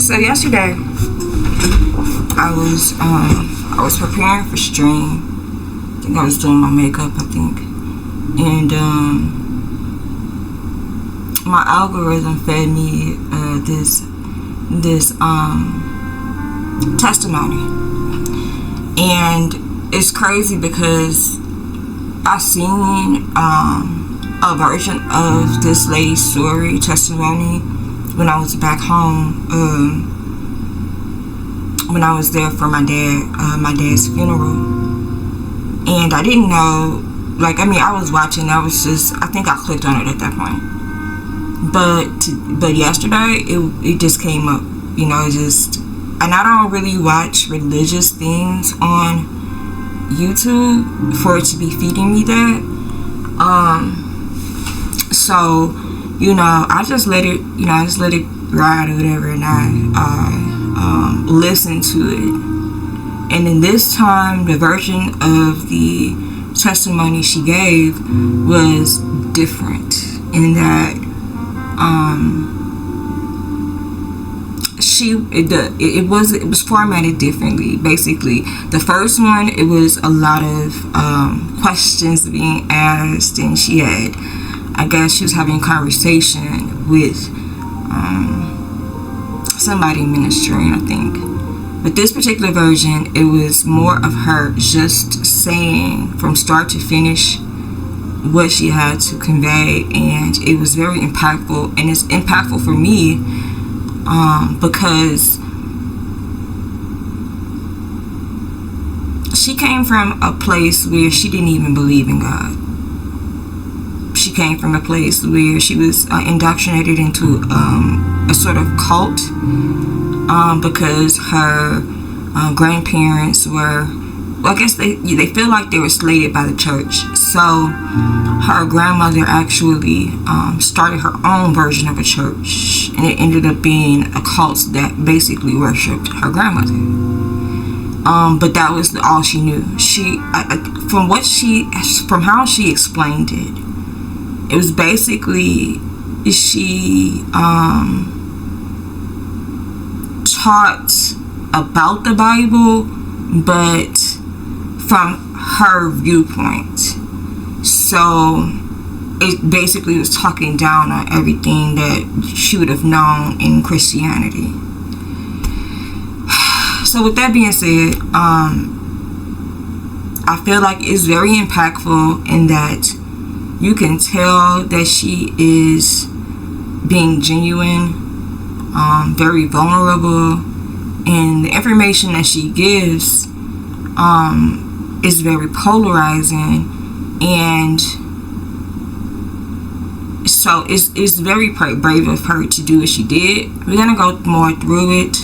So yesterday, I was preparing for stream. I think I was doing my makeup, and my algorithm fed me this testimony, and it's crazy because I seen a version of this lady's story testimony when I was back home, when I was there for my dad's funeral. And I didn't know, I was watching, I think I clicked on it at that point. But yesterday, it just came up, and I don't really watch religious things on YouTube for it to be feeding me that. So, I just let it ride or whatever, and I listened to it. And in this time, the version of the testimony she gave was different in that it was formatted differently. Basically, the first one, it was a lot of questions being asked, and she was having a conversation with somebody ministering, I think. But this particular version, it was more of her just saying from start to finish what she had to convey, and it was very impactful. And it's impactful for me because she came from a place where she didn't even believe in God. She came from a place where she was indoctrinated into a sort of cult because her grandparents were, I guess they feel like they were slated by the church. So her grandmother actually started her own version of a church, and it ended up being a cult that basically worshipped her grandmother. But that was all she knew. From how she explained it, it was basically she taught about the Bible, but from her viewpoint. So it basically was talking down on everything that she would have known in Christianity. So with that being said, I feel like it's very impactful in that you can tell that she is being genuine, very vulnerable, and the information that she gives is very polarizing, and so it's very brave of her to do what she did. We're gonna go more through it.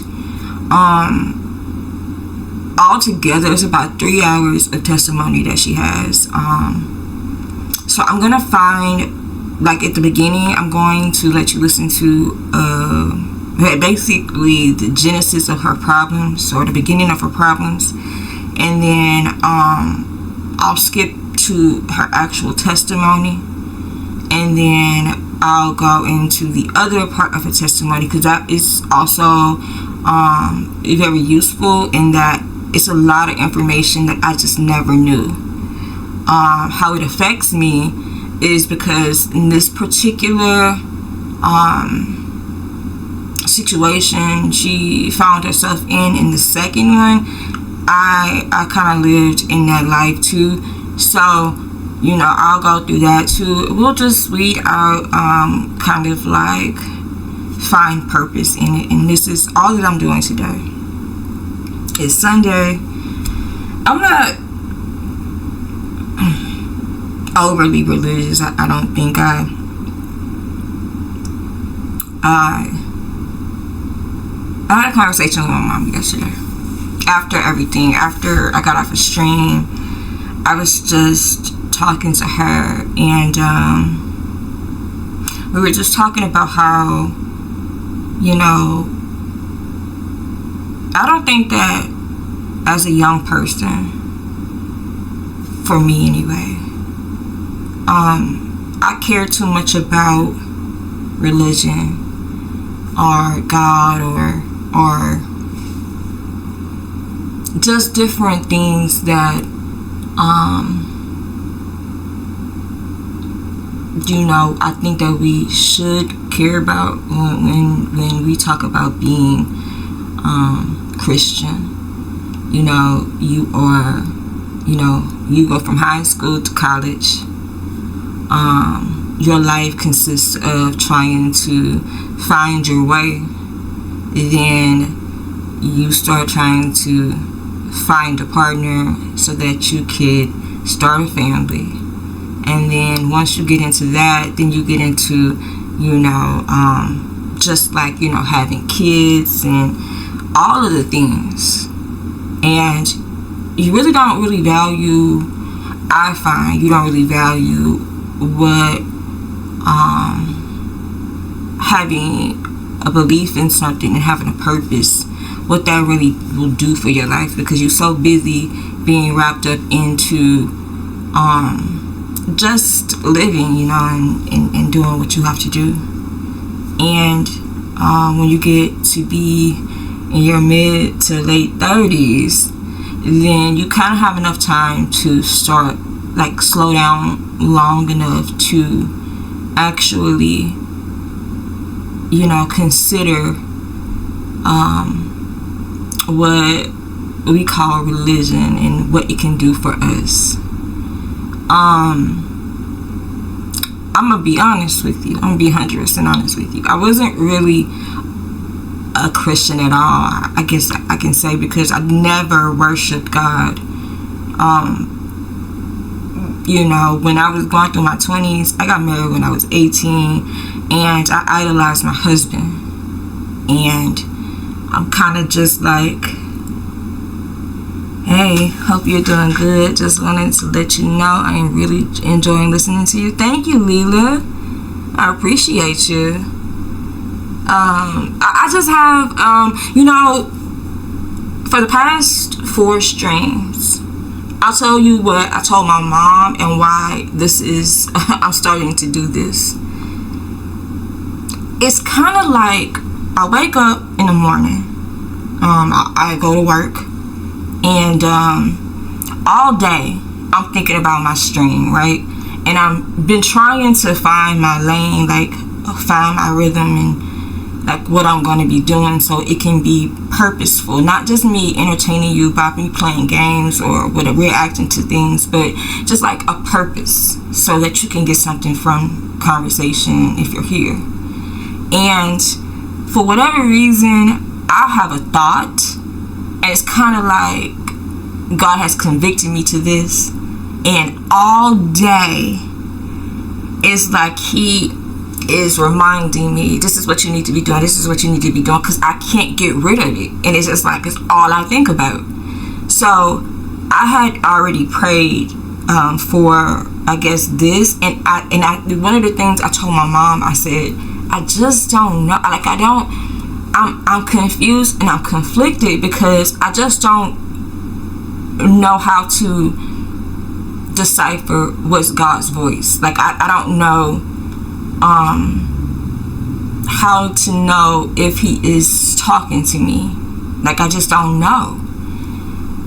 Altogether, it's about 3 hours of testimony that she has. So I'm gonna find, at the beginning, I'm going to let you listen to basically the genesis of her problems, or the beginning of her problems, and then I'll skip to her actual testimony, and then I'll go into the other part of her testimony, because that is also very useful in that it's a lot of information that I just never knew. How it affects me is because in this particular situation she found herself in the second one, I kind of lived in that life too. So, I'll go through that too. We'll just read out, find purpose in it. And this is all that I'm doing today. It's Sunday. I'm not overly religious. I don't think I had a conversation with my mom yesterday. After everything, after I got off a stream, I was just talking to her, and we were just talking about how, I don't think that as a young person, for me anyway, I care too much about religion or God or or just different things that I think that we should care about when we talk about being Christian. You go from high school to college. Your life consists of trying to find your way. Then you start trying to find a partner so that you could start a family. And then once you get into that, then you get into, just like, having kids and all of the things. And you really don't really value, I find, you don't really value what having a belief in something and having a purpose, what that really will do for your life, because you're so busy being wrapped up into just living, and doing what you have to do. And when you get to be in your mid to late 30s, then you kind of have enough time to start, like, slow down long enough to actually, consider what we call religion and what it can do for us. I'm gonna be honest with you. I'm gonna be 100% honest with you. I wasn't really a Christian at all, I guess I can say, because I never worshiped God. When I was going through my 20s, I got married when I was 18, and I idolized my husband. And I'm kind of just like, hey, hope you're doing good. Just wanted to let you know I am really enjoying listening to you. Thank you, Leela. I appreciate you. I just have, for the past 4 streams, I'll tell you what I told my mom and why this is, I'm starting to do this. It's kind of like I wake up in the morning, I go to work, and all day I'm thinking about my stream, right? And I've been trying to find my lane, like find my rhythm and like what I'm going to be doing so it can be purposeful, not just me entertaining you by me playing games or whatever, reacting to things, but just like a purpose so that you can get something from conversation if you're here. And for whatever reason, I'll have a thought, and it's kind of like God has convicted me to this, and all day it's like He is reminding me, this is what you need to be doing, this is what you need to be doing, because I can't get rid of it, and it's just like it's all I think about. So I had already prayed for, I guess, this, and I one of the things I told my mom, I said, I just don't know, like I'm confused and I'm conflicted because I just don't know how to decipher what's God's voice. Like I don't know how to know if He is talking to me. Like I just don't know.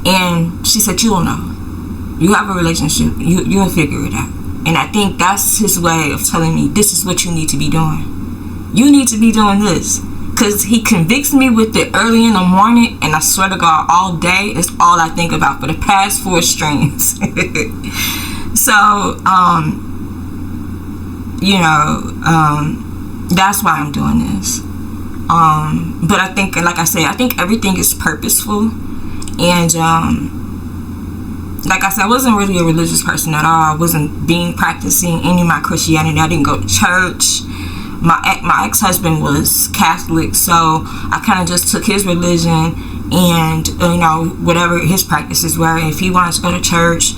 And she said, you'll know. You have a relationship, you'll figure it out. And I think that's His way of telling me, this is what you need to be doing. You need to be doing this. Because He convicts me with it early in the morning, and I swear to God, all day is all I think about for the past 4 streams. So, that's why I'm doing this. But I think, like I said, I think everything is purposeful. And, like I said, I wasn't really a religious person at all. I wasn't practicing any of my Christianity. I didn't go to church. My ex-husband was Catholic, so I kind of just took his religion and, whatever his practices were. If he wanted to go to church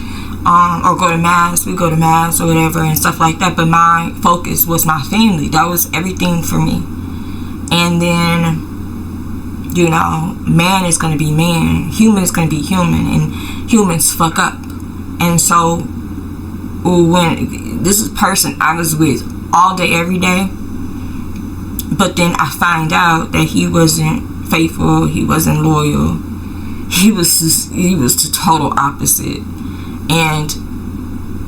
or go to mass, we go to mass or whatever and stuff like that. But my focus was my family. That was everything for me. And then, man is going to be man. Human is going to be human. And humans fuck up. And so when this is a person I was with all day, every day, but then I find out that he wasn't faithful. He wasn't loyal. He was the total opposite. And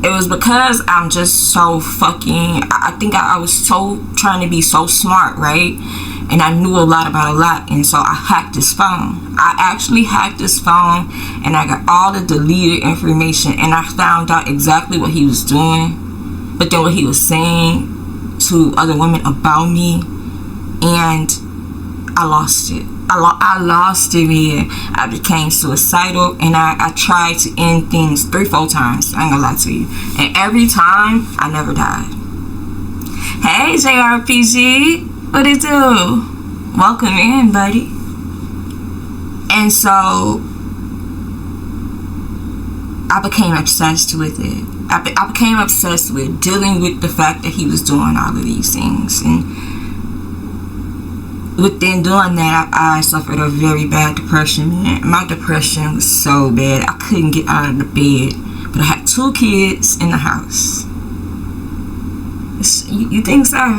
it was because I'm just so fucking, I think I was so trying to be so smart, right? And I knew a lot about a lot, and so I hacked his phone. I actually hacked his phone, and I got all the deleted information, and I found out exactly what he was doing, but then what he was saying to other women about me, and I lost it. I lost it, man. I became suicidal, and I tried to end things 3-4 times. I ain't gonna lie to you. And every time, I never died. Hey, JRPG. What it do? Welcome in, buddy. And so, I became obsessed with it. I became obsessed with dealing with the fact that he was doing all of these things. And within doing that, I suffered a very bad depression, man. My depression was so bad, I couldn't get out of the bed. But I had 2 kids in the house. You think so?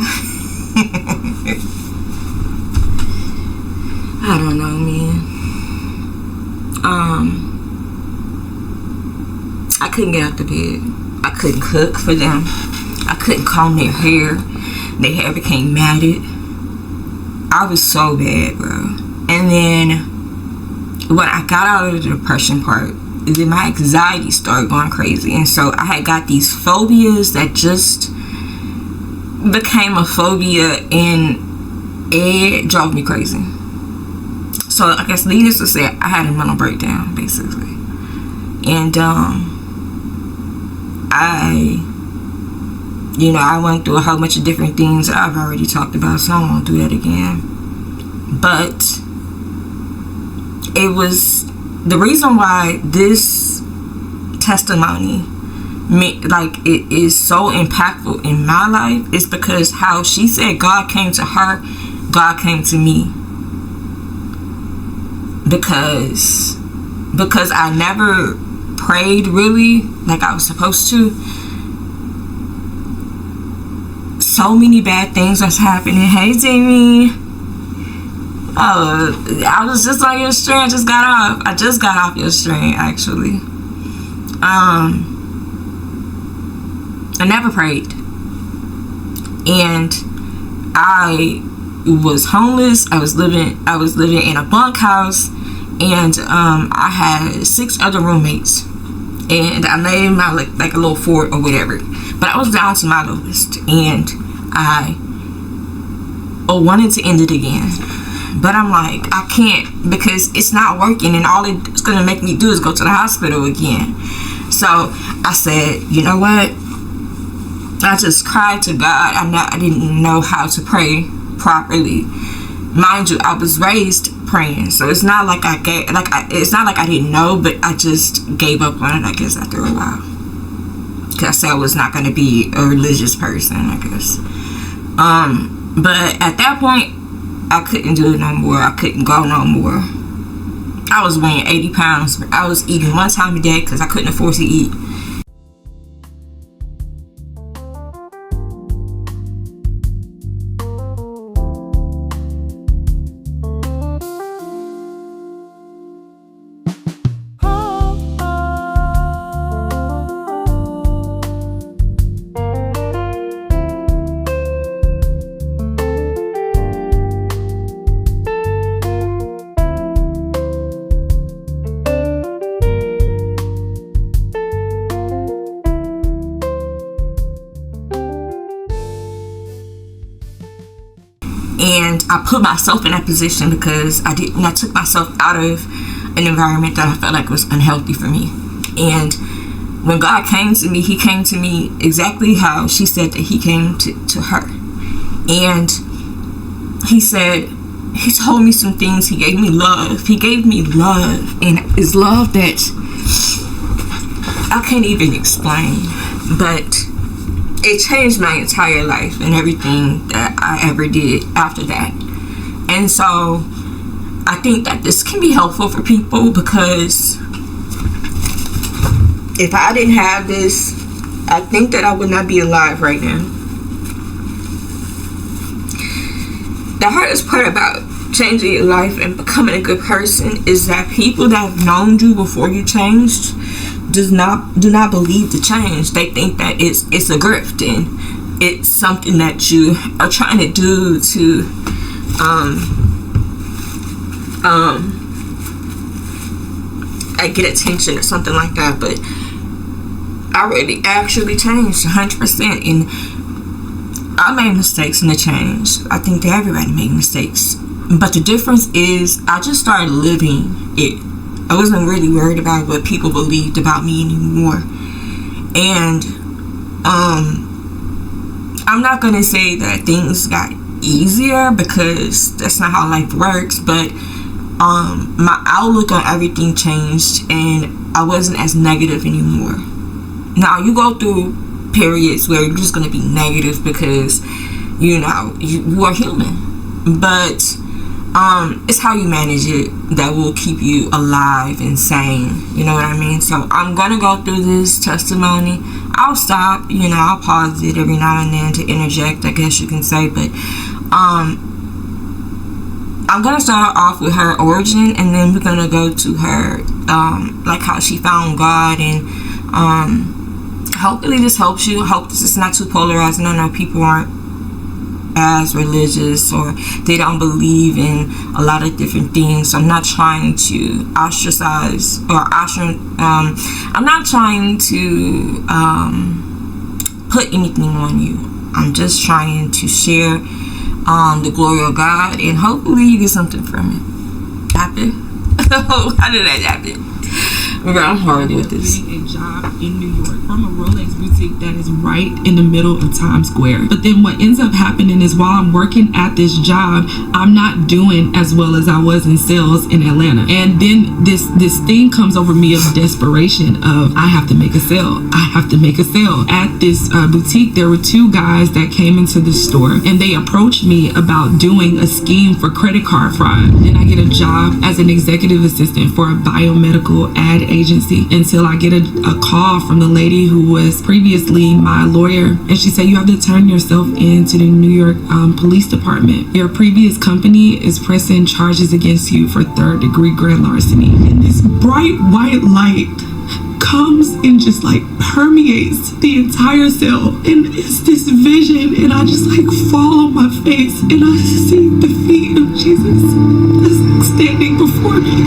I don't know, man. I couldn't get out the bed. I couldn't cook for them. I couldn't comb their hair. Their hair became matted. I was so bad, bro. And then when I got out of the depression part, then my anxiety started going crazy. And so I had got these phobias that just became a phobia, and it drove me crazy. So I guess needless to say, I had a mental breakdown, basically. And I went through a whole bunch of different things that I've already talked about, so I won't do that again. But it was the reason why this testimony, it is so impactful in my life, is because how she said God came to her, God came to me. Because I never prayed really like I was supposed to. So many bad things was happening. Hey, Jamie. Oh, I was just on your stream. I just got off your stream, actually. I never prayed. And I was homeless. I was living in a bunkhouse, and I had 6 other roommates, and I made my like a little fort or whatever. But I was down to my lowest, and I wanted to end it again. But I'm like, I can't, because it's not working, and all it's gonna make me do is go to the hospital again. So I said, you know what? I just cried to God. I didn't know how to pray properly. Mind you, I was raised praying, so it's not like it's not like I didn't know, but I just gave up on it, I guess, after a while. Because I said I was not going to be a religious person, I guess. But at that point, I couldn't do it no more. I couldn't go no more. I was weighing 80 pounds. I was eating 1 time a day because I couldn't afford to eat. And I put myself in that position because I took myself out of an environment that I felt like was unhealthy for me. And when God came to me, he came to me exactly how she said that he came to her. And he told me some things. He gave me love. He gave me love. And it's love that I can't even explain. But it changed my entire life and everything that I ever did after that. And so I think that this can be helpful for people, because if I didn't have this, I think that I would not be alive right now. The hardest part about changing your life and becoming a good person is that people that have known you before you changed do not believe the change. They think that it's a grift and it's something that you are trying to do to get attention or something like that. But I really actually changed 100%, and I made mistakes in the change. I think that everybody made mistakes, but the difference is I just started living it. I wasn't really worried about what people believed about me anymore. And I'm not gonna say that things got easier, because that's not how life works, but my outlook on everything changed, and I wasn't as negative anymore. Now, you go through periods where you're just gonna be negative because you are human, but it's how you manage it that will keep you alive and sane. You know what I mean? So I'm gonna go through this testimony. I'll stop, I'll pause it every now and then to interject, I guess you can say, but I'm gonna start off with her origin, and then we're gonna go to her like how she found God, and hopefully this helps you. Hope this is not too polarizing. I know people aren't as religious, or they don't believe in a lot of different things. I'm not trying to ostracize or I'm not trying to put anything on you. I'm just trying to share the glory of God, and hopefully you get something from it. Happen? How did that happen? I'm hard with this. A job in New York from a Rolex boutique that is right in the middle of Times Square. But then what ends up happening is, while I'm working at this job, I'm not doing as well as I was in sales in Atlanta. And then this thing comes over me of desperation of, I have to make a sale. I have to make a sale. At this boutique, there were two guys that came into the store, and they approached me about doing a scheme for credit card fraud. Then I get a job as an executive assistant for a biomedical ad agency, until I get a call from the lady who was previously my lawyer, and she said, you have to turn yourself in to the New York Police Department. Your previous company is pressing charges against you for 3rd-degree grand larceny. And this bright white light comes and just like permeates the entire cell, and it's this vision, and I just like fall on my face, and I see the feet of Jesus standing before me.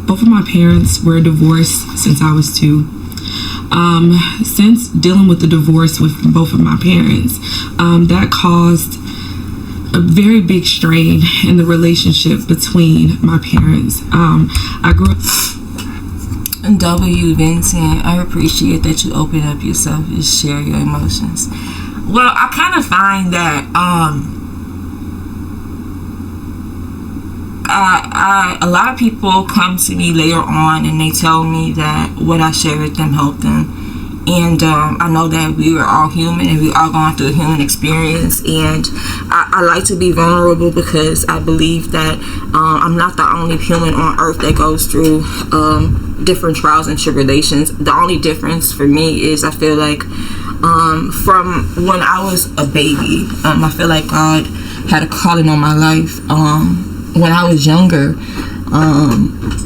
Both of my parents were divorced since I was 2. Since dealing with the divorce with both of my parents, that caused a very big strain in the relationship between my parents. I grew up... W. Vincent, I appreciate that you open up yourself and share your emotions. Well, I kind of find that a lot of people come to me later on and they tell me that what I share with them helped them. And I know that we are all human, and we all going through a human experience, and I like to be vulnerable because I believe that I'm not the only human on earth that goes through different trials and tribulations. The only difference for me is I feel like from when I was a baby, I feel like God had a calling on my life when I was younger,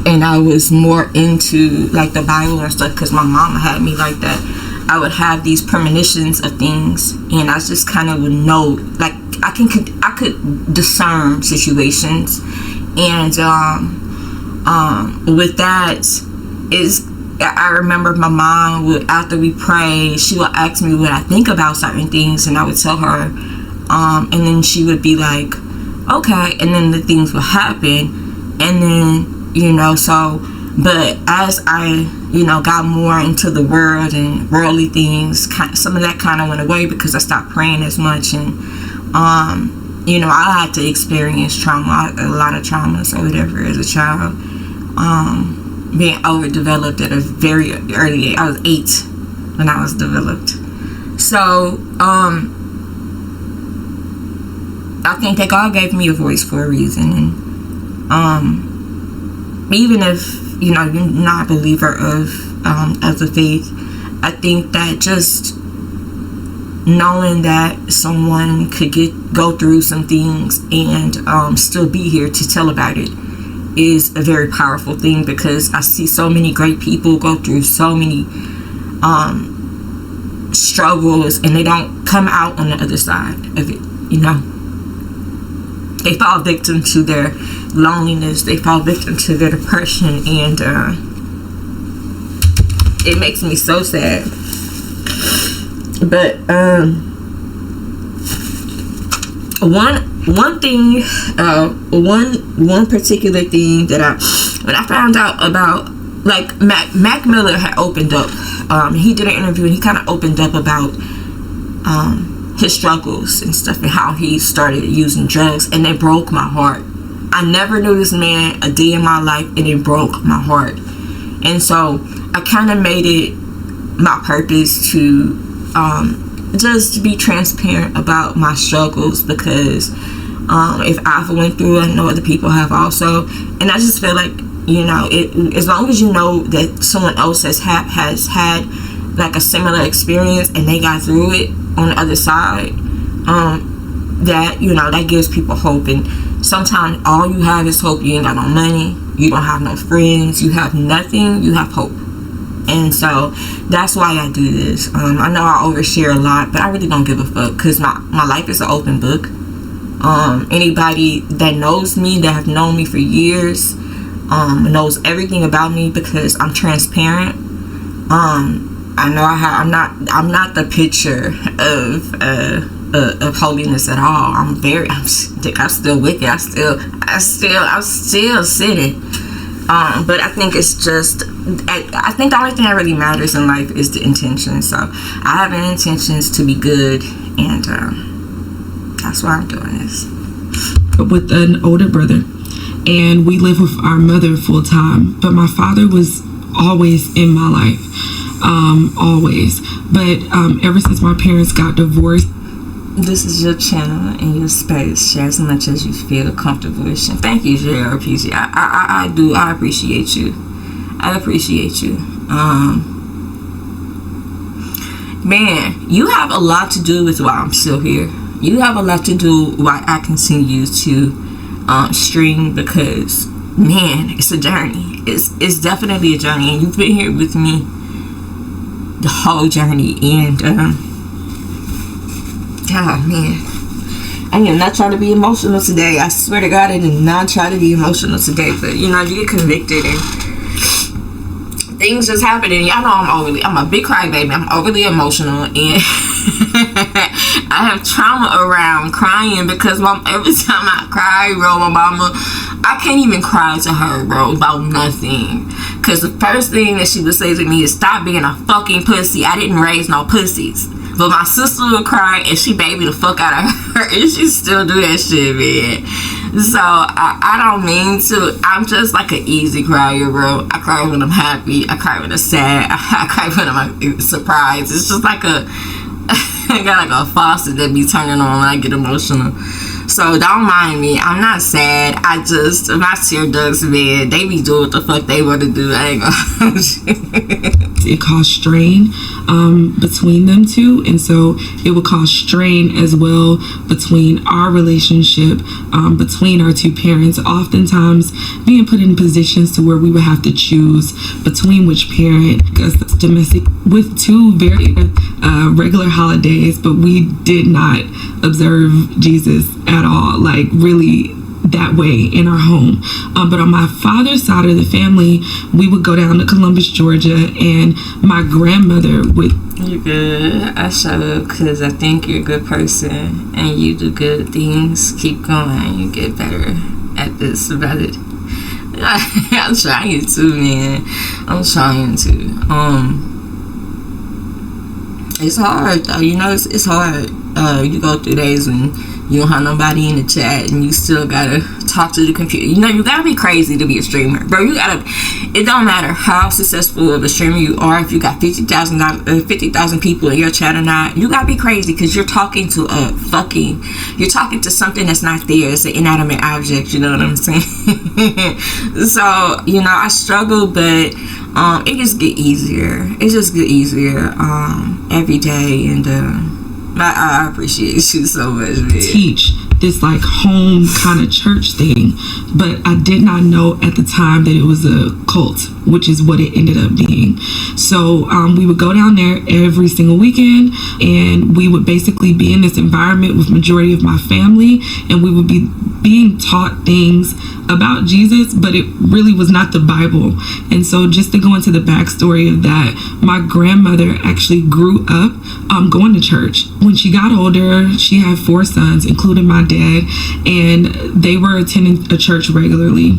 and I was more into like the Bible and stuff because my mama had me like that. I would have these premonitions of things, and I just kind of would know, like I could discern situations, and with that is, I remember my mom would, after we pray, she would ask me what I think about certain things, and I would tell her, and then she would be like, okay, and then the things would happen, and then so, but as I got more into the world and worldly things, some of that kind of went away because I stopped praying as much, and I had to experience trauma, a lot of traumas or whatever as a child, being overdeveloped at a very early age. I was 8 when I was developed, so I think that God gave me a voice for a reason, and even if you're not a believer of the faith, I think that just knowing that someone could go through some things and still be here to tell about it is a very powerful thing, because I see so many great people go through so many struggles and they don't come out on the other side of it, you know. They fall victim to their loneliness, they fall victim to their depression, and it makes me so sad. But one thing, one particular thing that when I found out about, like, Mac Miller had opened up. He did an interview and he kind of opened up about his struggles and stuff and how he started using drugs, and it broke my heart. I never knew this man a day in my life, and it broke my heart. And so I kind of made it my purpose to just be transparent about my struggles, because if I've went through it, I know other people have also. And I just feel like, you know, as long as you know that someone else has had like a similar experience and they got through it on the other side, that, you know, that gives people hope. And sometimes all you have is hope. You ain't got no money, you don't have no friends, you have nothing, you have hope. And so that's why I do this. I know I overshare a lot, but I really don't give a fuck, because my life is an open book. Anybody that knows me, that have known me for years, knows everything about me, because I'm transparent. I know I'm not the picture of holiness at all. I'm still wicked. I'm still sinning. But I think it's just, I think the only thing that really matters in life is the intention. So I have intentions to be good, and that's why I'm doing this. With an older brother, and we live with our mother full time, but my father was always in my life, always. But ever since my parents got divorced. This is your channel and your space. Share as much as you feel comfortable with. Thank you, JRPG. I do. I appreciate you. I appreciate you. Man, you have a lot to do with why I'm still here. You have a lot to do why I continue to stream, because, man, it's a journey. It's definitely a journey, and you've been here with me the whole journey. And God, man, I am not trying to be emotional today. I swear to God, I did not try to be emotional today. But, you know, you get convicted and things just happen. And y'all know I'm a big crybaby. I'm overly emotional, and I have trauma around crying, because every time I cry, bro, my mama, I can't even cry to her, bro, about nothing. Because the first thing that she would say to me is, stop being a fucking pussy. I didn't raise no pussies. But my sister would cry and she baby the fuck out of her, and she still do that shit, man. So I don't mean to. I'm just like an easy crier, bro. I cry when I'm happy. I cry when I'm sad. I cry when I'm surprised. It's just like I got like a faucet that be turning on when I get emotional. So don't mind me. I'm not sad. My tear ducts, man, they be doing what the fuck they want to do. I ain't gonna. It caused strain between them two, and so it would cause strain as well between our relationship, between our two parents. Oftentimes being put in positions to where we would have to choose between which parent, because it's domestic with two very regular holidays, but we did not observe Jesus at all, like really that way in our home. But on my father's side of the family, we would go down to Columbus, Georgia, and my grandmother would. You're good. I shut up because I think you're a good person and you do good things. Keep going. You get better at this about it. I'm trying to, man. I'm trying to. It's hard though. You know, it's hard. You go through days when you don't have nobody in the chat and you still gotta talk to the computer. You know, you gotta be crazy to be a streamer, bro. It don't matter how successful of a streamer you are. If you got 50,000 people in your chat or not, you gotta be crazy, because you're talking to you're talking to something that's not there. It's an inanimate object, you know what I'm saying? So, you know, I struggle, but it just get easier. It just get easier every day, and I appreciate you so much, man. Teach this like home kind of church thing, but I did not know at the time that it was a cult, which is what it ended up being. So we would go down there every single weekend, and we would basically be in this environment with majority of my family, and we would be being taught things about Jesus, but it really was not the Bible. And so just to go into the backstory of that, my grandmother actually grew up going to church. When she got older, she had 4 sons, including my dad, and they were attending a church regularly.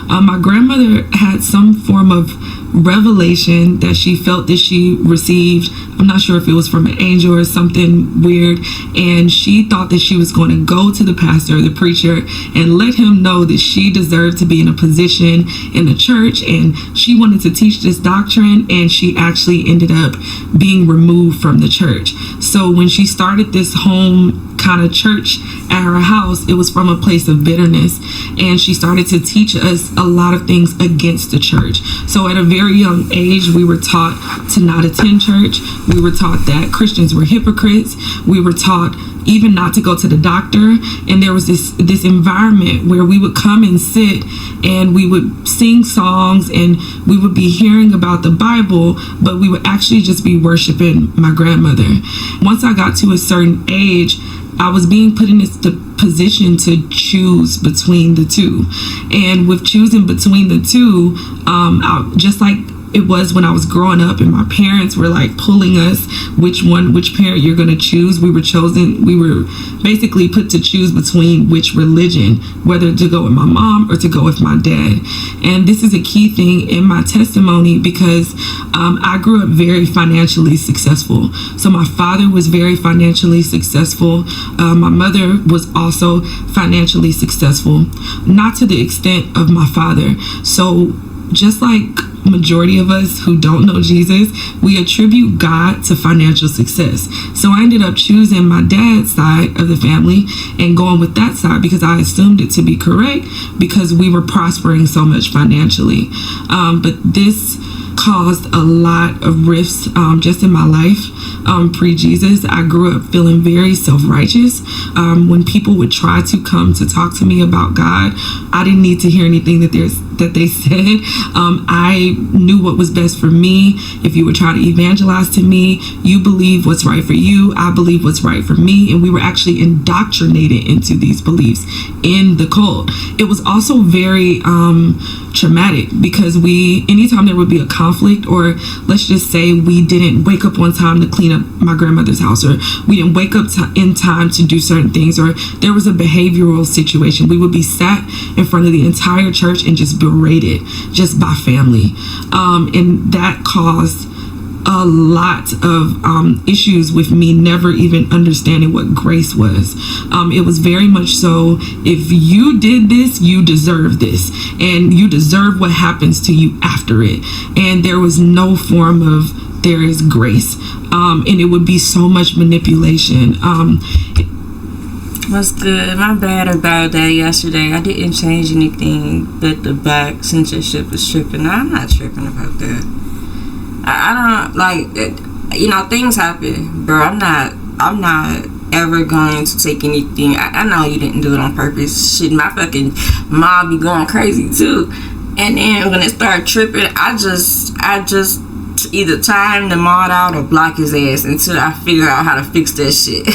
My grandmother had some form of revelation that she felt that she received. I'm not sure if it was from an angel or something weird, and she thought that she was going to go to the pastor, the preacher, and let him know that she deserved to be in a position in the church, and she wanted to teach this doctrine, and she actually ended up being removed from the church. So when she started this home kind of church at her house, it was from a place of bitterness, and she started to teach us a lot of things against the church. So at a very young age, we were taught to not attend church. We were taught that Christians were hypocrites. We were taught even not to go to the doctor. And there was this environment where we would come and sit, and we would sing songs, and we would be hearing about the Bible, but we would actually just be worshiping my grandmother. Once I got to a certain age, I was being put in this position to choose between the two. And with choosing between the two, just like it was when I was growing up and my parents were like pulling us, which parent you're going to choose. We were basically put to choose between which religion, whether to go with my mom or to go with my dad. And this is a key thing in my testimony because I grew up very financially successful. So my father was very financially successful. My mother was also financially successful, not to the extent of my father. So just like majority of us who don't know Jesus, we attribute God to financial success. So I ended up choosing my dad's side of the family and going with that side because I assumed it to be correct because we were prospering so much financially. But this caused a lot of rifts just in my life. Pre-Jesus, I grew up feeling very self-righteous. When people would try to come to talk to me about God, I didn't need to hear anything that they said. I knew what was best for me. If you would try to evangelize to me, you believe what's right for you, I believe what's right for me, and we were actually indoctrinated into these beliefs in the cult. It was also very traumatic because anytime there would be a conflict, or let's just say we didn't wake up on time to clean up my grandmother's house, or we didn't wake up in time to do certain things, or there was a behavioral situation, we would be sat in front of the entire church and just berated just by family. And that caused a lot of issues with me never even understanding what grace was. It was very much so, if you did this, you deserve this, and you deserve what happens to you after it. And there was no form of there is grace, and it would be so much manipulation. What's good? My bad about that yesterday. I didn't change anything, but the back censorship is tripping. No, I'm not tripping about that. I don't like it, things happen, bro. I'm not ever going to take anything. I know you didn't do it on purpose. Shit, my fucking mom be going crazy too. And then when it started tripping, I just either time the mod out or block his ass until I figure out how to fix that shit.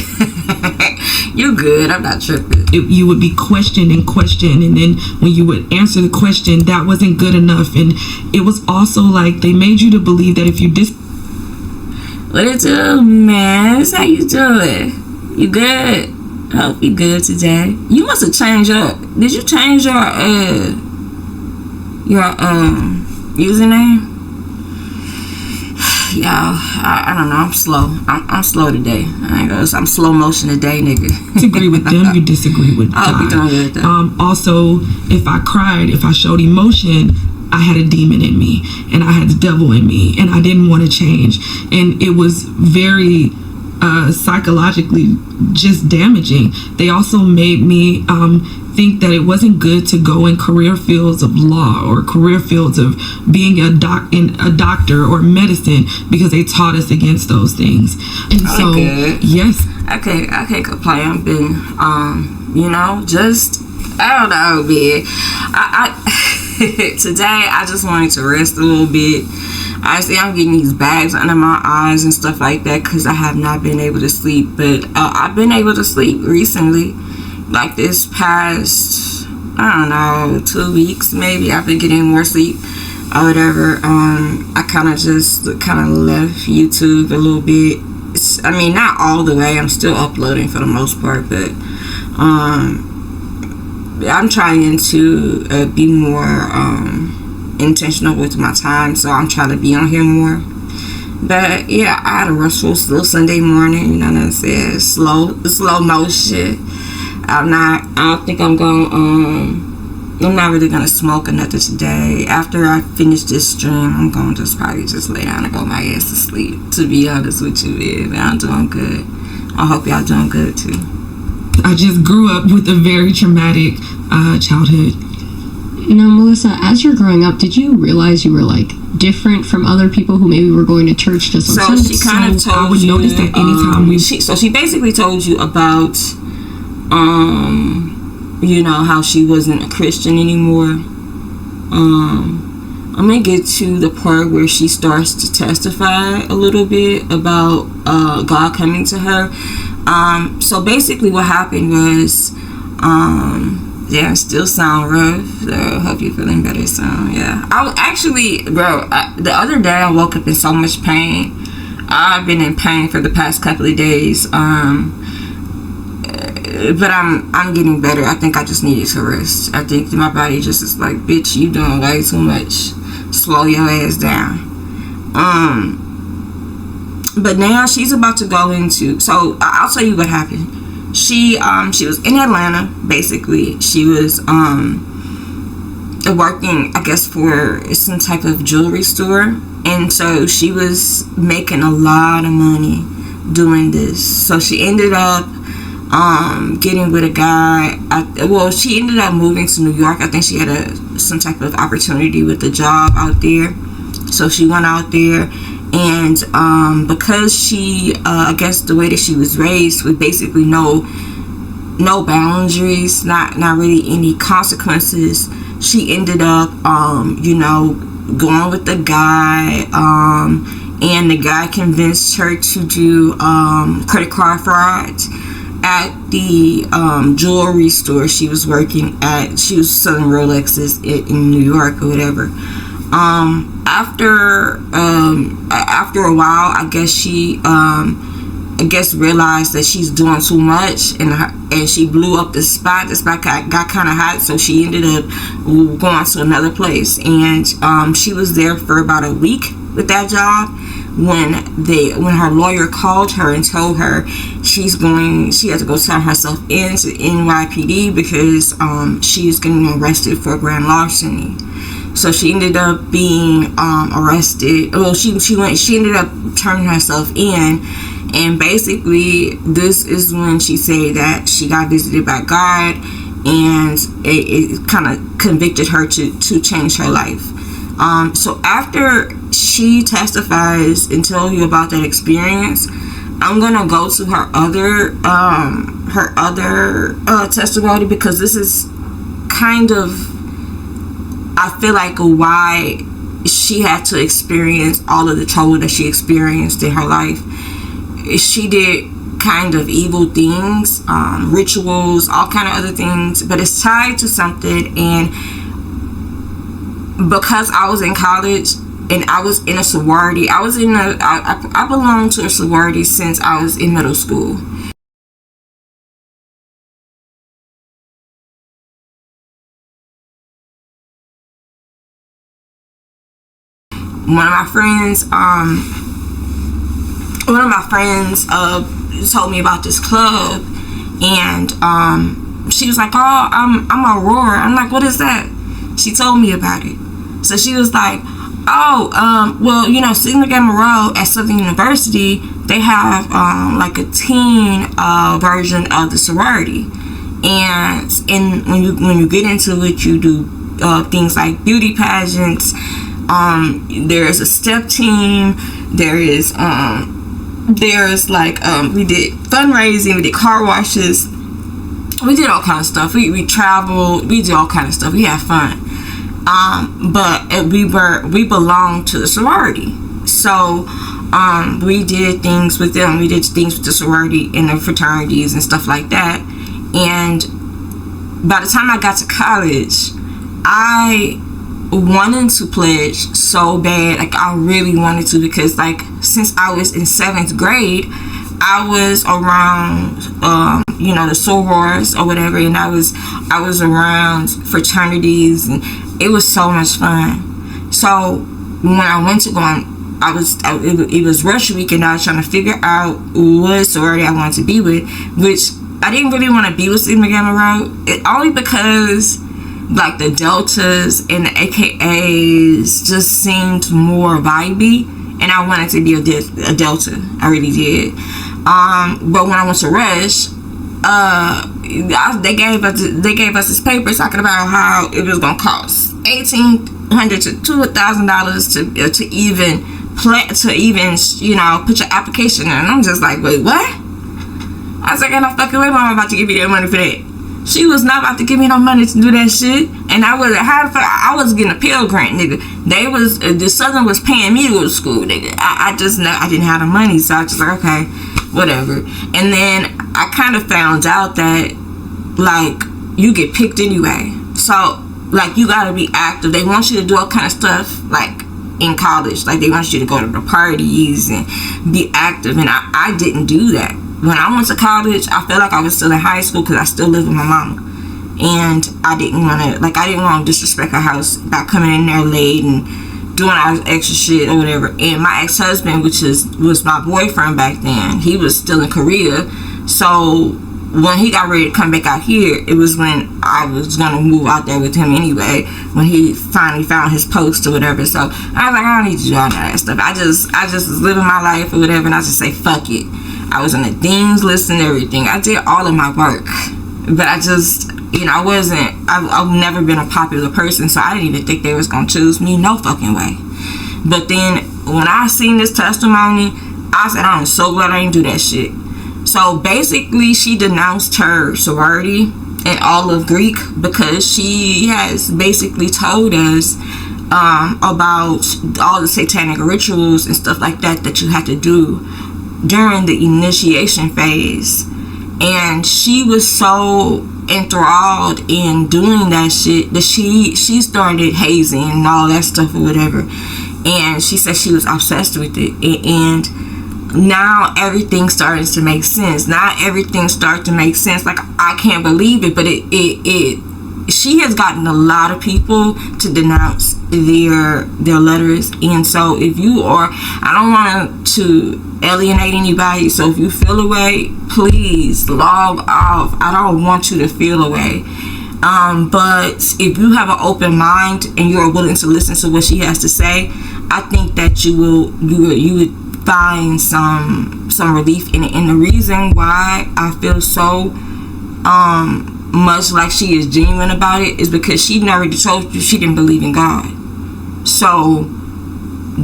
You good? I'm not tripping. You would be questioned, and then when you would answer the question, that wasn't good enough. And it was also like they made you to believe that if you What it do, man? That's how you do it. You good? I hope you good today. You must have changed up. Did you change your username? Y'all, I don't know. I'm slow. I'm slow today. I'm slow motion today, nigga. Disagree with them, you disagree with God. I'll be doing good though. Also, if I cried, if I showed emotion, I had a demon in me, and I had the devil in me, and I didn't want to change. And it was very psychologically just damaging. They also made me think that it wasn't good to go in career fields of law or career fields of being a doctor or medicine, because they taught us against those things. And so, yes, I can't complain. I've been, just, I don't know, man. I today I just wanted to rest a little bit. Honestly, I'm getting these bags under my eyes and stuff like that because I have not been able to sleep. But I've been able to sleep recently, like this past, I don't know, 2 weeks maybe. I've been getting more sleep or whatever. I kind of left YouTube a little bit. Not all the way. I'm still uploading for the most part, but I'm trying to be more intentional with my time, so I'm trying to be on here more. But yeah, I had a restful little Sunday morning, you know what I'm saying? Slow motion. I'm not really gonna smoke or nothing today. After I finish this stream, I'm gonna just probably just lay down and go my ass to sleep, to be honest with you, man. I'm doing good. I hope y'all doing good too. I just grew up with a very traumatic childhood. Now, Melissa, as you're growing up, did you realize you were like different from other people who maybe were going to church just on Sunday? So she kind of told I would you. Notice that anytime she basically told you about, how she wasn't a Christian anymore. I'm gonna get to the part where she starts to testify a little bit about God coming to her. So basically, what happened was. Yeah, it still sound rough, so I hope you're feeling better soon. Yeah, I actually, the other day I woke up in so much pain. I've been in pain for the past couple of days, but I'm getting better. I think I just needed to rest. I think my body just is like, bitch, you doing way too much. Slow your ass down. But now she's about to go into, so I'll tell you what happened. She was in Atlanta, basically. She was working, I guess, for some type of jewelry store. And so she was making a lot of money doing this. So she ended up getting with a guy. She ended up moving to New York. I think she had some type of opportunity with a job out there. So she went out there. And because she, I guess the way that she was raised with basically no boundaries, not really any consequences, she ended up, going with the guy, and the guy convinced her to do credit card fraud at the jewelry store she was working at. She was selling Rolexes in New York or whatever. After a while, I guess she realized that she's doing too much, and she blew up the spot. The spot got kind of hot, so she ended up going to another place, and she was there for about a week with that job. When her lawyer called her and told her she had to go turn herself in to NYPD because she's getting arrested for grand larceny. So she ended up being arrested. Well, she ended up turning herself in, and basically this is when she said that she got visited by God, and it kind of convicted her to change her life. So after she testifies and tells you about that experience, I'm gonna go to her other testimony, because this is kind of, I feel like, why she had to experience all of the trouble that she experienced in her life. She did kind of evil things, rituals, all kind of other things, but it's tied to something. And because I was in college and I was in a sorority, I belonged to a sorority since I was in middle school. One of my friends told me about this club, and she was like, "Oh, I'm Aurora." I'm like, "What is that?" She told me about it. So she was like, "Oh, Sigma Gamma Rho at Southern University, they have like a teen version of the sorority, and when you get into it, you do things like beauty pageants, There's a step team. There's like we did fundraising, we did car washes, we did all kind of stuff. We traveled, we did all kind of stuff. We had fun. But we belonged to the sorority, so we did things with them. We did things with the sorority and the fraternities and stuff like that. And by the time I got to college, I wanted to pledge so bad. Like, I really wanted to, because like since I was in 7th grade, I was around the sorors or whatever, and I was around fraternities, and it was so much fun. So when I went to go on, it was rush week, and I was trying to figure out what sorority I wanted to be with, which I didn't really want to be with Sigma Gamma Rho, only because like the Deltas and the AKAs just seemed more vibey, and I wanted to be a Delta. I really did. But when I went to Rush, they gave us this paper talking about how it was gonna cost $1,800 to $2,000 to even put your application in. And I'm just like, wait, what? I was like, ain't no fucking way mama about to give me that money for that. She was not about to give me no money to do that shit. And I was getting a Pell Grant, nigga. The Southern was paying me to go to school, nigga. I didn't have the money, so I was just like, okay, whatever. And then I kind of found out that like you get picked anyway. So like you gotta be active. They want you to do all kind of stuff like in college. Like they want you to go to the parties and be active, and I didn't do that. When I went to college, I felt like I was still in high school because I still lived with my mama, and I didn't want to disrespect her house by coming in there late and doing all this extra shit or whatever. And my ex-husband, which was my boyfriend back then, he was still in Korea. So when he got ready to come back out here, it was when I was gonna move out there with him anyway, when he finally found his post or whatever. So I was like, I don't need to do all that stuff. I just was living my life or whatever, and I just say fuck it. I was on the Dean's list and everything. I did all of my work, but I just, I've never been a popular person, so I didn't even think they was gonna choose me, no fucking way. But then when I seen this testimony, I said, I'm so glad I didn't do that shit. So basically, she denounced her sorority and all of Greek because she has basically told us about all the satanic rituals and stuff like that you had to do during the initiation phase. And she was so enthralled in doing that shit that she started hazing and all that stuff or whatever. And she said she was obsessed with it. And now everything starts to make sense. Like, I can't believe it, but she has gotten a lot of people to denounce their letters. And so if you are, I don't want to alienate anybody, so if you feel away, please log off. I don't want you to feel away. But if you have an open mind and you're willing to listen to what she has to say, I think that you would find some relief in it. And the reason why I feel so much like she is genuine about it is because she never told you she didn't believe in God. So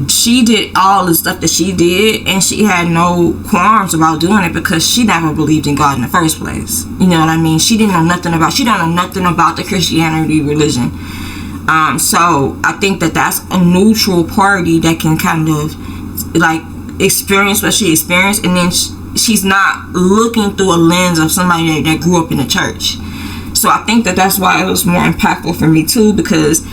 she did all the stuff that she did, and she had no qualms about doing it because she never believed in God in the first place. You know what I mean? She don't know nothing about the Christianity religion. So I think that's a neutral party that can kind of like experience what she experienced, and then she's not looking through a lens of somebody that grew up in the church. So I think that's why it was more impactful for me too, because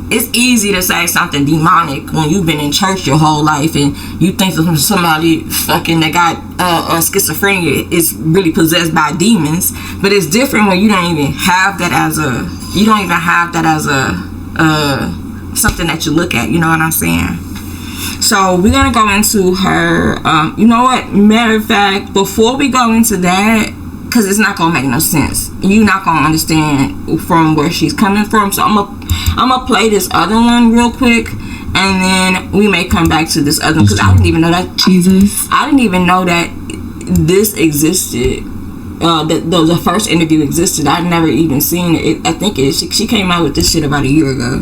it's easy to say something demonic when you've been in church your whole life and you think that somebody fucking that got schizophrenia is really possessed by demons. But it's different when you don't even have that as something that you look at. You know what I'm saying? So we're gonna go into her. You know what? Matter of fact, before we go into that, because it's not gonna make no sense. You're not gonna understand from where she's coming from. So I'm gonna play this other one real quick, and then we may come back to this other one, because I didn't even know that. Jesus. I didn't even know that this existed. The first interview existed. I'd never even seen it. I think she came out with this shit about a year ago.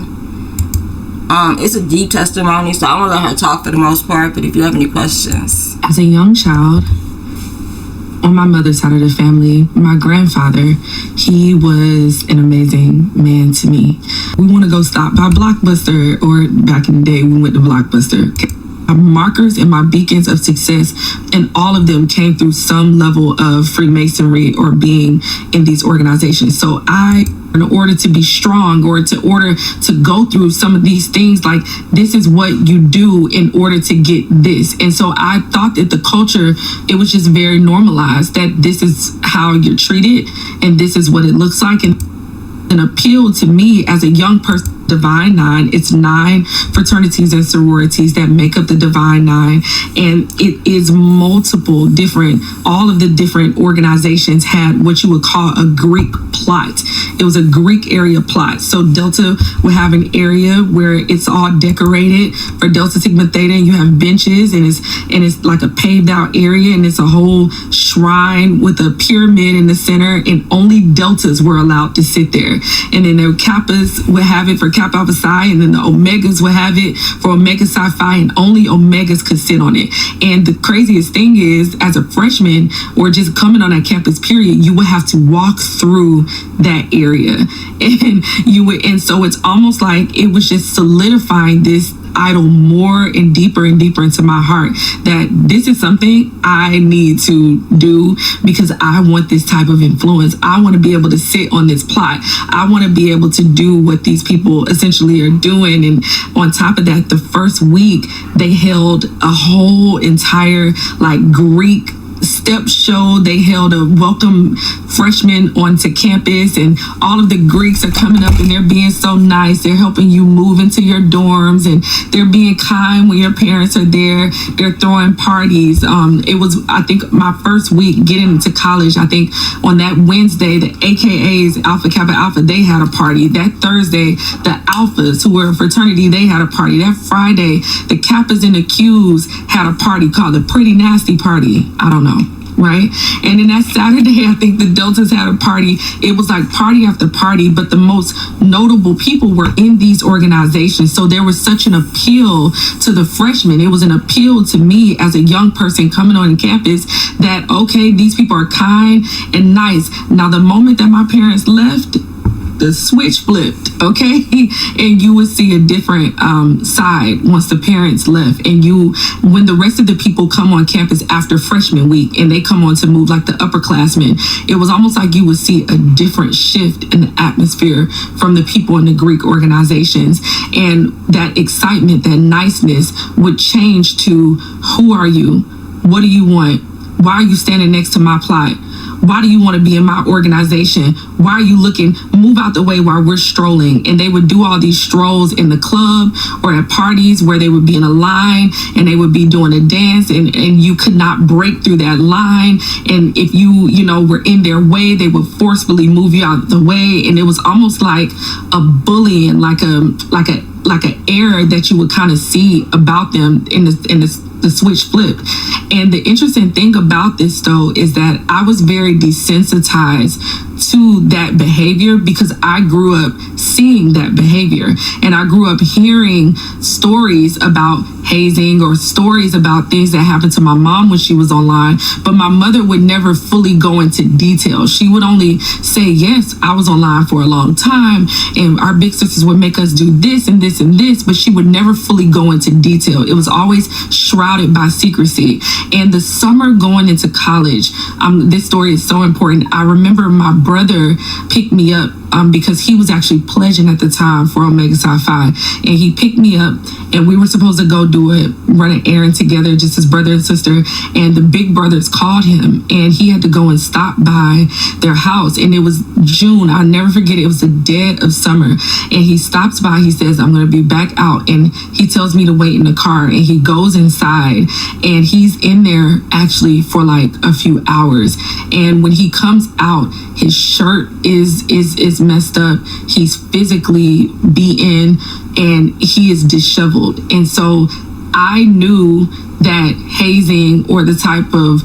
It's a deep testimony, so I'm gonna let her talk for the most part, but if you have any questions. As a young child, on my mother's side of the family, my grandfather, he was an amazing man to me. We want to go stop by Blockbuster, or back in the day, we went to Blockbuster. My markers and my beacons of success, and all of them came through some level of Freemasonry or being in these organizations. So in order to be strong, or in order to go through some of these things, like, this is what you do in order to get this. And so I thought that the culture, it was just very normalized, that this is how you're treated and this is what it looks like. And an appeal to me as a young person, Divine Nine. It's 9 fraternities and sororities that make up the Divine Nine, and it is multiple different, all of the different organizations had what you would call a Greek plot. It was a Greek area plot. So Delta would have an area where it's all decorated. For Delta Sigma Theta, you have benches, and it's like a paved out area, and it's a whole shrine with a pyramid in the center, and only Deltas were allowed to sit there. And then the Kappas would have it for Kappa Alpha Psi, and then the Omegas would have it for Omega Psi Phi, and only Omegas could sit on it. And the craziest thing is, as a freshman or just coming on that campus period, you would have to walk through that area, and so it's almost like it was just solidifying this idol more and deeper into my heart, that this is something I need to do because I want this type of influence. I want to be able to sit on this plot. I want to be able to do what these people essentially are doing. And on top of that, the first week they held a whole entire like Greek step show. They held a welcome freshmen onto campus, and all of the Greeks are coming up and they're being so nice. They're helping you move into your dorms, and they're being kind when your parents are there. They're throwing parties. It was, I think, my first week getting into college. I think on that Wednesday, the AKAs, Alpha Kappa Alpha, they had a party. That Thursday, the Alphas, who were a fraternity, they had a party. That Friday, the Kappas and the Qs had a party called the Pretty Nasty Party. I don't know, right? And then that Saturday, I think the Deltas had a party. It was like party after party, but the most notable people were in these organizations. So there was such an appeal to the freshmen. It was an appeal to me as a young person coming on campus that, okay, these people are kind and nice. Now, the moment that my parents left, the switch flipped, okay? And you would see a different side once the parents left. And when the rest of the people come on campus after freshman week and they come on to move like the upperclassmen, it was almost like you would see a different shift in the atmosphere from the people in the Greek organizations. And that excitement, that niceness would change to, who are you? What do you want? Why are you standing next to my plot? Why do you want to be in my organization? Why are you looking? Move out the way while we're strolling. And they would do all these strolls in the club or at parties where they would be in a line and they would be doing a dance, and you could not break through that line. And if you were in their way, they would forcefully move you out the way. And it was almost like a bullying, like an error that you would kind of see about them in the switch flipped. And the interesting thing about this, though, is that I was very desensitized to that behavior because I grew up seeing that behavior, and I grew up hearing stories about hazing or stories about things that happened to my mom when she was online, but my mother would never fully go into detail. She would only say, yes, I was online for a long time and our big sisters would make us do this and this and this, but she would never fully go into detail. It was always shrouded by secrecy. And the summer going into college, this story is so important. I remember my brother picked me up because he was actually pledging at the time for Omega Psi Phi, and he picked me up and we were supposed to go run an errand together, just as brother and sister. And the big brothers called him and he had to go and stop by their house, and it was June. I'll never forget, it was the dead of summer, and he stops by. He says, I'm going to be back out, and he tells me to wait in the car, and he goes inside and he's in there actually for like a few hours. And when he comes out, his shirt is messed up. He's physically beaten and he is disheveled. And so I knew that hazing or the type of,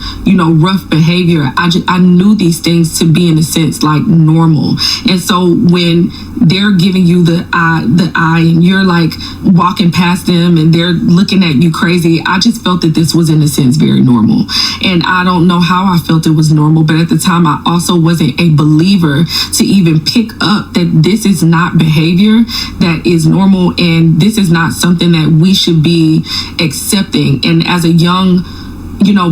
rough behavior, I knew these things to be, in a sense, like normal. And so when they're giving you the eye and you're like walking past them and they're looking at you crazy, I just felt that this was, in a sense, very normal. And I don't know how I felt it was normal, but at the time I also wasn't a believer to even pick up that this is not behavior that is normal, and this is not something that we should be accepting. And as a young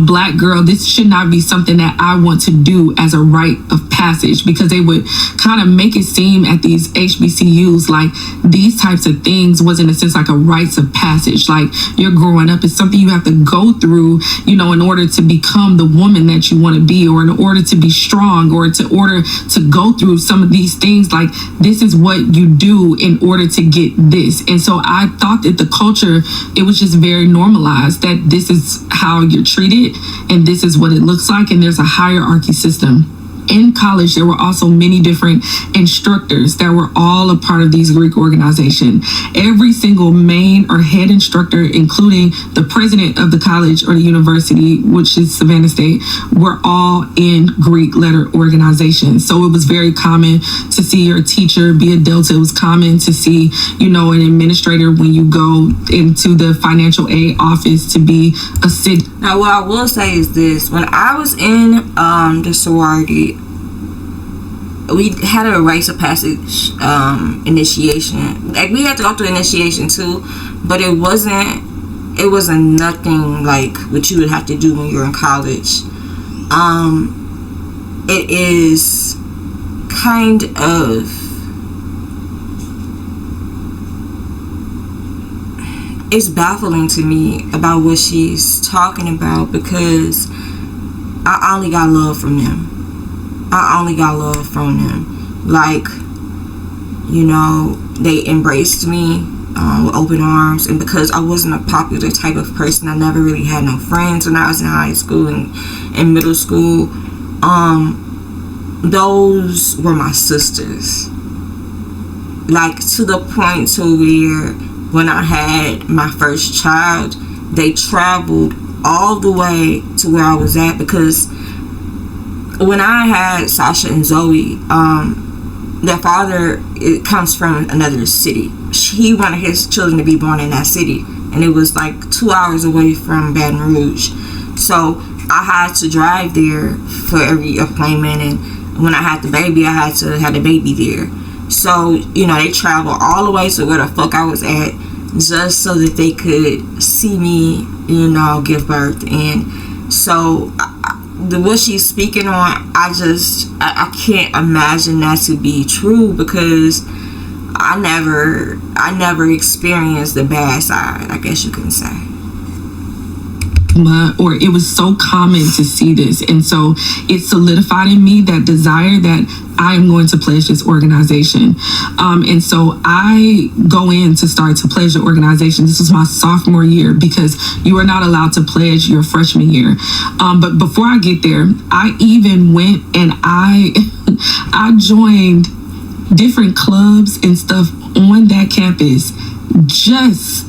Black girl, this should not be something that I want to do as a rite of passage, because they would kind of make it seem at these HBCUs like these types of things was, in a sense, like a rites of passage. Like, you're growing up, it's something you have to go through, in order to become the woman that you want to be, or in order to be strong, or in order to go through some of these things. Like, this is what you do in order to get this. And so I thought that the culture, it was just very normalized, that this is how you're treated and this is what it looks like, and there's a hierarchy system. In college, there were also many different instructors that were all a part of these Greek organization. Every single main or head instructor, including the president of the college or the university, which is Savannah State, were all in Greek letter organizations. So it was very common to see your teacher be a Delta. It was common to see, an administrator when you go into the financial aid office to be a city. Now, what I will say is this: when I was in the sorority, we had a rites of passage initiation. Like, we had to go through initiation too, but it wasn't nothing like what you would have to do when you're in college. It is kind of, it's baffling to me about what she's talking about, because I only got love from them. Like, they embraced me with open arms, and because I wasn't a popular type of person, I never really had no friends when I was in high school and middle school. Those were my sisters. Like, to the point to where when I had my first child, they traveled all the way to where I was at, because when I had Sasha and Zoe, their father, it comes from another city. He wanted his children to be born in that city, and it was like 2 hours away from Baton Rouge. So I had to drive there for every appointment, and when I had the baby, I had to have the baby there. So, they traveled all the way to where the fuck I was at, just so that they could see me, give birth. And so what she's speaking on, I can't imagine that to be true, because I never experienced the bad side, I guess you can say. Or it was so common to see this, and so it solidified in me that desire that I am going to pledge this organization. And so I go in to start to pledge the organization. This was my sophomore year, because you are not allowed to pledge your freshman year. But before I get there, I even went and I joined different clubs and stuff on that campus just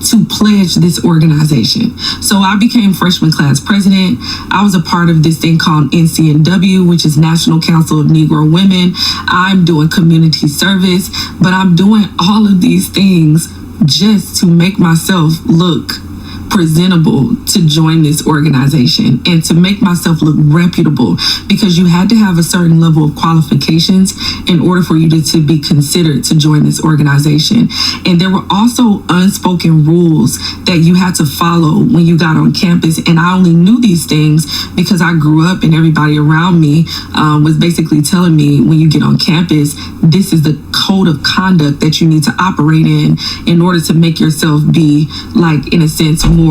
to pledge this organization. So I became freshman class president. I was a part of this thing called NCNW, which is National Council of Negro Women. I'm doing community service, but I'm doing all of these things just to make myself look presentable to join this organization and to make myself look reputable, because you had to have a certain level of qualifications in order for you to be considered to join this organization. And there were also unspoken rules that you had to follow when you got on campus, and I only knew these things because I grew up and everybody around me was basically telling me, when you get on campus, this is the code of conduct that you need to operate in order to make yourself be, like, in a sense, more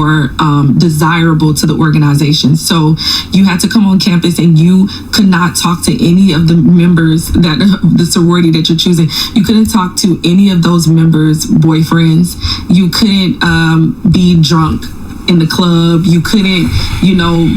desirable to the organization. So you had to come on campus and you could not talk to any of the members that the sorority that you're choosing. You couldn't talk to any of those members' boyfriends. You couldn't be drunk in the club. You couldn't,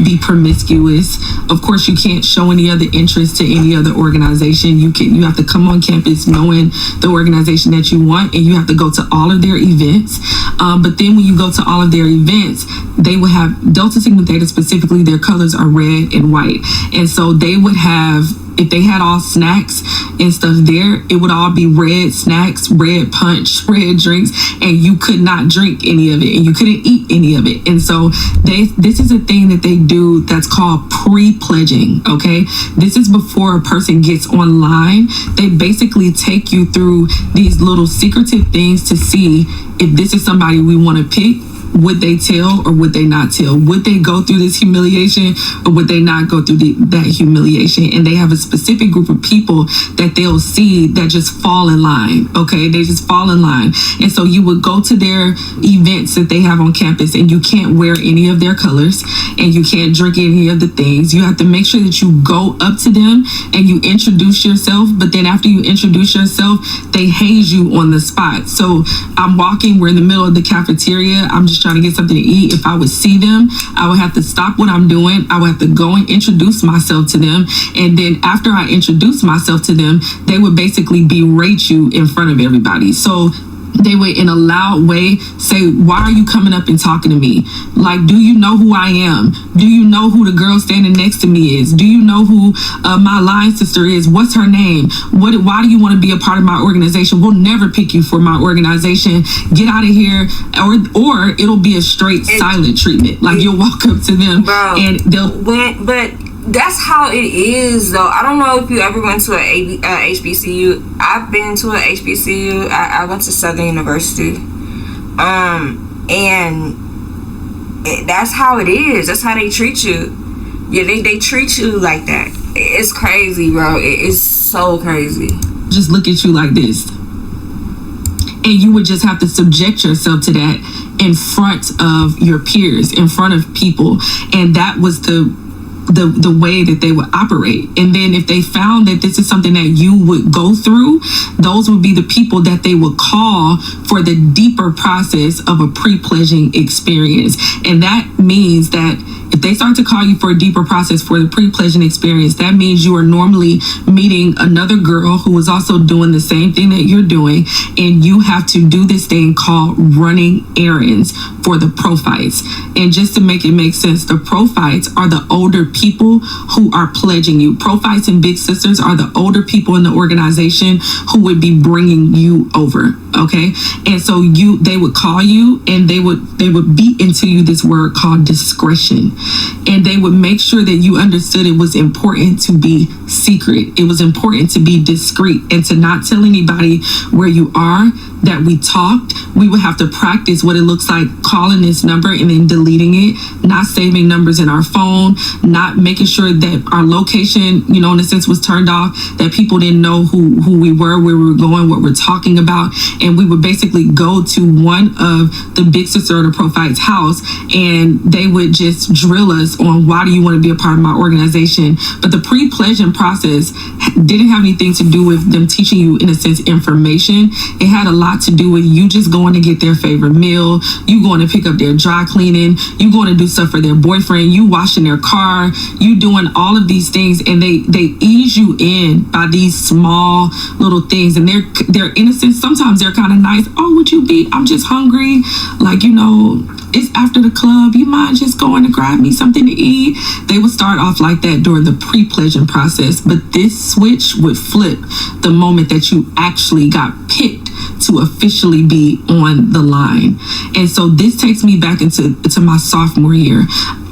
be promiscuous. Of course, you can't show any other interest to any other organization. You have to come on campus knowing the organization that you want, and you have to go to all of their events. But then when you go to all of their events, they will have Delta Sigma Theta specifically, their colors are red and white. And so they would have, if they had all snacks and stuff there, it would all be red snacks, red punch, red drinks, and you could not drink any of it, and you couldn't eat any of it. And so this is a thing that they do that's called pre-pledging, okay? This is before a person gets online. They basically take you through these little secretive things to see if this is somebody we want to pick. Would they tell or would they not tell? Would they go through this humiliation or would they not go through that humiliation? And they have a specific group of people that they'll see that just fall in line, okay? They just fall in line. And so you would go to their events that they have on campus, and you can't wear any of their colors and you can't drink any of the things. You have to make sure that you go up to them and you introduce yourself, but then after you introduce yourself, they haze you on the spot. So I'm walking, we're in the middle of the cafeteria, I'm just trying to get something to eat. If I would see them, I would have to stop what I'm doing. I would have to go and introduce myself to them. And then after I introduce myself to them, they would basically berate you in front of everybody. So they would, in a loud way, say, why are you coming up and talking to me? Like, do you know who I am? Do you know who the girl standing next to me is? Do you know who my line sister is? What's her name? Why do you want to be a part of my organization? We'll never pick you for my organization. Get out of here. Or it'll be a straight silent treatment. Like, you'll walk up to them, bro, and they'll... But that's how it is, though. I don't know if you ever went to a HBCU. I've been to a HBCU. I went to Southern University, and that's how it is. That's how they treat you. Yeah, they treat you like that. It's crazy, bro. It is so crazy. Just look at you like this, and you would just have to subject yourself to that in front of your peers, in front of people, and that was the way that they would operate. And then if they found that this is something that you would go through, those would be the people that they would call for the deeper process of a pre-pledging experience. And that means that if they start to call you for a deeper process for the pre-pledging experience, that means you are normally meeting another girl who is also doing the same thing that you're doing, and you have to do this thing called running errands for the prophytes. And just to make it make sense, the prophytes are the older people who are pledging you. Prophytes and big sisters are the older people in the organization who would be bringing you over, okay? And so they would call you, and they would beat into you this word called discretion. And they would make sure that you understood it was important to be secret. It was important to be discreet and to not tell anybody where you are, that we talked. We would have to practice what it looks like calling this number and then deleting it, not saving numbers in our phone, not making sure that our location, in a sense, was turned off, that people didn't know who we were, where we were going, what we're talking about. And we would basically go to one of the big sister or the prophyte's house, and they would just drill us on, why do you want to be a part of my organization? But the pre-pledging process didn't have anything to do with them teaching you, in a sense, information. It had a lot to do with you just going to get their favorite meal, you going to pick up their dry cleaning, you going to do stuff for their boyfriend, you washing their car, you doing all of these things, and they ease you in by these small little things. And they're innocent. Sometimes they're kind of nice. Oh, would you be? I'm just hungry. Like, it's after the club. You mind just going to grab me something to eat? They would start off like that during the pre-pledging process. But this switch would flip the moment that you actually got picked to officially be on the line. And so this takes me back into my sophomore year.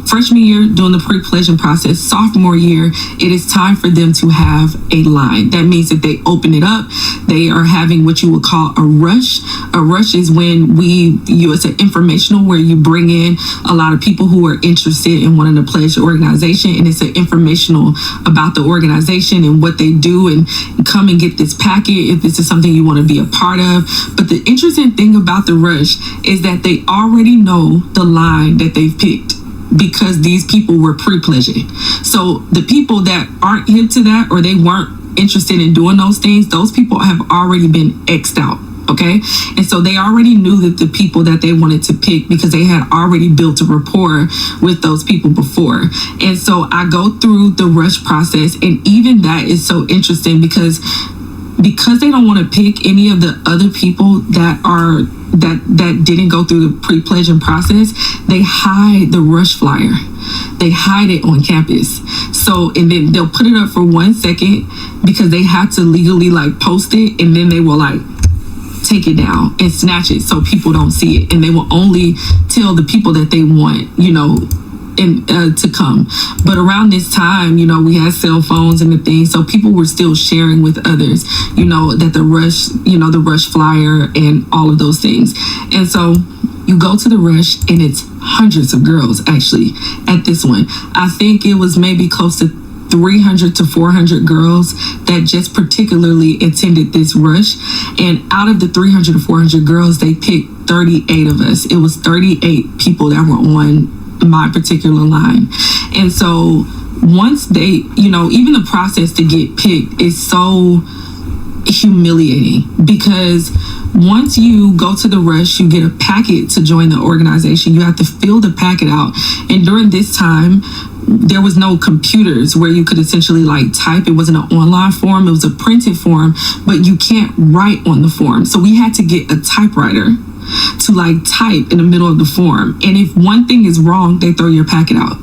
Freshman year, doing the pre-pledging process. Sophomore year, it is time for them to have a line. That means that they open it up. They are having what you would call a rush. A rush is when it's an informational where you bring in a lot of people who are interested in wanting to pledge the organization, and it's an informational about the organization and what they do, and come and get this packet if this is something you want to be a part of. But the interesting thing about the rush is that they already know the line that they've picked, because these people were pre-pledging. So the people that aren't hip to that, or they weren't interested in doing those things, those people have already been X'd out. Okay. And so they already knew that the people that they wanted to pick, because they had already built a rapport with those people before. And so I go through the rush process, and even that is so interesting because they don't want to pick any of the other people that didn't go through the pre-pledging process. They hide the rush flyer. They hide it on campus. So, and then they'll put it up for 1 second because they have to legally like post it, and then they will like take it down and snatch it so people don't see it, and they will only tell the people that they want, to come. But around this time, we had cell phones and the thing, so people were still sharing with others, that the rush flyer and all of those things. And so you go to the rush, and it's hundreds of girls actually at this one. I think it was maybe close to 300 to 400 girls that just particularly attended this rush. And out of the 300 to 400 girls, they picked 38 of us. It was 38 people that were on my particular line. And so once they, even the process to get picked is so humiliating, because once you go to the rush, you get a packet to join the organization. You have to fill the packet out. And during this time, there was no computers where you could essentially like type. It wasn't an online form, it was a printed form, but you can't write on the form. So we had to get a typewriter to like type in the middle of the form. And if one thing is wrong, they throw your packet out.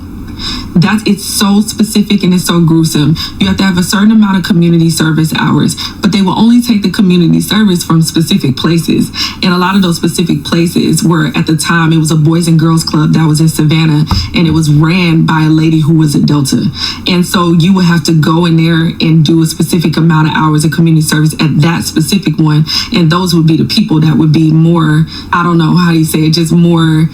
It's so specific and it's so gruesome. You have to have a certain amount of community service hours, but they will only take the community service from specific places. And a lot of those specific places were, at the time, it was a Boys and Girls Club that was in Savannah, and it was ran by a lady who was at Delta. And so you would have to go in there and do a specific amount of hours of community service at that specific one. And those would be the people that would be more, I don't know how you say it, just more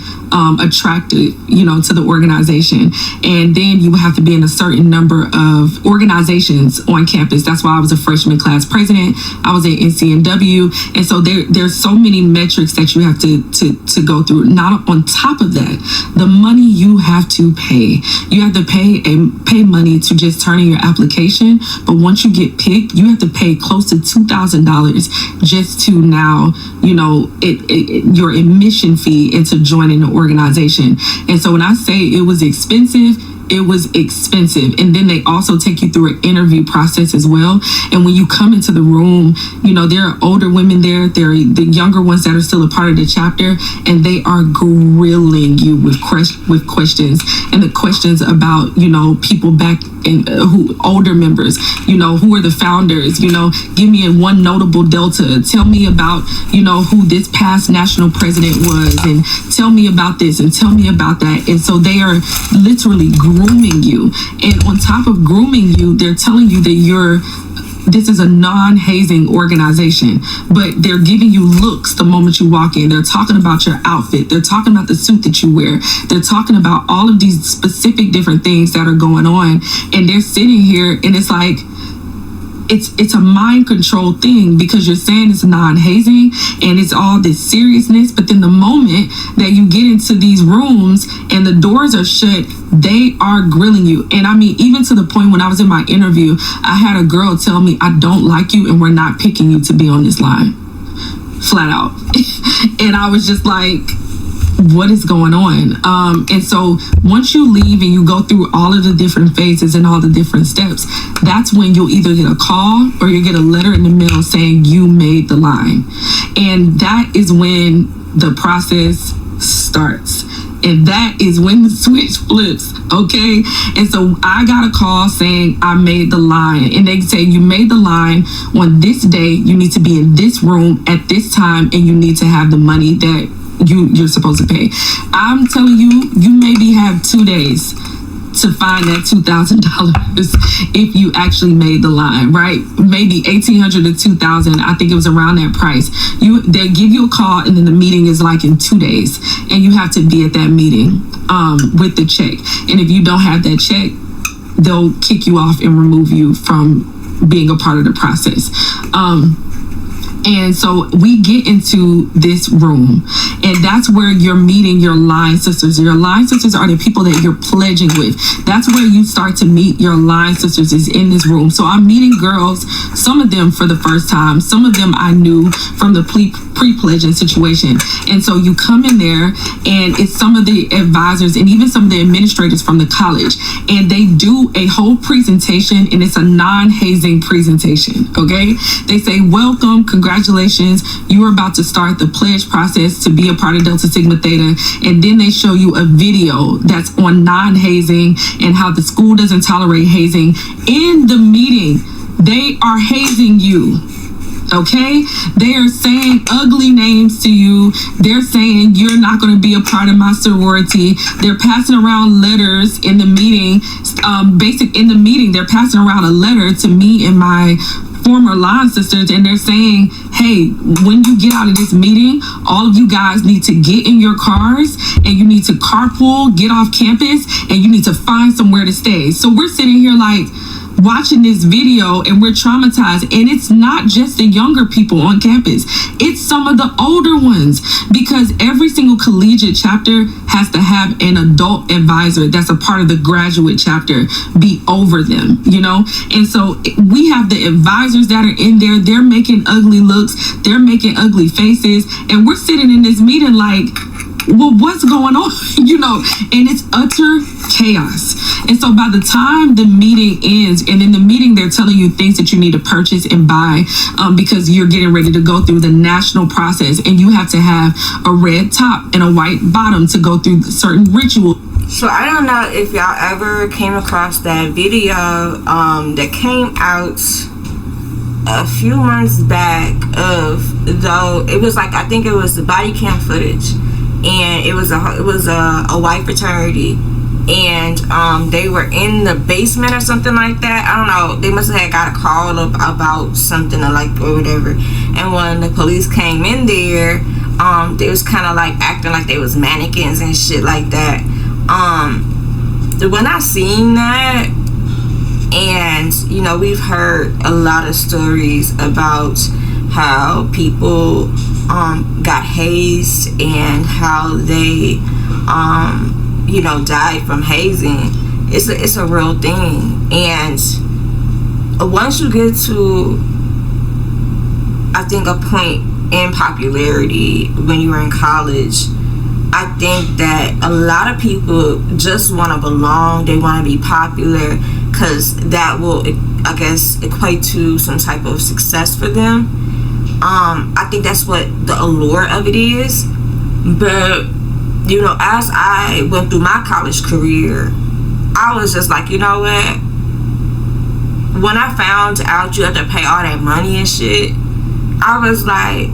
attractive, to the organization. And then you would have to be in a certain number of organizations on campus. That's why I was a freshman class president. I was at NCNW. And so there's so many metrics that you have to go through. Not on top of that, the money you have to pay. You have to pay money to just turn in your application. But once you get picked, you have to pay close to $2,000 just to now, your admission fee into joining the organization. And so when I say it was expensive, it was expensive. And then they also take you through an interview process as well. And when you come into the room, there are older women there. There are the younger ones that are still a part of the chapter, and they are grilling you with questions. And the questions about, people back in older members, who are the founders, give me one notable Delta. Tell me about, who this past national president was, and tell me about this and tell me about that. And so they are literally grooming you. And on top of grooming you, they're telling you that this is a non-hazing organization, but they're giving you looks the moment you walk in. They're talking about your outfit. They're talking about the suit that you wear. They're talking about all of these specific different things that are going on. And they're sitting here, and it's like, it's a mind control thing, because you're saying it's non-hazing and it's all this seriousness, but then the moment that you get into these rooms and the doors are shut, they are grilling you. And I mean, even to the point when I was in my interview, I had a girl tell me, I don't like you and we're not picking you to be on this line, flat out. And I was just like, what is going on? And so once you leave and you go through all of the different phases and all the different steps, that's when you'll either get a call or you get a letter in the mail saying you made the line. And that is when the process starts. And that is when the switch flips, okay? And so I got a call saying I made the line. And they say, you made the line on this day. You need to be in this room at this time, and you need to have the money that you're supposed to pay. I'm telling you, you maybe have 2 days to find that $2,000 if you actually made the line, right? Maybe $1,800 to $2,000. I think it was around that price. They give you a call, and then the meeting is like in 2 days, and you have to be at that meeting with the check. And if you don't have that check, they'll kick you off and remove you from being a part of the process. And so we get into this room, and that's where you're meeting your line sisters. Your line sisters are the people that you're pledging with. That's where you start to meet your line sisters, is in this room. So I'm meeting girls, some of them for the first time, some of them I knew from the pre-pledging situation. And so you come in there, and it's some of the advisors and even some of the administrators from the college, and they do a whole presentation, and it's a non-hazing presentation. Okay, they say, welcome, congratulations, you are about to start the pledge process to be a part of Delta Sigma Theta. And then they show you a video that's on non-hazing and how the school doesn't tolerate hazing. In the meeting, they are hazing you. Okay, they are saying ugly names to you. They're saying you're not going to be a part of my sorority. They're passing around letters in the meeting. In the meeting, they're passing around a letter to me and my former line sisters, and they're saying, hey, when you get out of this meeting, all of you guys need to get in your cars, and you need to carpool, get off campus, and you need to find somewhere to stay. So we're sitting here like watching this video, and we're traumatized. And it's not just the younger people on campus, it's some of the older ones, because every single collegiate chapter has to have an adult advisor that's a part of the graduate chapter be over them, you know. And so we have the advisors that are in there, they're making ugly looks, they're making ugly faces, and we're sitting in this meeting like, well, what's going on? You know, and it's utter chaos. And so by the time the meeting ends, and in the meeting they're telling you things that you need to purchase and buy, because you're getting ready to go through the national process, and you have to have a red top and a white bottom to go through certain rituals. So I don't know if y'all ever came across that video that came out a few months back of, though it was like, I think it was the body cam footage, and it was a white fraternity, and they were in the basement or something like that. I don't know, they must have got a call about something or whatever, and when the police came in there, they was kind of like acting like they was mannequins and shit like that. When I seen that, and you know, we've heard a lot of stories about how people got hazed and how they you know, died from hazing. It's a real thing. And once you get to, I think, a point in popularity when you were in college, I think that a lot of people just want to belong. They want to be popular, because that will, I guess, equate to some type of success for them. I think that's what the allure of it is. But you know, as I went through my college career, I was just like, you know what? When I found out you had to pay all that money and shit, I was like,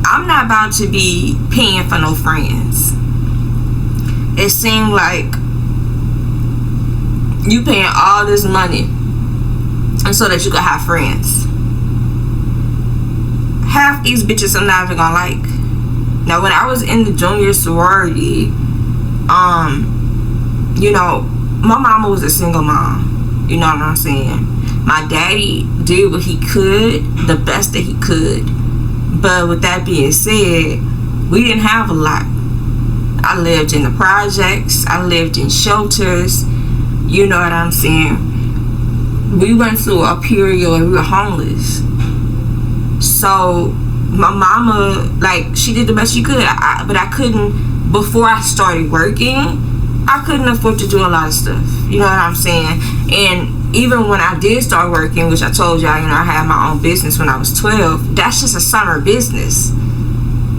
I'm not about to be paying for no friends. It seemed like you paying all this money and so that you could have friends. Half these bitches I'm not even gonna like. Now, when I was in the junior sorority, you know, my mama was a single mom. You know what I'm saying? My daddy did what he could, the best that he could. But with that being said, we didn't have a lot. I lived in the projects. I lived in shelters. You know what I'm saying? We went through a period where we were homeless. So my mama, like, she did the best she could, but I couldn't, before I started working, I couldn't afford to do a lot of stuff. You know what I'm saying? And even when I did start working, which I told y'all, you know, I had my own business when I was 12, that's just a summer business.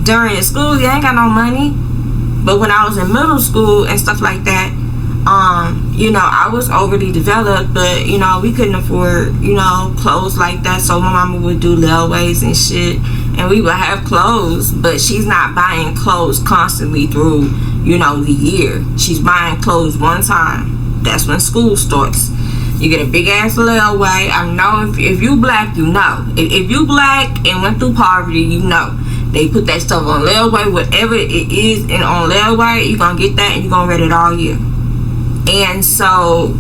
During the school, you ain't got no money. But when I was in middle school and stuff like that, you know, I was overly developed, but, you know, we couldn't afford, you know, clothes like that. So my mama would do layaways and shit, and we would have clothes, but she's not buying clothes constantly through, you know, the year. She's buying clothes one time. That's when school starts. You get a big ass layaway. I know if you black, you know. If you black and went through poverty, you know. They put that stuff on layaway, whatever it is, and on layaway, you're gonna get that and you're gonna read it all year. And so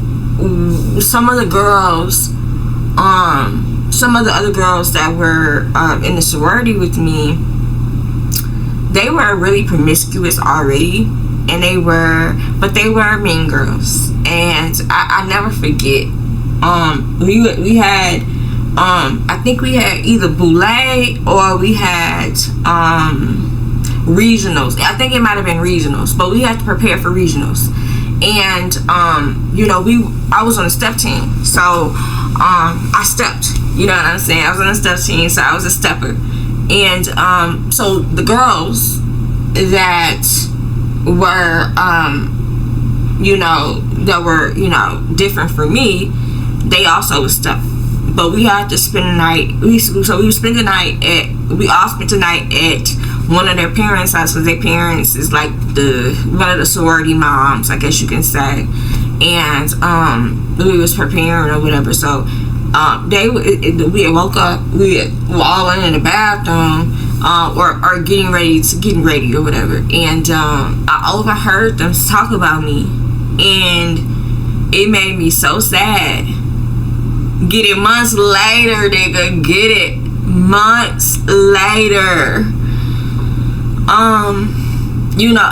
some of the girls some of the other girls that were in the sorority with me, they were really promiscuous already, and they were mean girls. And I never forget, we had I think we had either Boulay or we had regionals. I think it might have been regionals, but we had to prepare for regionals. And I was on a step team, so I stepped, you know what I'm saying? I was on a step team, so I was a stepper. And so the girls that were different from me, they also was step. But we had to spend the night. We all spent the night at one of their parents' houses, because their parents is like one of the sorority moms, I guess you can say. And we was preparing or whatever. So we woke up. We were all in the bathroom or getting ready or whatever. And I overheard them talk about me, and it made me so sad. Get it months later, nigga. Get it months later.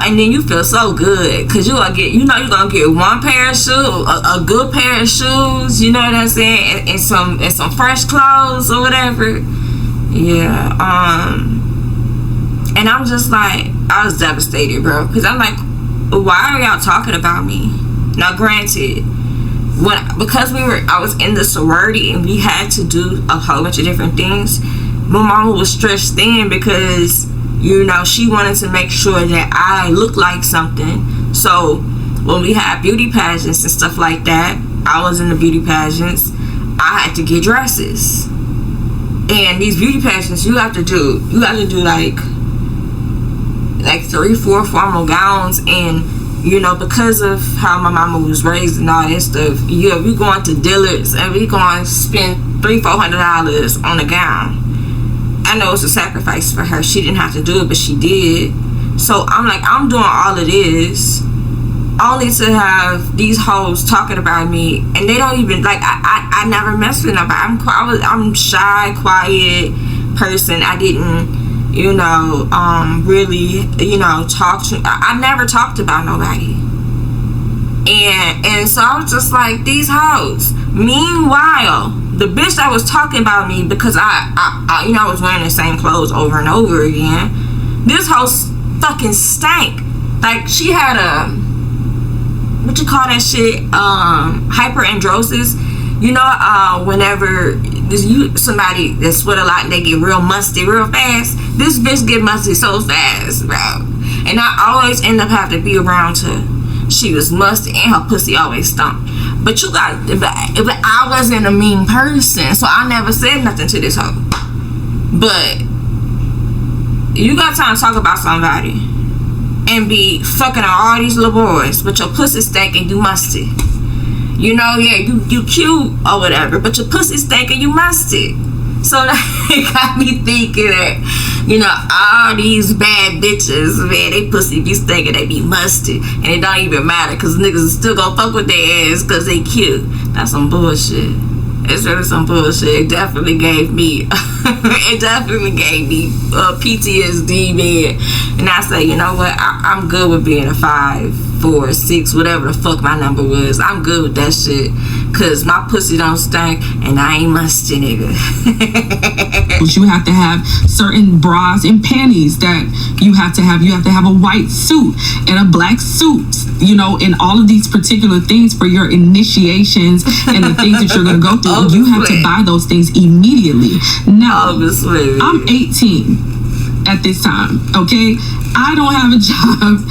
And then you feel so good, because you're gonna get one pair of shoes, a good pair of shoes, you know what I'm saying, and some fresh clothes or whatever. Yeah. And I'm just like, I was devastated, bro, because I'm like, why are y'all talking about me? Now, granted, because I was in the sorority and we had to do a whole bunch of different things, my mama was stressed then, because she wanted to make sure that I looked like something. So when we had beauty pageants and stuff like that, I was in the beauty pageants, I had to get dresses. And these beauty pageants, you have to do like 3-4 formal gowns. And because of how my mama was raised and all that stuff, we going to Dillard's and we going to spend $300-400 on a gown. I know it's a sacrifice for her. She didn't have to do it, but she did. So I'm like, I'm doing all of this only to have these hoes talking about me, and they don't even like. I never mess with nobody. I'm shy, quiet person. I didn't, really, talk to. I never talked about nobody. And so I was just like, these hoes. Meanwhile, the bitch that was talking about me because I was wearing the same clothes over and over again, this hoe fucking stank. Like, she had a, what you call that shit, hyperandrosis. Whenever somebody that sweat a lot and they get real musty real fast, this bitch get musty so fast, bro. And I always end up having to be around her. She was musty and her pussy always stunk. But I wasn't a mean person, so I never said nothing to this hoe. But you got time to talk about somebody and be fucking on all these little boys, but your pussy stank and you musty. You cute or whatever, but your pussy stank and you musty. So that got me thinking that, all these bad bitches, man, they pussy be stinking, they be musty, and it don't even matter, because niggas still gonna fuck with their ass because they cute. That's some bullshit. It's really some bullshit. It definitely gave me PTSD, man. And I say, you know what? I'm good with being a 5, 4, 6, whatever the fuck my number was. I'm good with that shit, cause my pussy don't stink and I ain't musty, nigga. You have to have certain bras and panties that you have to have. You have to have a white suit and a black suit, and all of these particular things for your initiations and the things that you're gonna go through. You have to buy those things immediately. Now, I'm 18 at this time, okay? I don't have a job.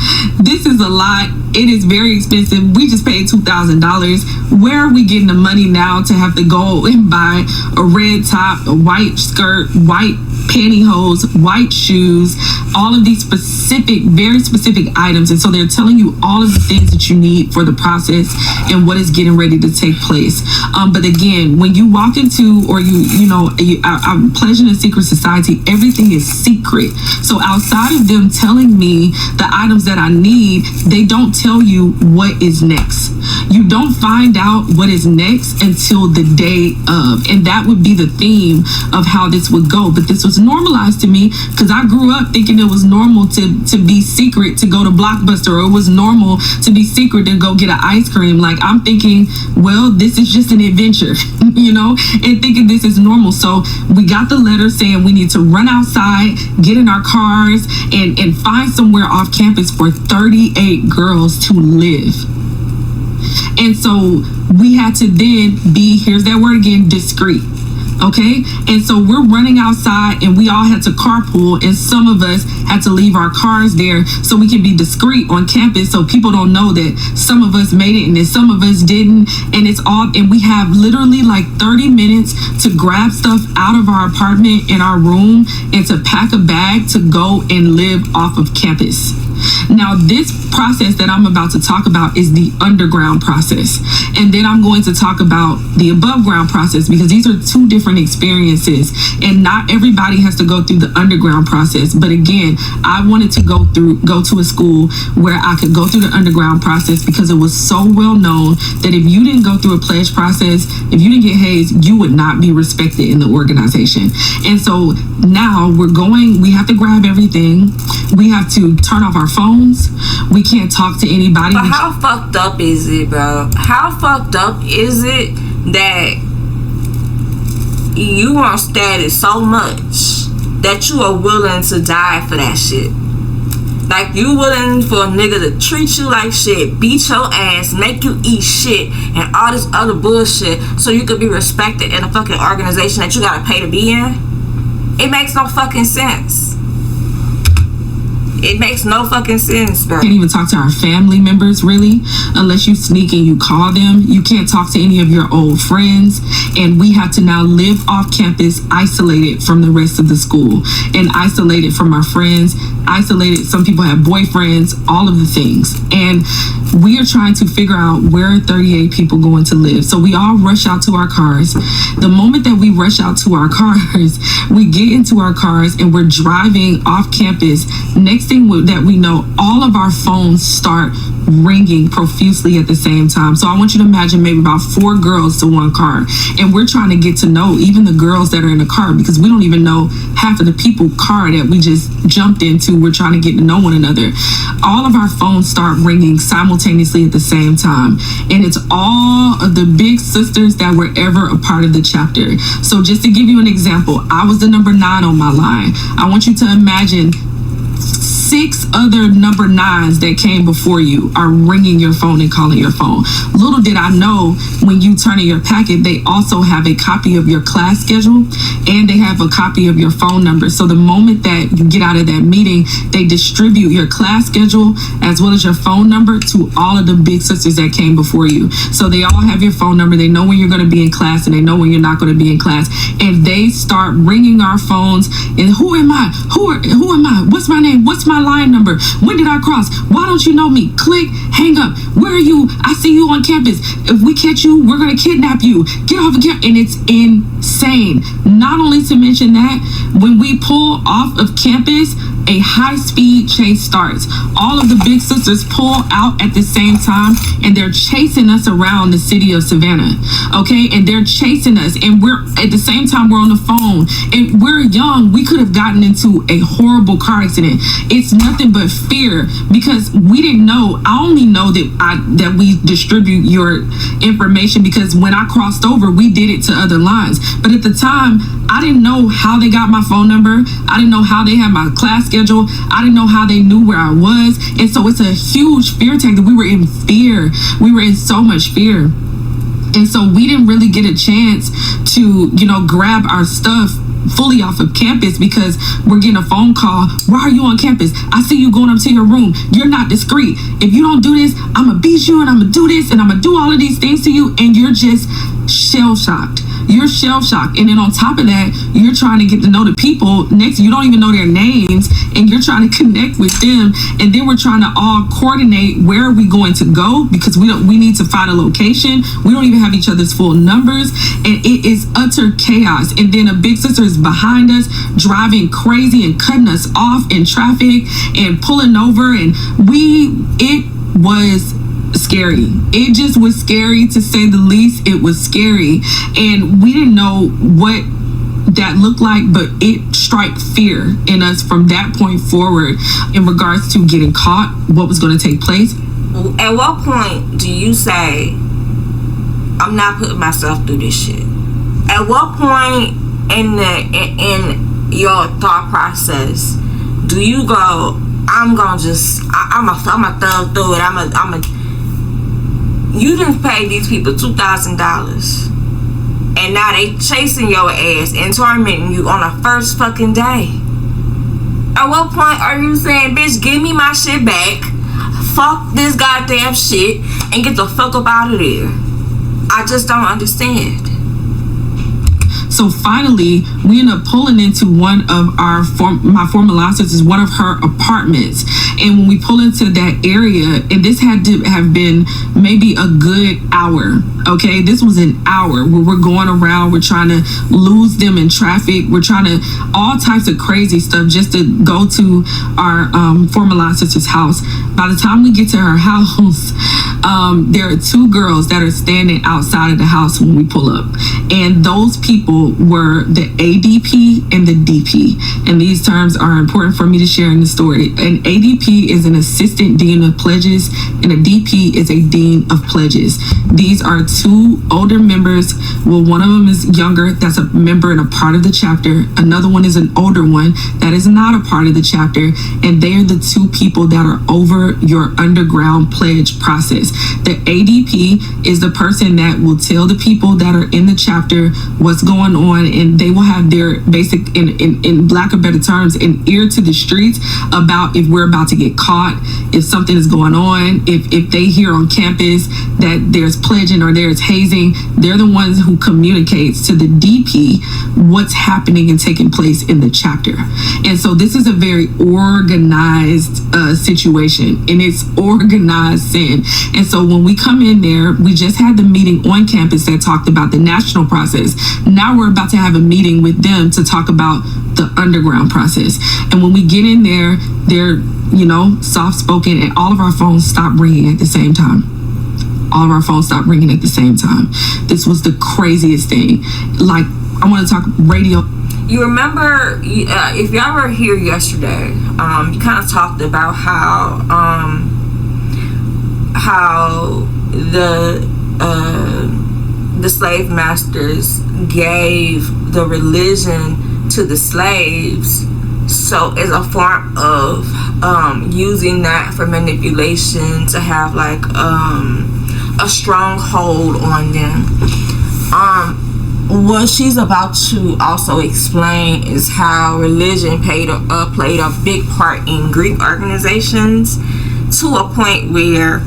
This is a lot. It is very expensive. We just paid $2,000. Where are we getting the money now to have to go and buy a red top, a white skirt, white pantyhose, white shoes, all of these specific, very specific items. And so they're telling you all of the things that you need for the process and what is getting ready to take place. But again, when you walk into, or I'm pledged in a secret society, everything is secret. So outside of them telling me the items that I need, they don't tell you what is next. You don't find out what is next until the day of. And that would be the theme of how this would go. But this was normalized to me because I grew up thinking it was normal to be secret, to go to Blockbuster, or it was normal to be secret to go get an ice cream. Like, I'm thinking, well, this is just an adventure, and thinking this is normal. So we got the letter saying we need to run outside, get in our cars, and find somewhere off campus for 38 girls to live. And so we had to then be, here's that word again, discreet. Okay, and so we're running outside, and we all had to carpool, and some of us had to leave our cars there so we can be discreet on campus, so people don't know that some of us made it and then some of us didn't. And and we have literally like 30 minutes to grab stuff out of our apartment in our room and to pack a bag to go and live off of campus. Now, this process that I'm about to talk about is the underground process. And then I'm going to talk about the above ground process, because these are two different experiences, and not everybody has to go through the underground process. But again, I wanted to go to a school where I could go through the underground process, because it was so well known that if you didn't go through a pledge process, if you didn't get hazed, you would not be respected in the organization. And so now we have to grab everything. We have to turn off our phones. We can't talk to anybody. But how fucked up is it, bro? How fucked up is it that you want status so much that you are willing to die for that shit? Like, you willing for a nigga to treat you like shit, beat your ass, make you eat shit, and all this other bullshit so you could be respected in a fucking organization that you gotta pay to be in? It makes no fucking sense. It makes no fucking sense, bro. You can't even talk to our family members, really, unless you sneak and you call them. You can't talk to any of your old friends. And we have to now live off campus, isolated from the rest of the school, and isolated from our friends, isolated. Some people have boyfriends, all of the things. And we are trying to figure out where 38 people going to live. So we all rush out to our cars. The moment that we rush out to our cars, we get into our cars and we're driving off campus. Next thing that we know, all of our phones start ringing profusely at the same time. So I want you to imagine maybe about 4 girls to one car, and we're trying to get to know even the girls that are in the car, because we don't even know half of the people car that we just jumped into. We're trying to get to know one another. All of our phones start ringing simultaneously at the same time, and it's all of the big sisters that were ever a part of the chapter. So just to give you an example, I was the number 9 on my line. I want you to imagine 6 other number 9s that came before you are ringing your phone and calling your phone. Little did I know, when you turn in your packet, they also have a copy of your class schedule and they have a copy of your phone number. So the moment that you get out of that meeting, they distribute your class schedule as well as your phone number to all of the big sisters that came before you. So they all have your phone number. They know when you're going to be in class and they know when you're not going to be in class. And they start ringing our phones. And who am I? Who am I? What's my name? What's my line number? When did I cross? Why don't you know me? Click, hang up. Where are you? I see you on campus. If we catch you, we're going to kidnap you. Get off the campus. And it's insane. Not only to mention that, when we pull off of campus, a high-speed chase starts. All of the big sisters pull out at the same time, and they're chasing us around the city of Savannah, okay? And they're chasing us, and we're at the same time we're on the phone, and we're young. We could have gotten into a horrible car accident. It's nothing but fear, because we didn't know. I only know that we distribute your information because when I crossed over, we did it to other lines. But at the time, I didn't know how they got my phone number. I didn't know how they had my class schedule. I didn't know how they knew where I was. And so it's a huge fear tactic. We were in fear. We were in so much fear. And so we didn't really get a chance to, grab our stuff fully off of campus, because we're getting a phone call. Why are you on campus? I see you going up to your room. You're not discreet. If you don't do this, I'm gonna beat you, and I'm gonna do this, and I'm gonna do all of these things to you. And you're just shell shocked. you're shell shocked. And then on top of that, you're trying to get to know the people next. You don't even know their names, and you're trying to connect with them. And then we're trying to all coordinate where are we going to go, because we need to find a location. We don't even have each other's full numbers, and it is utter chaos. And then a big sister is behind us, driving crazy and cutting us off in traffic and pulling over, and it was scary. It just was scary, to say the least. It was scary, and we didn't know what that looked like, but it struck fear in us from that point forward in regards to getting caught, what was going to take place. At what point do you say, I'm not putting myself through this shit? At what point in your thought process do you go, I'm a thug through it, you didn't pay these people $2,000, and now they chasing your ass and tormenting you on the first fucking day. At what point are you saying, bitch, give me my shit back, fuck this goddamn shit, and get the fuck up out of there? I just don't understand. So finally, we end up pulling into one of my former law sister's, one of her apartments. And when we pull into that area, and this had to have been maybe a good hour, okay? This was an hour where we're going around, we're trying to lose them in traffic, we're trying to, all types of crazy stuff just to go to our former law sister's house. By the time we get to her house, there are two girls that are standing outside of the house when we pull up. And those people were the ADP and the DP. And these terms are important for me to share in the story. An ADP is an assistant dean of pledges, and a DP is a dean of pledges. These are two older members. Well, one of them is younger, that's a member and a part of the chapter. Another one is an older one that is not a part of the chapter. And they are the two people that are over your underground pledge process. The ADP is the person that will tell the people that are in the chapter what's going on, and they will have their basic, in lack of better terms, an ear to the streets about if we're about to get caught, if something is going on, if they hear on campus that there's pledging or there's hazing. They're the ones who communicates to the DP what's happening and taking place in the chapter. And so this is a very organized situation, and it's organized sin. And so when we come in there, we just had the meeting on campus that talked about the national process. Now we're about to have a meeting with them to talk about the underground process. And when we get in there, they're, soft-spoken, and all of our phones stop ringing at the same time. All of our phones stopped ringing at the same time. This was the craziest thing. Like, I want to talk radio. You remember, if y'all were here yesterday, you kind of talked about how the slave masters gave the religion to the slaves, so as a form of using that for manipulation to have like a strong hold on them. What she's about to also explain is how religion played a big part in Greek organizations, to a point where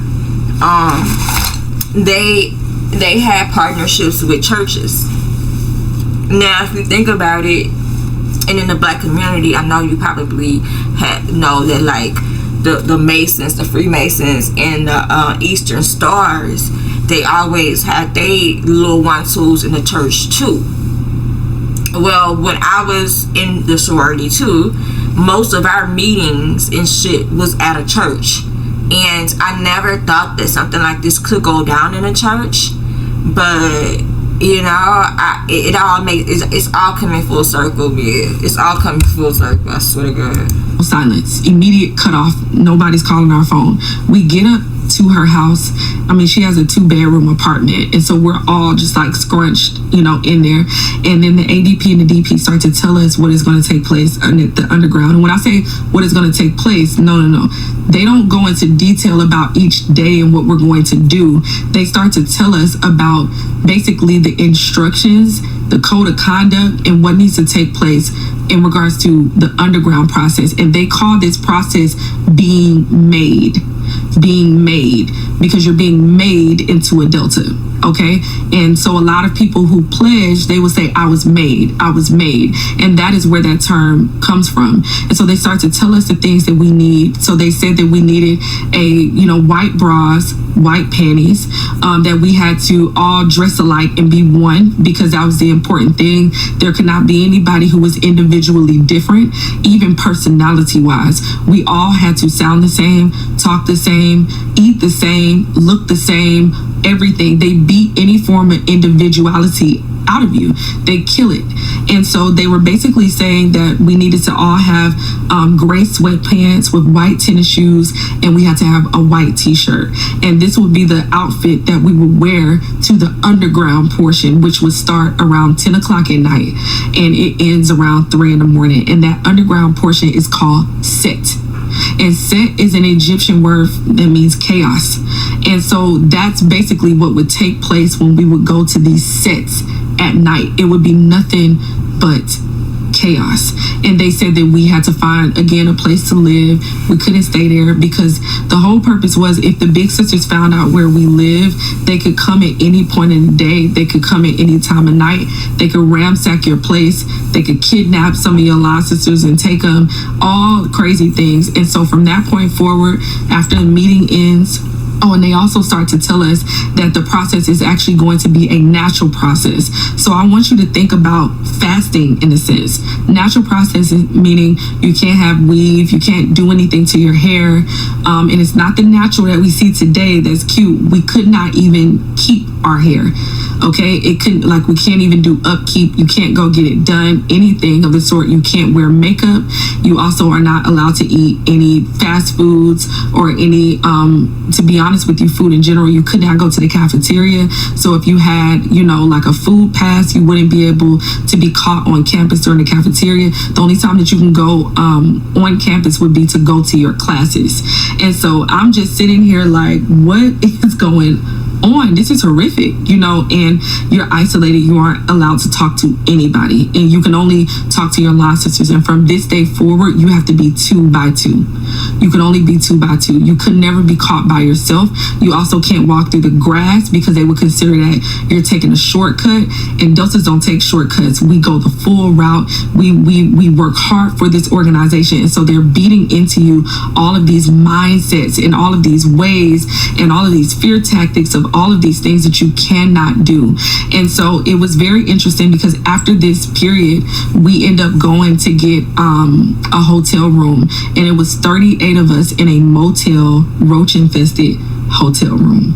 they had partnerships with churches. Now, if you think about it, and in the Black community, I know you probably know that, like, the Masons, the Freemasons, and the Eastern Stars, they always had they little one-twos in the church too. Well, when I was in the sorority too, most of our meetings and shit was at a church. And I never thought that something like this could go down in a church. But, it's all coming full circle, yeah. It's all coming full circle, I swear to God. Silence, immediate cutoff, nobody's calling our phone. We get up to her house. I mean, she has a 2-bedroom apartment, and so we're all just like scrunched, in there. And then the ADP and the DP start to tell us what is going to take place at the underground. And when I say what is going to take place, no, they don't go into detail about each day and what we're going to do. They start to tell us about basically the instructions, the code of conduct, and what needs to take place in regards to the underground process. And they call this process being made, because you're being made into a delta. Okay, and so a lot of people who pledge, they will say, I was made, and that is where that term comes from. And so they start to tell us the things that we need. So they said that we needed white bras, white panties, that we had to all dress alike and be one, because that was the important thing. There could not be anybody who was individually different, even personality wise. We all had to sound the same, talk the same, eat the same, look the same, everything. They beat any form of individuality out of you. They kill it. And so they were basically saying that we needed to all have gray sweatpants with white tennis shoes, and we had to have a white t-shirt. And this would be the outfit that we would wear to the underground portion, which would start around 10 o'clock at night and it ends around 3 in the morning. And that underground portion is called Set. And Set is an Egyptian word that means chaos. And so that's basically what would take place when we would go to these sets at night. It would be nothing but chaos. And they said that we had to find, again, a place to live. We couldn't stay there because the whole purpose was, if the big sisters found out where we live, they could come at any point in the day. They could come at any time of night. They could ransack your place. They could kidnap some of your line sisters and take them, all crazy things. And so from that point forward, after the meeting ends, and they also start to tell us that the process is actually going to be a natural process. So I want you to think about fasting in a sense. Natural process meaning you can't have weave, you can't do anything to your hair, and it's not the natural that we see today that's cute. We could not even keep our hair. Okay, it couldn't, like, we can't even do upkeep. You can't go get it done, anything of the sort. You can't wear makeup. You also are not allowed to eat any fast foods or any, to be honest with you, food in general. You could not go to the cafeteria. So if you had, like a food pass, you wouldn't be able to be caught on campus during the cafeteria. The only time that you can go on campus would be to go to your classes. And so I'm just sitting here like, what is going on? This is horrific, and you're isolated. You aren't allowed to talk to anybody, and you can only talk to your line sisters. And from this day forward, you have to be 2 by 2. You can only be 2 by 2. You could never be caught by yourself. You also can't walk through the grass because they would consider that you're taking a shortcut, and Deltas don't take shortcuts. We go the full route. We work hard for this organization, and so they're beating into you all of these mindsets and all of these ways and all of these fear tactics of all of these things that you cannot do. And so it was very interesting because after this period, we end up going to get a hotel room, and it was 38 of us in a motel, roach infested hotel room,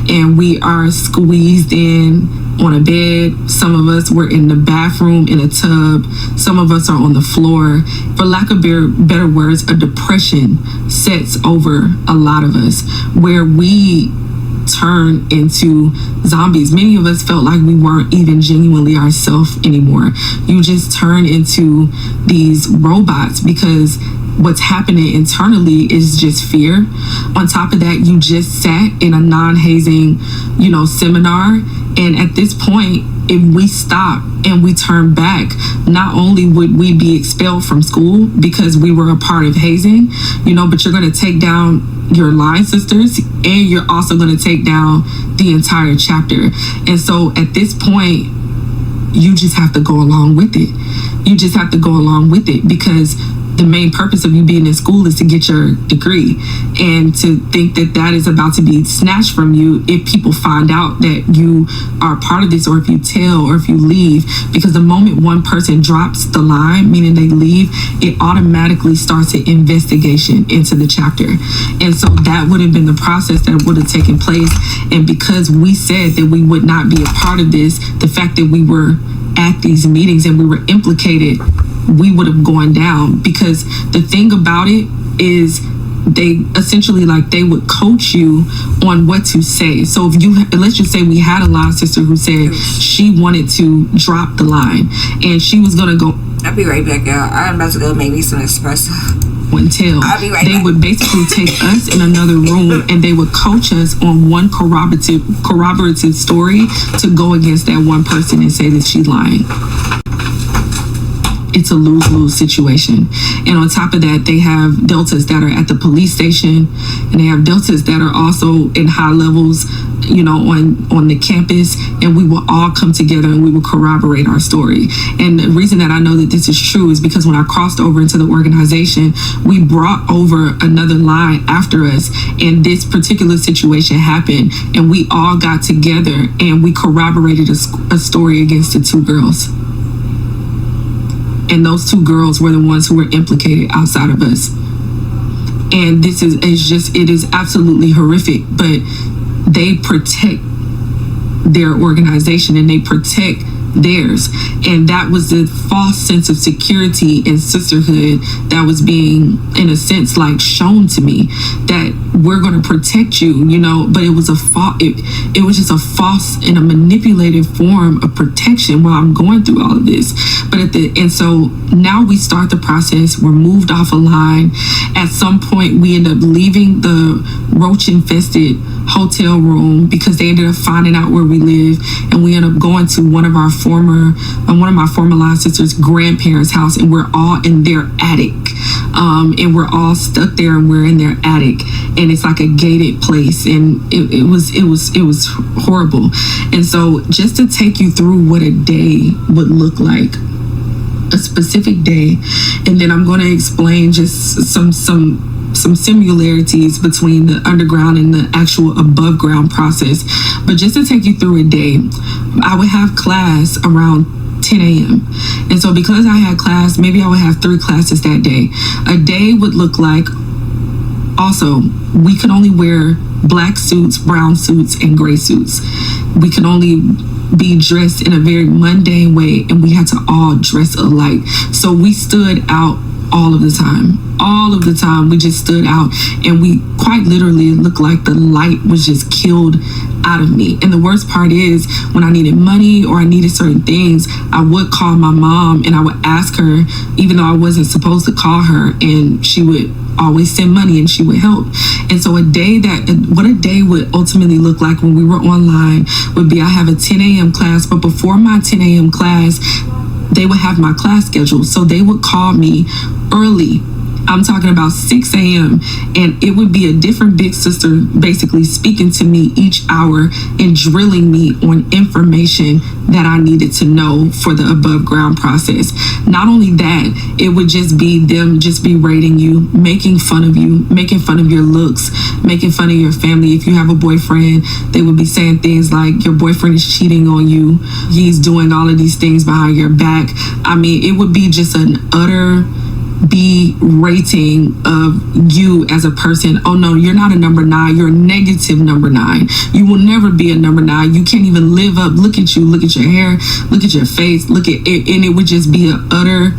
and we are squeezed in on a bed. Some of us were in the bathroom in a tub. Some of us are on the floor. For lack of better words, a depression sets over a lot of us where we turn into zombies. Many of us felt like we weren't even genuinely ourselves anymore. You just turn into these robots because what's happening internally is just fear. On top of that, you just sat in a non-hazing, seminar. And at this point, if we stop and we turn back, not only would we be expelled from school because we were a part of hazing, but you're going to take down your line sisters, and you're also going to take down the entire chapter. And so at this point, you just have to go along with it. You just have to go along with it because the main purpose of you being in school is to get your degree, and to think that that is about to be snatched from you if people find out that you are part of this, or if you tell, or if you leave. Because the moment one person drops the line, meaning they leave, it automatically starts an investigation into the chapter. And so that would have been the process that would have taken place. And because we said that we would not be a part of this, the fact that we were at these meetings and we were implicated, we would have gone down. Because the thing about it is, they essentially, they would coach you on what to say. So if let's just say we had a line sister who said she wanted to drop the line and she was gonna go, I'll be right back, y'all. I'm about to go make me some espresso. Until they would basically take us in another room and they would coach us on one corroborative story to go against that one person and say that she's lying. It's a lose-lose situation. And on top of that, they have Deltas that are at the police station, and they have Deltas that are also in high levels on the campus, and we will all come together and we will corroborate our story. And the reason that I know that this is true is because when I crossed over into the organization, we brought over another line after us, and this particular situation happened, and we all got together and we corroborated a story against the two girls. And those two girls were the ones who were implicated outside of us. And this it is absolutely horrific, but they protect their organization and they protect theirs. And that was the false sense of security and sisterhood that was being, in a sense, like shown to me, that we're going to protect you, but it was it was just a false and a manipulative form of protection while I'm going through all of this. And so now we start the process. We're moved off a line. At some point we end up leaving the roach infested hotel room because they ended up finding out where we live, and we end up going to one of my former line sisters' grandparents' house, and we're all in their attic, and we're all stuck there, and we're in their attic, and it's like a gated place, and it was horrible. And so just to take you through what a day would look like, a specific day, and then I'm going to explain just some similarities between the underground and the actual above ground process. But just to take you through a day, I would have class around 10 a.m. And so because I had class, maybe I would have 3 classes that day. A day would look like, also, we could only wear black suits, brown suits, and gray suits. We could only be dressed in a very mundane way, and we had to all dress alike. So we stood out all of the time. We just stood out, and we quite literally looked like the light was just killed out of me. And the worst part is, when I needed money or I needed certain things, I would call my mom and I would ask her, even though I wasn't supposed to call her, and she would always send money and she would help. And so what a day would ultimately look like when we were online would be, I have a 10 a.m. class, but before my 10 a.m. class, they would have my class schedule. So they would call me early. I'm talking about 6 a.m. and it would be a different big sister basically speaking to me each hour and drilling me on information that I needed to know for the above ground process. Not only that, it would just be them just berating you, making fun of you, making fun of your looks, making fun of your family. If you have a boyfriend, they would be saying things like, your boyfriend is cheating on you, he's doing all of these things behind your back. I mean, it would be just an utter berating of you as a person. Oh no, you're not a number 9, you're a negative number 9. You will never be a number 9. You can't even live up. Look at you, look at your hair, look at your face, look at it. And it would just be an utter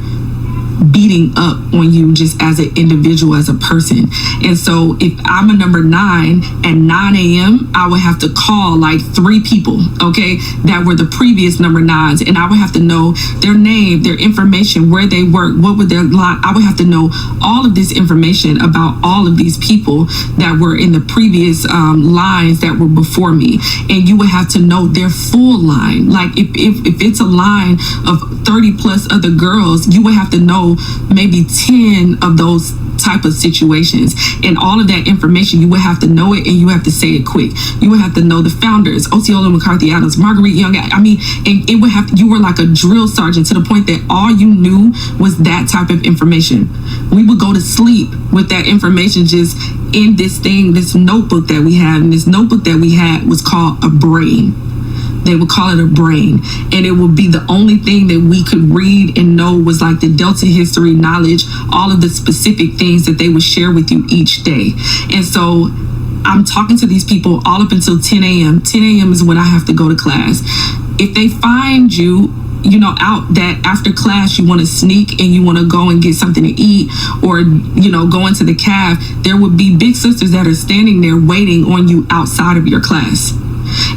beating up on you just as an individual, as a person. And so if I'm a number 9 at 9 a.m., I would have to call like 3 people, okay, that were the previous number 9s, and I would have to know their name, their information, where they work, what were their line. I would have to know all of this information about all of these people that were in the previous lines that were before me, and you would have to know their full line. Like if it's a line of 30 plus other girls, you would have to know maybe 10 of those type of situations, and all of that information, you would have to know it, and you have to say it quick. You would have to know the founders, Osceola McCarthy Adams, Marguerite Young. I mean, and it would have, you were like a drill sergeant to the point that all you knew was that type of information. We would go to sleep with that information just in this thing, this notebook that we have, and this notebook that we had was called a brain. They would call it a brain, and it would be the only thing that we could read and know was like the Delta history knowledge, all of the specific things that they would share with you each day. And so I'm talking to these people all up until 10 a.m. 10 a.m. is when I have to go to class. If they find you, out that after class you want to sneak and you want to go and get something to eat, or, go into the caf, there would be big sisters that are standing there waiting on you outside of your class.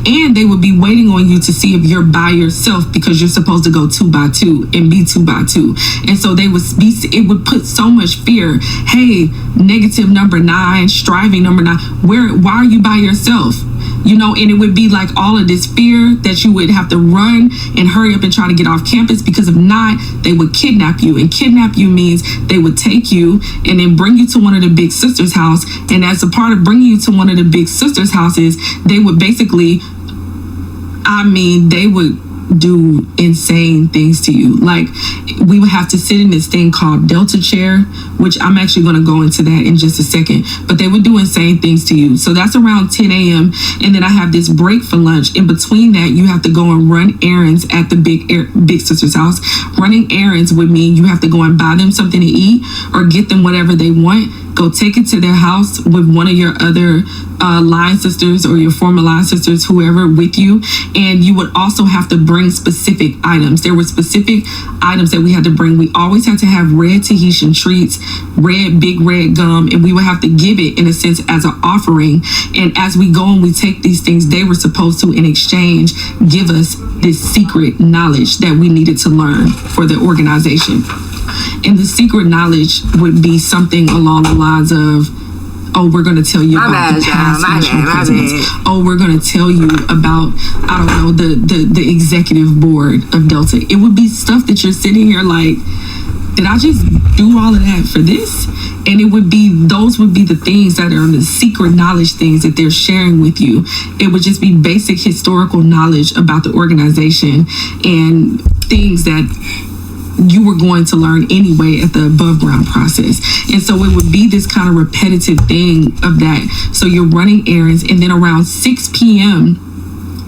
And they would be waiting on you to see if you're by yourself, because you're supposed to go 2 by 2 and be 2 by 2. And so it would put so much fear. Hey, negative number 9, striving number 9, why are you by yourself? you know, and it would be like all of this fear that you would have to run and hurry up and try to get off campus, because if not, they would kidnap you. And kidnap you means they would take you and then bring you to one of the big sisters' house. And as a part of bringing you to one of the big sisters' houses, they would basically, they would do insane things to you. Like, we would have to sit in this thing called Delta chair, which I'm actually going to go into that in just a second, but they would do insane things to you. So that's around 10 a.m. and then I have this break for lunch. In between that, you have to go and run errands at the big sister's house. Running errands would mean you have to go and buy them something to eat or get them whatever they want. Go take it to their house with one of your other line sisters or your former line sisters, whoever, with you. And you would also have to bring specific items. There were specific items that we had to bring. We always had to have red Tahitian treats, big red gum, and we would have to give it, in a sense, as an offering. And as we go and we take these things, they were supposed to, in exchange, give us this secret knowledge that we needed to learn for the organization. And the secret knowledge would be something along the lines of, oh, we're going to tell you about the past national presidents. Oh, we're going to tell you about, I don't know, the executive board of Delta. It would be stuff that you're sitting here like, did I just do all of that for this? And it would be, those would be the things that are the secret knowledge things that they're sharing with you. It would just be basic historical knowledge about the organization and things that you were going to learn anyway at the above ground process. And so it would be this kind of repetitive thing of that. So you're running errands, and then around 6 p.m.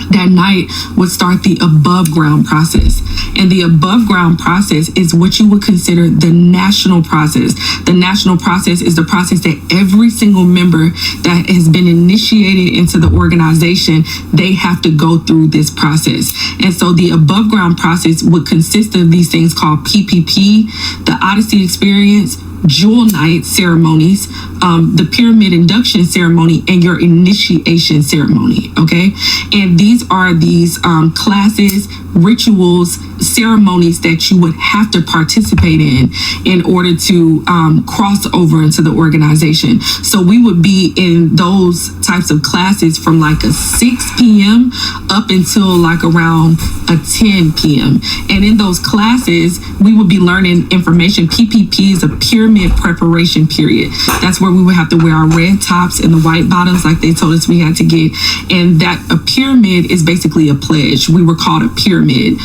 that night would start the above ground process. And the above ground process is what you would consider the national process. The national process is the process that every single member that has been initiated into the organization, they have to go through this process. And so the above ground process would consist of these things called PPP, the Odyssey Experience, Jewel Night ceremonies, the pyramid induction ceremony, and your initiation ceremony. Okay, and these are these classes, rituals, ceremonies that you would have to participate in order to cross over into the organization. So we would be in those types of classes from like a 6 p.m. up until like around a 10 p.m. And in those classes, we would be learning information. PPP is a pyramid preparation period. That's where we would have to wear our red tops and the white bottoms like they told us we had to get. And that a pyramid is basically a pledge. We were called a pyramid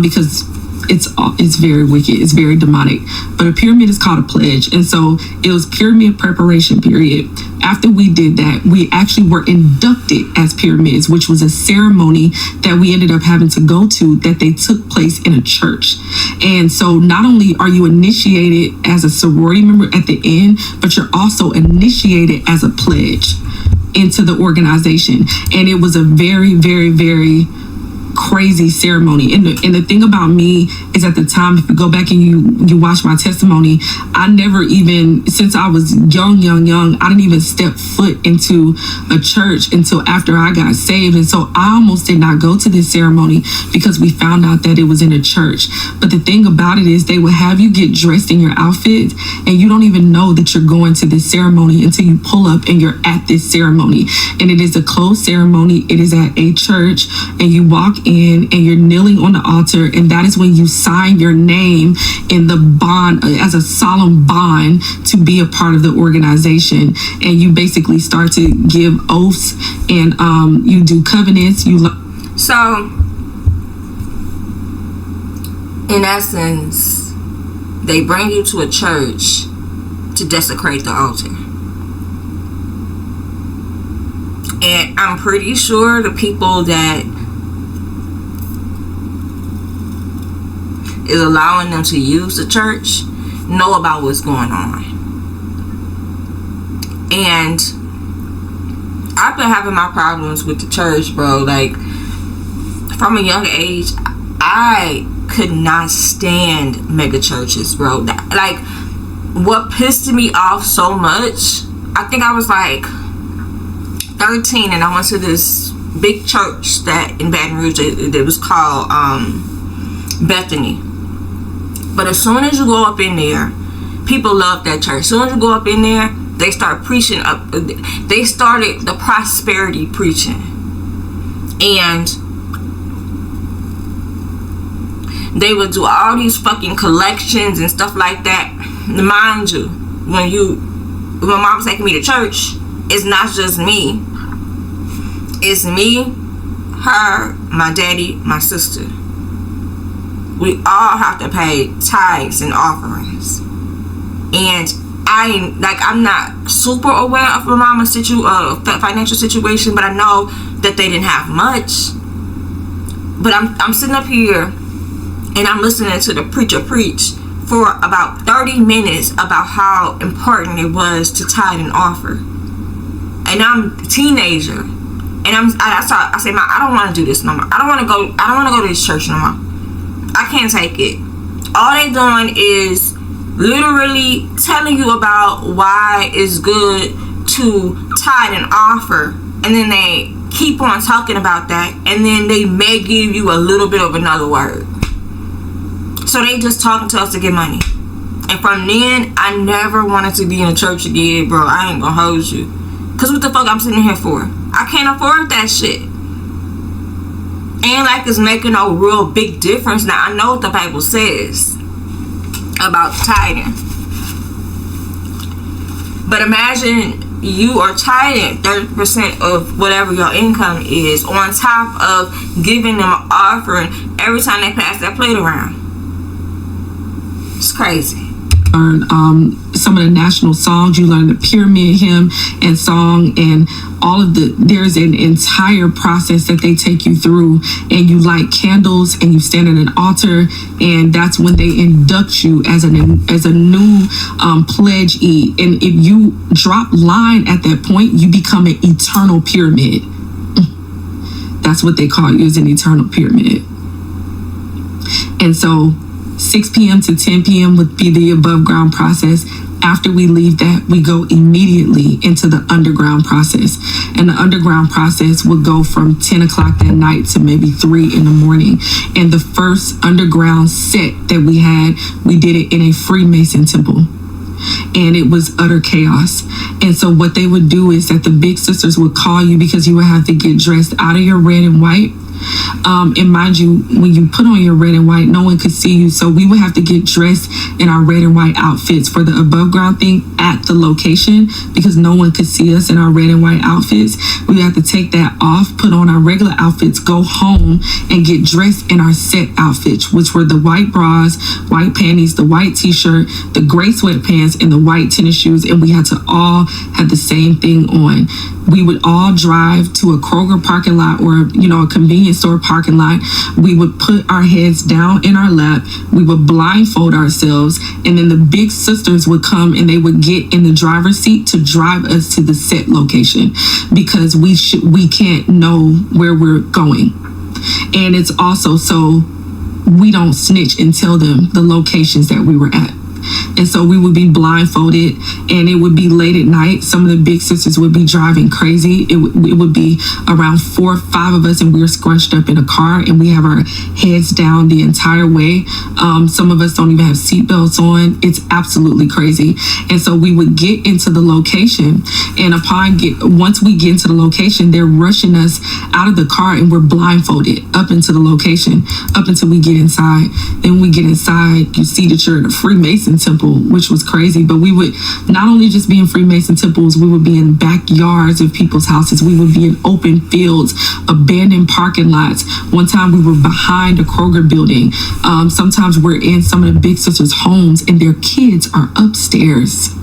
because it's very wicked. It's very demonic. But a pyramid is called a pledge. And so it was pyramid preparation period. After we did that, we actually were inducted as pyramids, which was a ceremony that we ended up having to go to, that they took place in a church. And so not only are you initiated as a sorority member at the end, but you're also initiated as a pledge into the organization. And it was a very, very, very crazy ceremony. And the thing about me is, at the time, if you go back and you watch my testimony, I never even, since I was young, I didn't even step foot into a church until after I got saved. And so I almost did not go to this ceremony because we found out that it was in a church. But the thing about it is, they would have you get dressed in your outfit, and you don't even know that you're going to this ceremony until you pull up and you're at this ceremony. And it is a closed ceremony. It is at a church, and you walk in and you're kneeling on the altar, and that is when you sign your name in the bond, as a solemn bond, to be a part of the organization. And you basically start to give oaths, and you do covenants. So in essence, they bring you to a church to desecrate the altar. And I'm pretty sure the people that is allowing them to use the church know about what's going on. And I've been having my problems with the church, bro. Like, from a young age, I could not stand mega churches, bro. Like, what pissed me off so much, I think I was like 13, and I went to this big church that in Baton Rouge, it was called Bethany. But as soon as you go up in there, people love that church. As soon as you go up in there, they start preaching up. They started the prosperity preaching. And they would do all these fucking collections and stuff like that. Mind you, when mom was taking me to church, it's not just me. It's me, her, my daddy, my sister. We all have to pay tithes and offerings. And I'm not super aware of my mama's financial situation, but I know that they didn't have much. But I'm sitting up here and I'm listening to the preacher preach for about 30 minutes about how important it was to tithe and offer. And I'm a teenager, and I say, I don't want to do this no more. I don't want to go to this church no more. I can't take it. All they doing is literally telling you about why it's good to tithe and offer, and then they keep on talking about that, and then they may give you a little bit of another word. So they just talking to us to get money. And from then, I never wanted to be in a church again, bro. I ain't gonna hold you. Cause what the fuck I'm sitting here for? I can't afford that shit. Ain't like it's making no real big difference. Now, I know what the Bible says about tithing. But imagine you are tithing 30% of whatever your income is, on top of giving them an offering every time they pass that plate around. It's crazy. Learn some of the national songs. You learn the pyramid hymn and song, and all of there's an entire process that they take you through, and you light candles and you stand at an altar, and that's when they induct you as a new pledgee. And if you drop line at that point, you become an eternal pyramid. That's what they call you, as an eternal pyramid. And so 6 p.m. to 10 p.m. would be the above ground process. After we leave that, we go immediately into the underground process. And the underground process would go from 10 o'clock that night to maybe 3 in the morning. And the first underground set that we had, we did it in a Freemason temple. And it was utter chaos. And so what they would do is that the big sisters would call you, because you would have to get dressed out of your red and white. And mind you, when you put on your red and white, no one could see you. So we would have to get dressed in our red and white outfits for the above ground thing at the location, because no one could see us in our red and white outfits. We would have to take that off, put on our regular outfits, go home and get dressed in our set outfits, which were the white bras, white panties, the white t-shirt, the gray sweatpants, and the white tennis shoes. And we had to all have the same thing on. We would all drive to a Kroger parking lot, or, a convenience store parking lot. We would put our heads down in our lap. We would blindfold ourselves. And then the big sisters would come and they would get in the driver's seat to drive us to the set location, because we can't know where we're going. And it's also so we don't snitch and tell them the locations that we were at. And so we would be blindfolded, and it would be late at night. Some of the big sisters would be driving crazy. It would be around 4 or 5 of us, and we were scrunched up in a car, and we have our heads down the entire way. Some of us don't even have seatbelts on. It's absolutely crazy. And so we would get into the location, and once we get into the location, they're rushing us out of the car, and we're blindfolded up into the location, up until we get inside. Then we get inside, you see that you're in a Freemason temple, which was crazy. But we would not only just be in Freemason temples, we would be in backyards of people's houses. We would be in open fields, abandoned parking lots. One time we were behind a Kroger building. Sometimes we're in some of the big sisters' homes, and their kids are upstairs.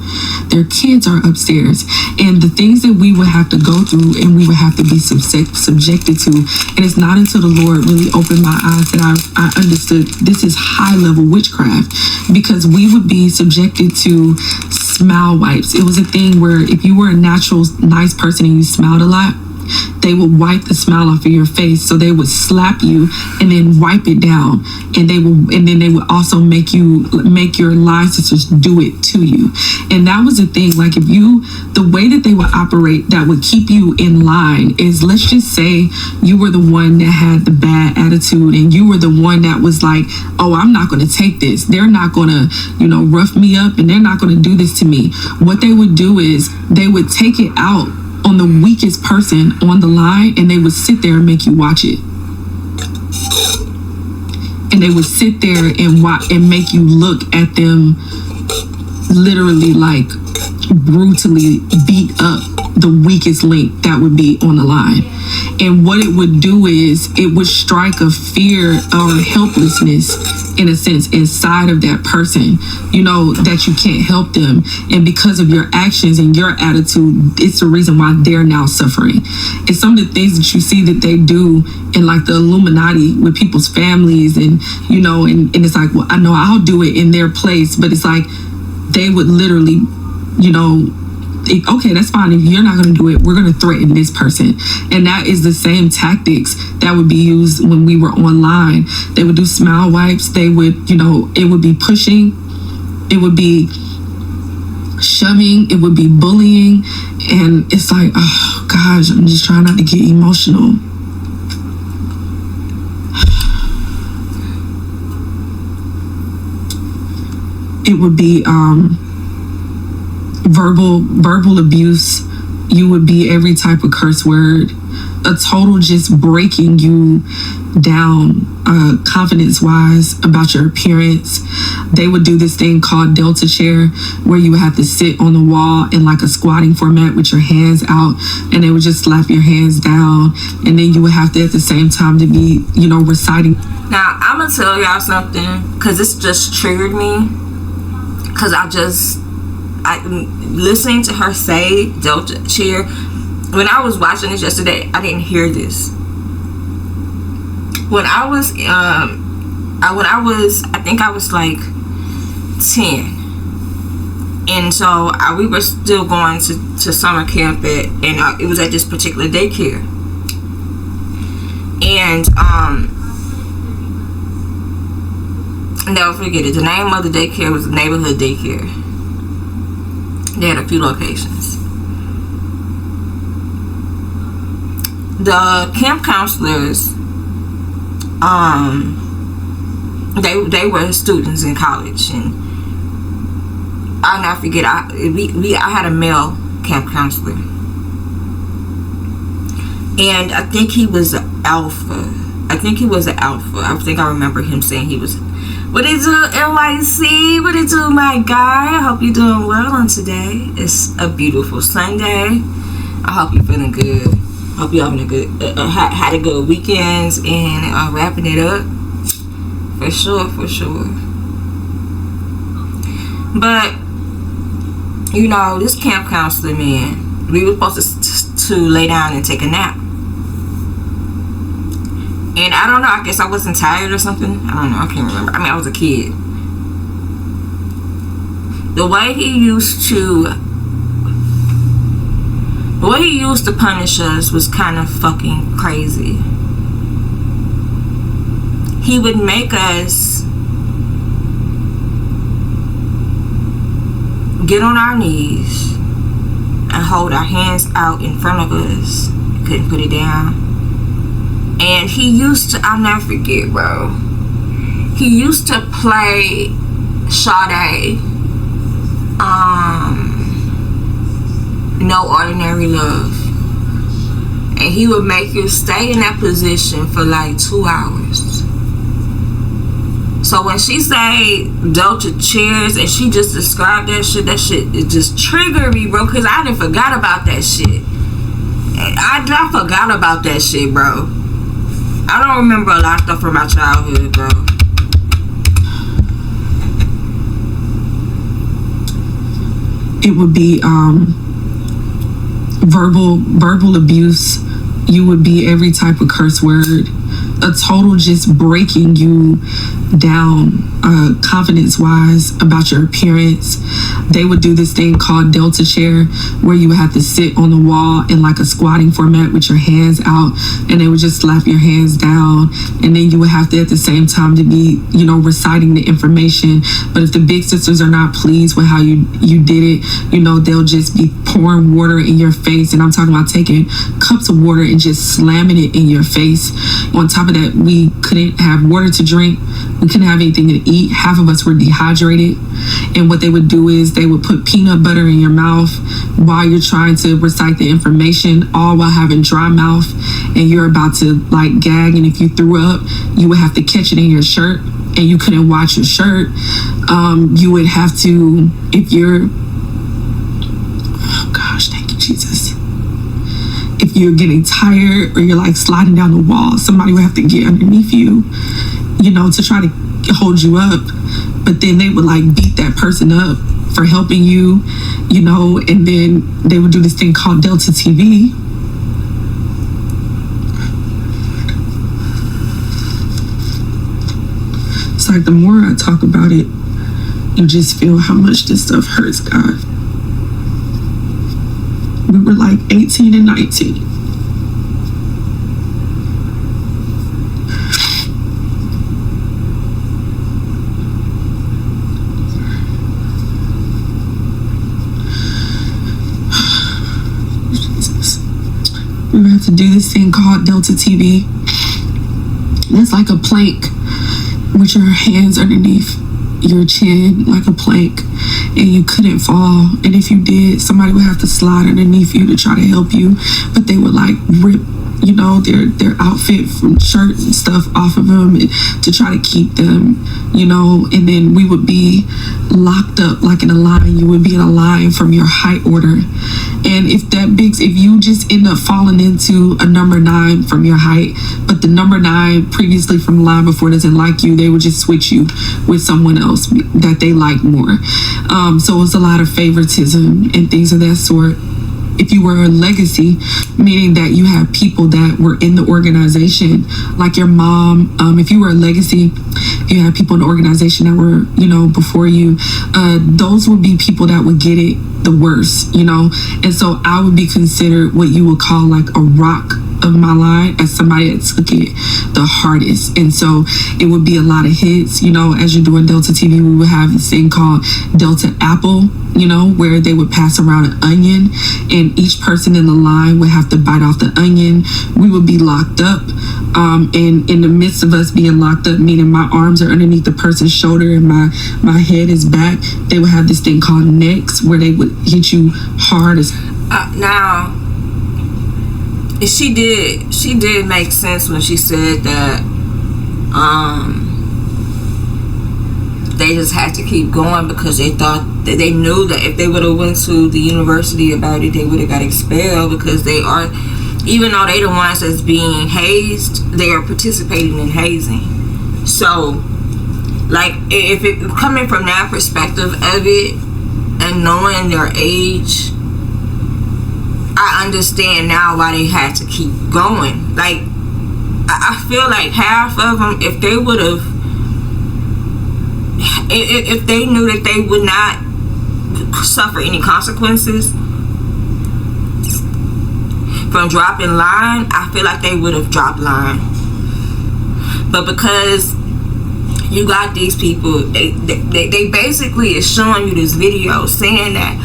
Their kids are upstairs. And the things that we would have to go through, and we would have to be subjected to. And it's not until the Lord really opened my eyes that I understood this is high level witchcraft, because we would be subjected to smile wipes. It was a thing where if you were a natural nice person and you smiled a lot, they would wipe the smile off of your face. So they would slap you and then wipe it down, and then they would also make your line sisters do it to you. And that was the thing. Like, the way that they would operate that would keep you in line is, let's just say you were the one that had the bad attitude, and you were the one that was like, oh, I'm not going to take this. They're not going to, rough me up, and they're not going to do this to me. What they would do is they would take it out on the weakest person on the line, and they would sit there and make you watch it. And they would sit there and watch and make you look at them literally like brutally beat up the weakest link that would be on the line. And what it would do is it would strike a fear or helplessness, in a sense, inside of that person, you know, that you can't help them. And because of your actions and your attitude, it's the reason why they're now suffering. It's some of the things that you see that they do in like the Illuminati with people's families, and, you know, and it's like, well, I know I'll do it in their place, but it's like they would literally, you know, okay, that's fine. If you're not going to do it, we're going to threaten this person. And that is the same tactics that would be used when we were online. They would do smile wipes. They would, you know, it would be pushing. It would be shoving. It would be bullying. And it's like, oh, gosh, I'm just trying not to get emotional. It would be, verbal abuse. You would be every type of curse word, a total just breaking you down, confidence wise, about your appearance. They would do this thing called Delta chair, where you would have to sit on the wall in like a squatting format with your hands out, and they would just slap your hands down, and then you would have to at the same time to be, you know, reciting. Now I'm gonna tell y'all something, because this just triggered me, because listening to her say Delta chair, when I was watching this yesterday, I didn't hear this. When I was I think I was like 10, and so we were still going to summer camp and it was at this particular daycare, and I'll never forget it. The name of the daycare was Neighborhood Daycare. They had a few locations. The camp counselors, they were students in college, and I'll not forget. I had a male camp counselor, and I think he was an alpha. I think I remember him saying he was. What it do, NYC? What it do, my guy? I hope you're doing well on today. It's a beautiful Sunday. I hope you're feeling good. I hope you're having a good, had a good weekend and wrapping it up. For sure. But, you know, this camp counselor, man, we were supposed to lay down and take a nap. And I don't know, I guess I wasn't tired or something. I don't know, I can't remember. I mean, I was a kid. The way he used to punish us was kind of fucking crazy. He would make us get on our knees and hold our hands out in front of us. Couldn't put it down. And he used to, I'll never forget, bro. He used to play Sade, No Ordinary Love. And he would make you stay in that position for like 2 hours. So when she say Delta chairs and she just described that shit it just triggered me, bro, because I done forgot about that shit. I forgot about that shit, bro. I don't remember a lot of stuff from my childhood, bro. It would be verbal abuse. You would be every type of curse word, a total just breaking you down, confidence wise, about your appearance. They would do this thing called Delta chair, where you would have to sit on the wall in like a squatting format with your hands out, and they would just slap your hands down, and then you would have to at the same time to be, you know, reciting the information. But if the big sisters are not pleased with how you did it, you know, they'll just be pouring water in your face, and I'm talking about taking cups of water and just slamming it in your face. On top of that, we couldn't have water to drink. We couldn't have anything to eat. Half of us were dehydrated. And what they would do is they would put peanut butter in your mouth, while you're trying to recite the information, all while having dry mouth, and you're about to like gag, and if you threw up, you would have to catch it in your shirt, and you couldn't watch your shirt. You would have to, if you're, oh gosh, thank you, Jesus. If you're getting tired or you're like sliding down the wall, somebody would have to get underneath you, you know, to try to hold you up. But then they would like beat that person up for helping you, you know, and then they would do this thing called Delta TV. It's like the more I talk about it, you just feel how much this stuff hurts God. We were like 18 and 19. We would have to do this thing called Delta TV. It's like a plank with your hands underneath your chin, like a plank, and you couldn't fall. And if you did, somebody would have to slide underneath you to try to help you, but they would like rip, you know, their outfit from shirt and stuff off of them to try to keep them, you know. And then we would be locked up like in a line. You would be in a line from your height order, and if you just end up falling into a number 9 from your height, but the number 9 previously from the line before doesn't like you, they would just switch you with someone else that they like more. So it's a lot of favoritism and things of that sort. If you were a legacy, meaning that you have people that were in the organization, like your mom, if you were a legacy, you had people in the organization that were, you know, before you, those would be people that would get it the worst, you know. And so I would be considered what you would call like a rock of my line, as somebody that took it the hardest. And so it would be a lot of hits, you know. As you're doing Delta TV, we would have this thing called Delta Apple, you know, where they would pass around an onion, and each person in the line would have to bite off the onion. We would be locked up, and in the midst of us being locked up, meaning my arms are underneath the person's shoulder and my head is back, they would have this thing called necks, where they would hit you hard as now. She did make sense when she said that they just had to keep going because they thought that they knew that if they would have went to the university about it, they would have got expelled, because they are, even though they the ones that's being hazed, they are participating in hazing. So like, if it coming from that perspective of it and knowing their age, I understand now why they had to keep going. Like, I feel like half of them, if they would have, if they knew that they would not suffer any consequences from dropping line, I feel like they would have dropped line. But because you got these people, they basically is showing you this video saying that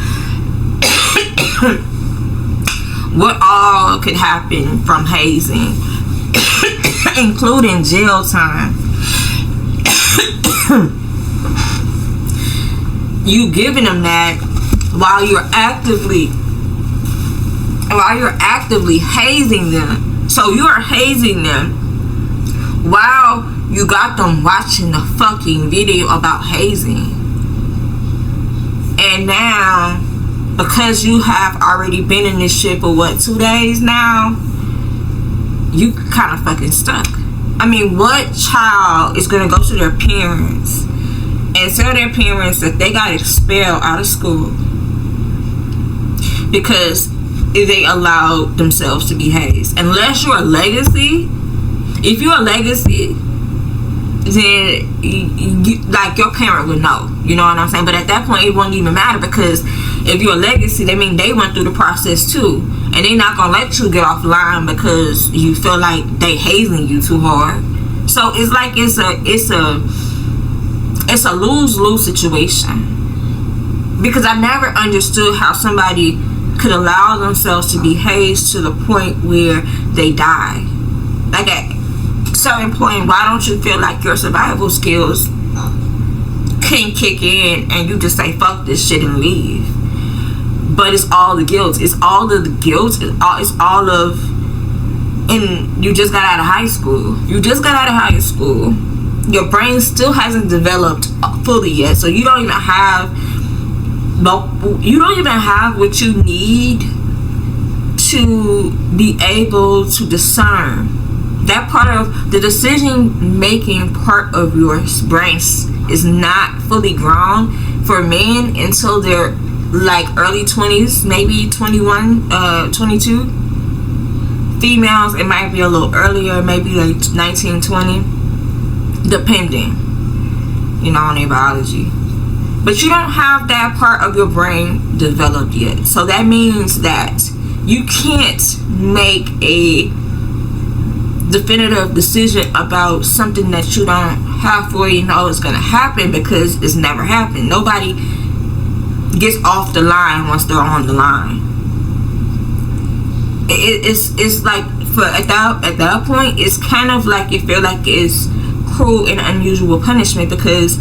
what all could happen from hazing, including jail time. You giving them that while you're actively hazing them. So you're hazing them while you got them watching the fucking video about hazing. And now, because you have already been in this shit for 2 days now, you kind of fucking stuck. I mean, what child is gonna go to their parents and tell their parents that they got expelled out of school because they allowed themselves to be hazed? Unless you're a legacy. If you're a legacy, then like your parent would know, you know what I'm saying? But at that point, it won't even matter, because if you're a legacy, they mean they went through the process too, and they're not gonna let you get off line because you feel like they hazing you too hard. So it's like it's a lose-lose situation, because I never understood how somebody could allow themselves to be hazed to the point where they die. Like, at a certain point, why don't you feel like your survival skills can kick in and you just say fuck this shit and leave? but it's all the guilt. It's all of the guilt. It's all of, and you just got out of high school. Your brain still hasn't developed fully yet, so you don't even have what you need to be able to discern. That part of the decision making part of your brain is not fully grown for men until they're like early 20s, maybe 21, 22. Females, it might be a little earlier, maybe like 19, 20, depending, on their biology. But you don't have that part of your brain developed yet. So that means that you can't make a definitive decision about something that you don't have fully know is going to happen, because it's never happened. Nobody gets off the line once they're on the line. It's like, at that point, it's kind of like you feel like it's cruel and unusual punishment, because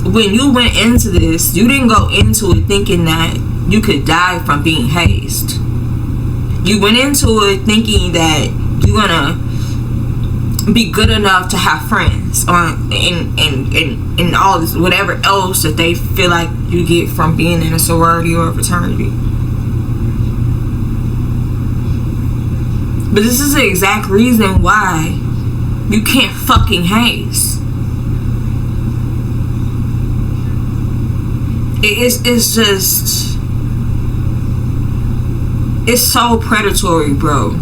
when you went into this, you didn't go into it thinking that you could die from being hazed. You went into it thinking that you're gonna be good enough to have friends, or and all this, whatever else that they feel like you get from being in a sorority or a fraternity. But this is the exact reason why you can't fucking haze. It's just, it's so predatory, bro.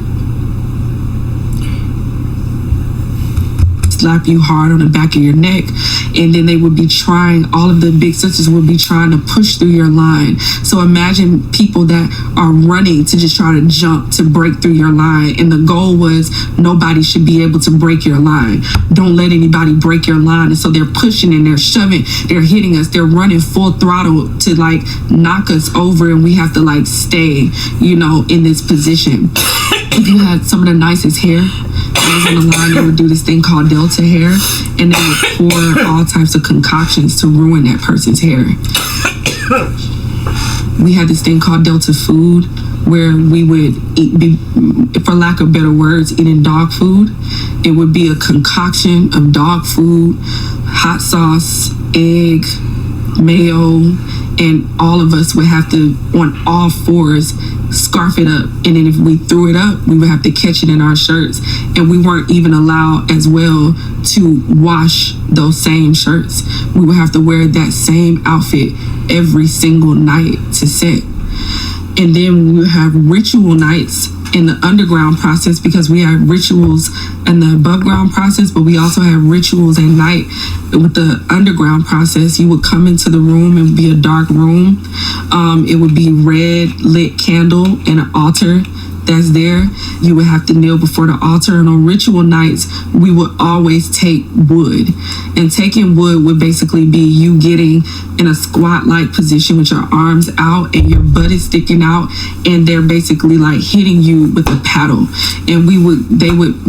Slap you hard on the back of your neck, and then they would be trying, all of the big sisters would be trying to push through your line. So imagine people that are running to just try to jump to break through your line, and the goal was nobody should be able to break your line. Don't let anybody break your line. And so they're pushing and they're shoving, they're hitting us, they're running full throttle to like knock us over, and we have to like stay, in this position. If you had some of the nicest hair, on the line, they would do this thing called Delta hair, and they would pour all types of concoctions to ruin that person's hair. We had this thing called Delta food, where we would eat, for lack of better words, eating dog food. It would be a concoction of dog food, hot sauce, egg, mayo, and all of us would have to, on all fours, scarf it up, and then if we threw it up, we would have to catch it in our shirts, and we weren't even allowed as well to wash those same shirts. We would have to wear that same outfit every single night to set. And then we would have ritual nights in the underground process, because we have rituals in the above ground process, but we also have rituals at night. With the underground process, you would come into the room, and be a dark room. It would be red lit candle and an altar that's there. You would have to kneel before the altar, and on ritual nights we would always take wood, and taking wood would basically be you getting in a squat like position with your arms out and your butt is sticking out, and they're basically like hitting you with a paddle. And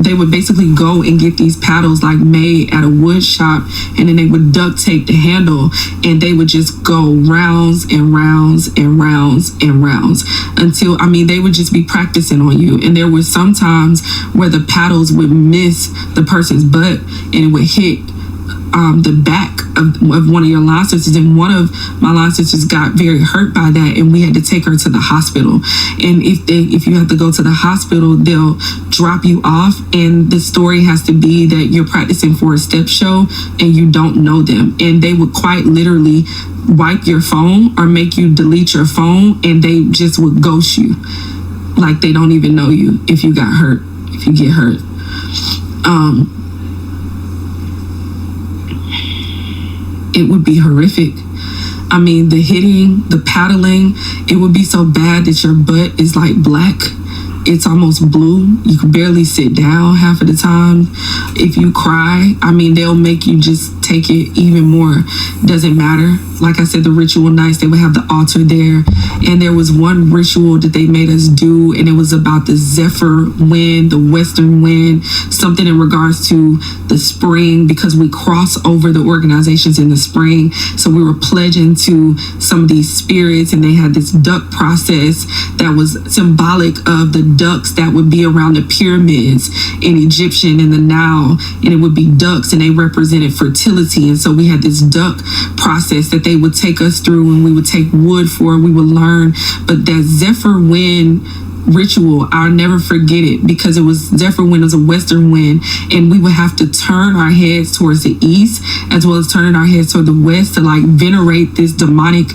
they would basically go and get these paddles like made at a wood shop, and then they would duct tape the handle, and they would just go rounds and rounds and rounds and rounds until, they would just be practicing on you. And there was sometimes where the paddles would miss the person's butt, and it would hit the back of one of your line sisters, and one of my line sisters got very hurt by that, and we had to take her to the hospital. And if you have to go to the hospital, they'll drop you off, and the story has to be that you're practicing for a step show and you don't know them, and they would quite literally wipe your phone or make you delete your phone, and they just would ghost you like they don't even know you if you got hurt, if you get hurt. It would be horrific. The hitting, the paddling, it would be so bad that your butt is like black. It's almost blue. You can barely sit down half of the time. If you cry, they'll make you just take it even more. Doesn't matter. Like I said, the ritual nights, they would have the altar there, And there was one ritual that they made us do, and it was about the zephyr wind, the western wind, something in regards to the spring, because we cross over the organizations in the spring. So we were pledging to some of these spirits, and they had this duck process that was symbolic of the ducks that would be around the pyramids in Egyptian and the Nile, and it would be ducks, and they represented fertility. And so we had this duck process that they would take us through, and we would take wood for, we would learn. But that zephyr wind ritual, I'll never forget it, because it was zephyr wind, was a western wind, and we would have to turn our heads towards the east as well as turning our heads toward the west to like venerate this demonic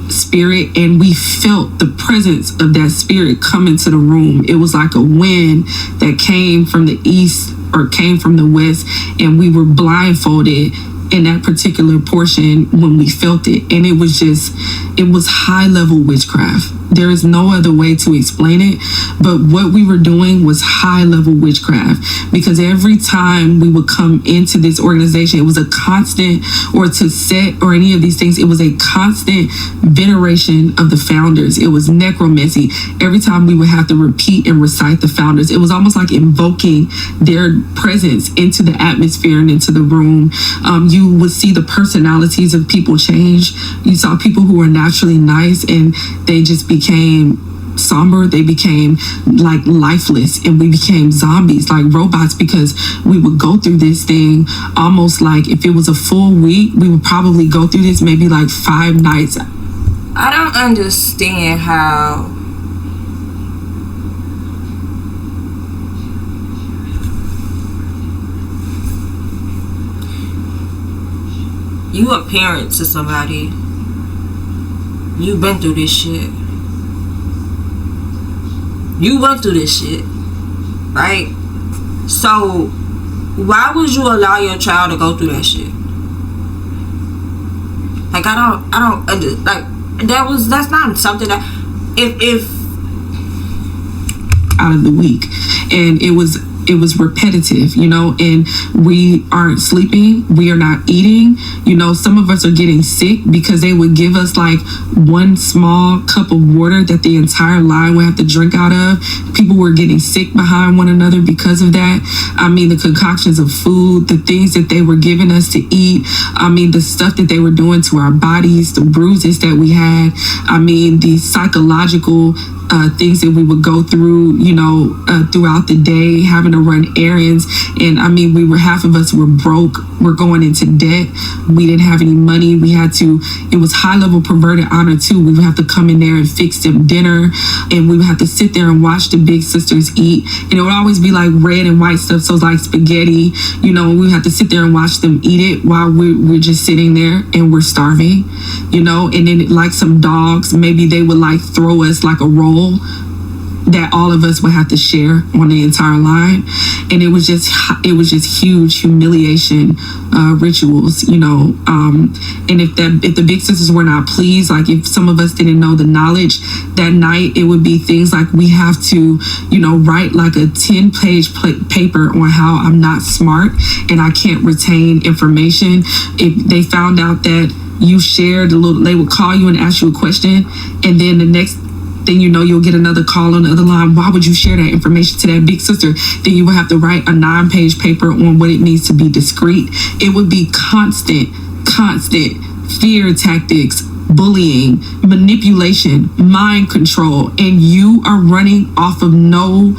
spirit. And we felt the presence of that spirit come into the room. It was like a wind that came from the east or came from the west, and we were blindfolded in that particular portion when we felt it. And it was high level witchcraft. There is no other way to explain it, but what we were doing was high level witchcraft, because every time we would come into this organization, it was a constant, or to set or any of these things, it was a constant veneration of the founders. It was necromancy. Every time we would have to repeat and recite the founders, it was almost like invoking their presence into the atmosphere and into the room. You would see the personalities of people change. You saw people who were naturally nice, and they just became somber. They became like lifeless, and we became zombies, like robots, because we would go through this thing almost like if it was a full week, we would probably go through this maybe like 5 nights. I don't understand how you a parent to somebody. You've been through this shit. You went through this shit, right? So why would you allow your child to go through that shit? Like, I don't like, that's not something that if out of the week, and it was repetitive, and we aren't sleeping, we are not eating, some of us are getting sick because they would give us like one small cup of water that the entire line would have to drink out of. People were getting sick behind one another because of that. I mean, the concoctions of food, the things that they were giving us to eat, I mean, the stuff that they were doing to our bodies, the bruises that we had, I mean, the psychological things that we would go through, throughout the day, having to run errands. And I mean, half of us were broke. We're going into debt. We didn't have any money. It was high level perverted honor too. We would have to come in there and fix them dinner, and we would have to sit there and watch the big sisters eat. And it would always be like red and white stuff. So it's like spaghetti, we would have to sit there and watch them eat it while we're just sitting there and we're starving, and then like some dogs, maybe they would like throw us like a roll that all of us would have to share on the entire line. And it was just huge humiliation rituals, and if the big sisters were not pleased, like if some of us didn't know the knowledge that night, it would be things like we have to write like a 10-page paper on how I'm not smart and I can't retain information. If they found out that you shared they would call you and ask you a question, and then the next thing you'll get another call on the other line. Why would you share that information to that big sister? Then you would have to write a 9-page paper on what it means to be discreet. It would be constant fear tactics, bullying, manipulation, mind control, and you are running off of no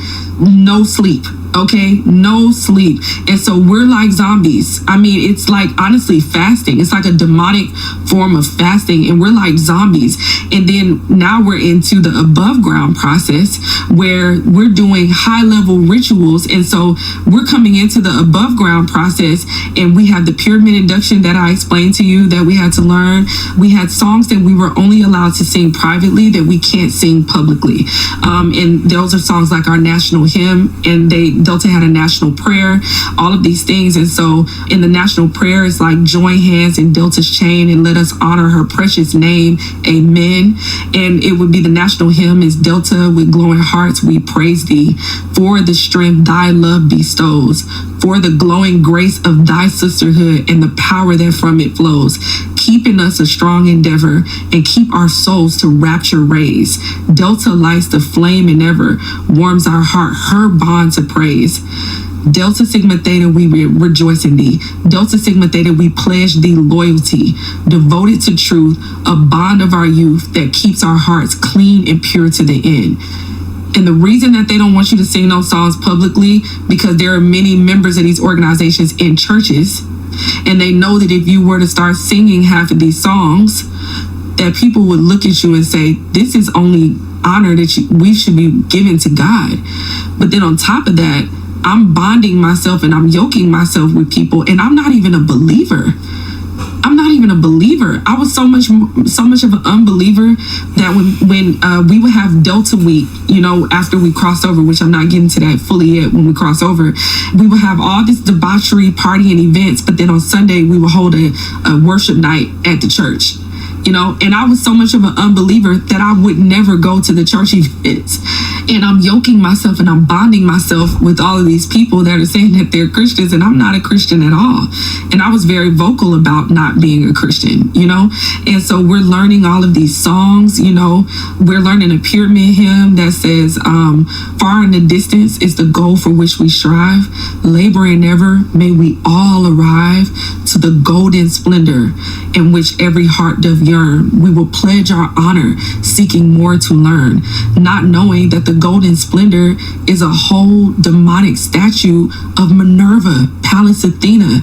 sleep. Okay, no sleep. And so we're like zombies. I mean, it's like honestly fasting. It's like a demonic form of fasting, and we're like zombies. And then now we're into the above ground process where we're doing high level rituals. And so we're coming into the above ground process, and we have the pyramid induction that I explained to you that we had to learn. We had songs that we were only allowed to sing privately that we can't sing publicly. And those are songs like our national hymn, and Delta had a national prayer, all of these things. And so in the national prayer, it's like, join hands in Delta's chain and let us honor her precious name. Amen. And it would be the national hymn is, Delta, with glowing hearts we praise thee, for the strength thy love bestows, for the glowing grace of thy sisterhood and the power that from it flows, keeping us a strong endeavor and keep our souls to rapture rays. Delta lights the flame and ever warms our heart, her bond to praise. Delta Sigma Theta, we rejoice in thee. Delta Sigma Theta, we pledge thee loyalty, devoted to truth, a bond of our youth that keeps our hearts clean and pure to the end. And the reason that they don't want you to sing those songs publicly, because there are many members of these organizations in churches, and they know that if you were to start singing half of these songs, that people would look at you and say, this is only honor that we should be giving to God. But then on top of that, I'm bonding myself and I'm yoking myself with people, and I'm not even a believer. I'm not even a believer. I was so much of an unbeliever that when we would have Delta Week, you know, after we crossed over, which I'm not getting to that fully yet when we cross over, we would have all this debauchery, party and events, but then on Sunday we would hold a worship night at the church. You know, and I was so much of an unbeliever that I would never go to the church events. And I'm yoking myself and I'm bonding myself with all of these people that are saying that they're Christians, and I'm not a Christian at all. And I was very vocal about not being a Christian, you know. And so we're learning all of these songs, you know. We're learning a pyramid hymn that says, far in the distance is the goal for which we strive. Laboring ever, may we all arrive to the golden splendor in which every heart doth yearn. We will pledge our honor, seeking more to learn, not knowing that the golden splendor is a whole demonic statue of Minerva, Pallas Athena.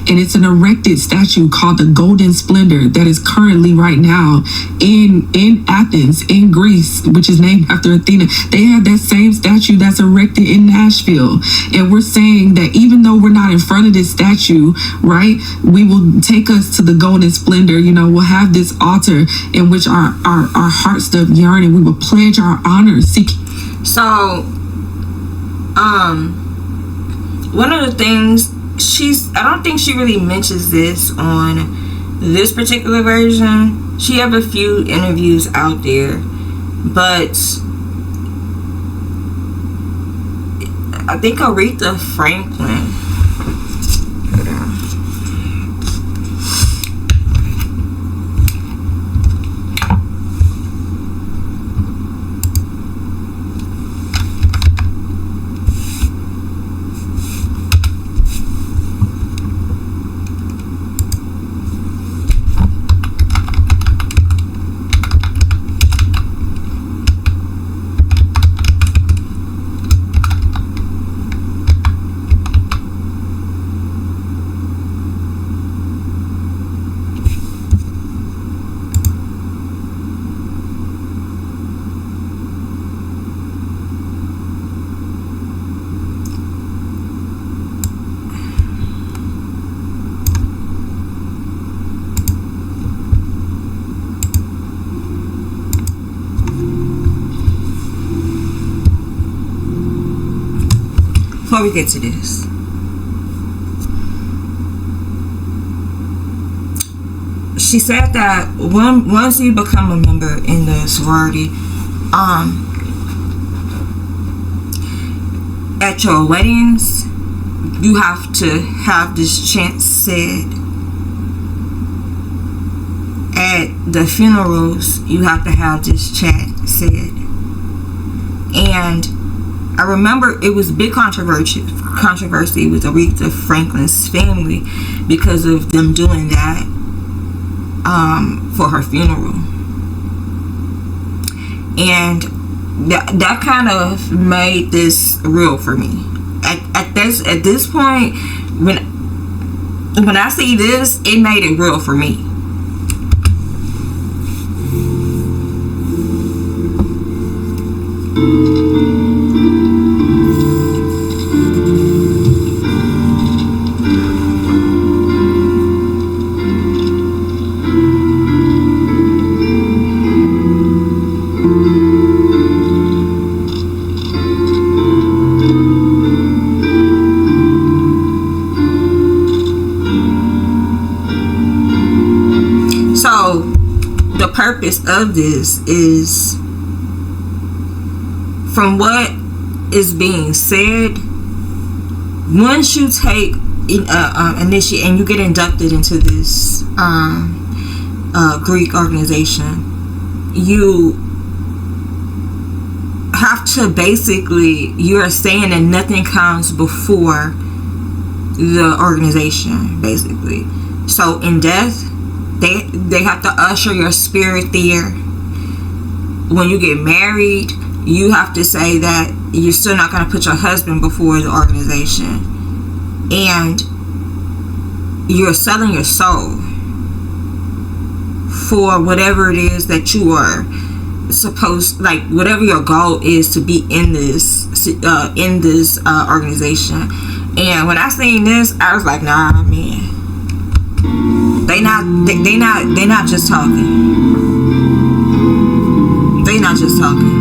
And it's an erected statue called the Golden Splendor that is currently right now in Athens, in Greece, which is named after Athena. They have that same statue that's erected in Nashville. And we're saying that even though we're not in front of this statue, right, we will take us to the Golden Splendor. You know, we'll have this altar in which our hearts doth yearn, and we will pledge our honor, seek. So, one of the things, I don't think she really mentions this on this particular version. She have a few interviews out there, but I think Aretha Franklin, before we get to this, she said that once you become a member in the sorority, at your weddings, you have to have this chant said. At the funerals, you have to have this chant said. And I remember it was big controversy with Aretha Franklin's family because of them doing that for her funeral. And that kind of made this real for me. At this point, when I see this, it made it real for me. purpose of this is, from what is being said, once you take initiate and you get inducted into this Greek organization, you have to basically, you're saying that nothing comes before the organization, basically. So in death, they have to usher your spirit there. When you get married, you have to say that you're still not going to put your husband before the organization, and you're selling your soul for whatever it is that you are supposed, like whatever your goal is to be in this organization. And when I seen this, I was like, nah, man, they not just talking. They not just talking.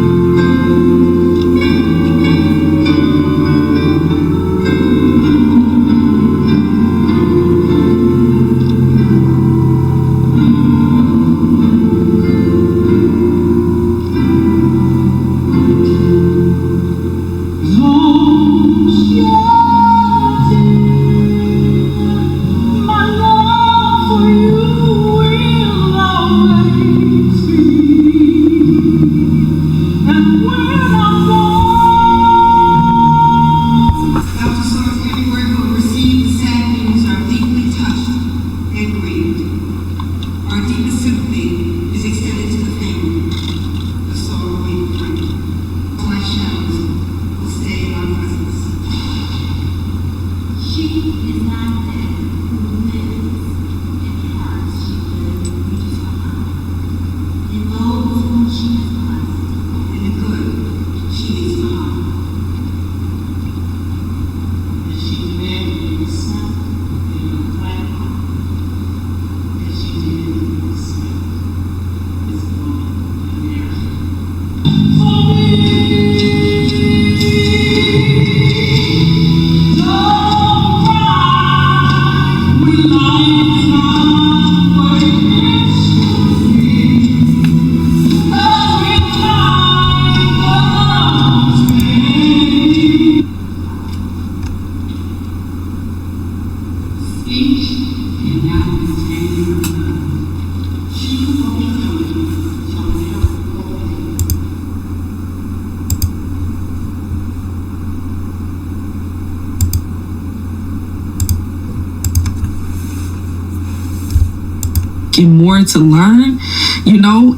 And more to learn,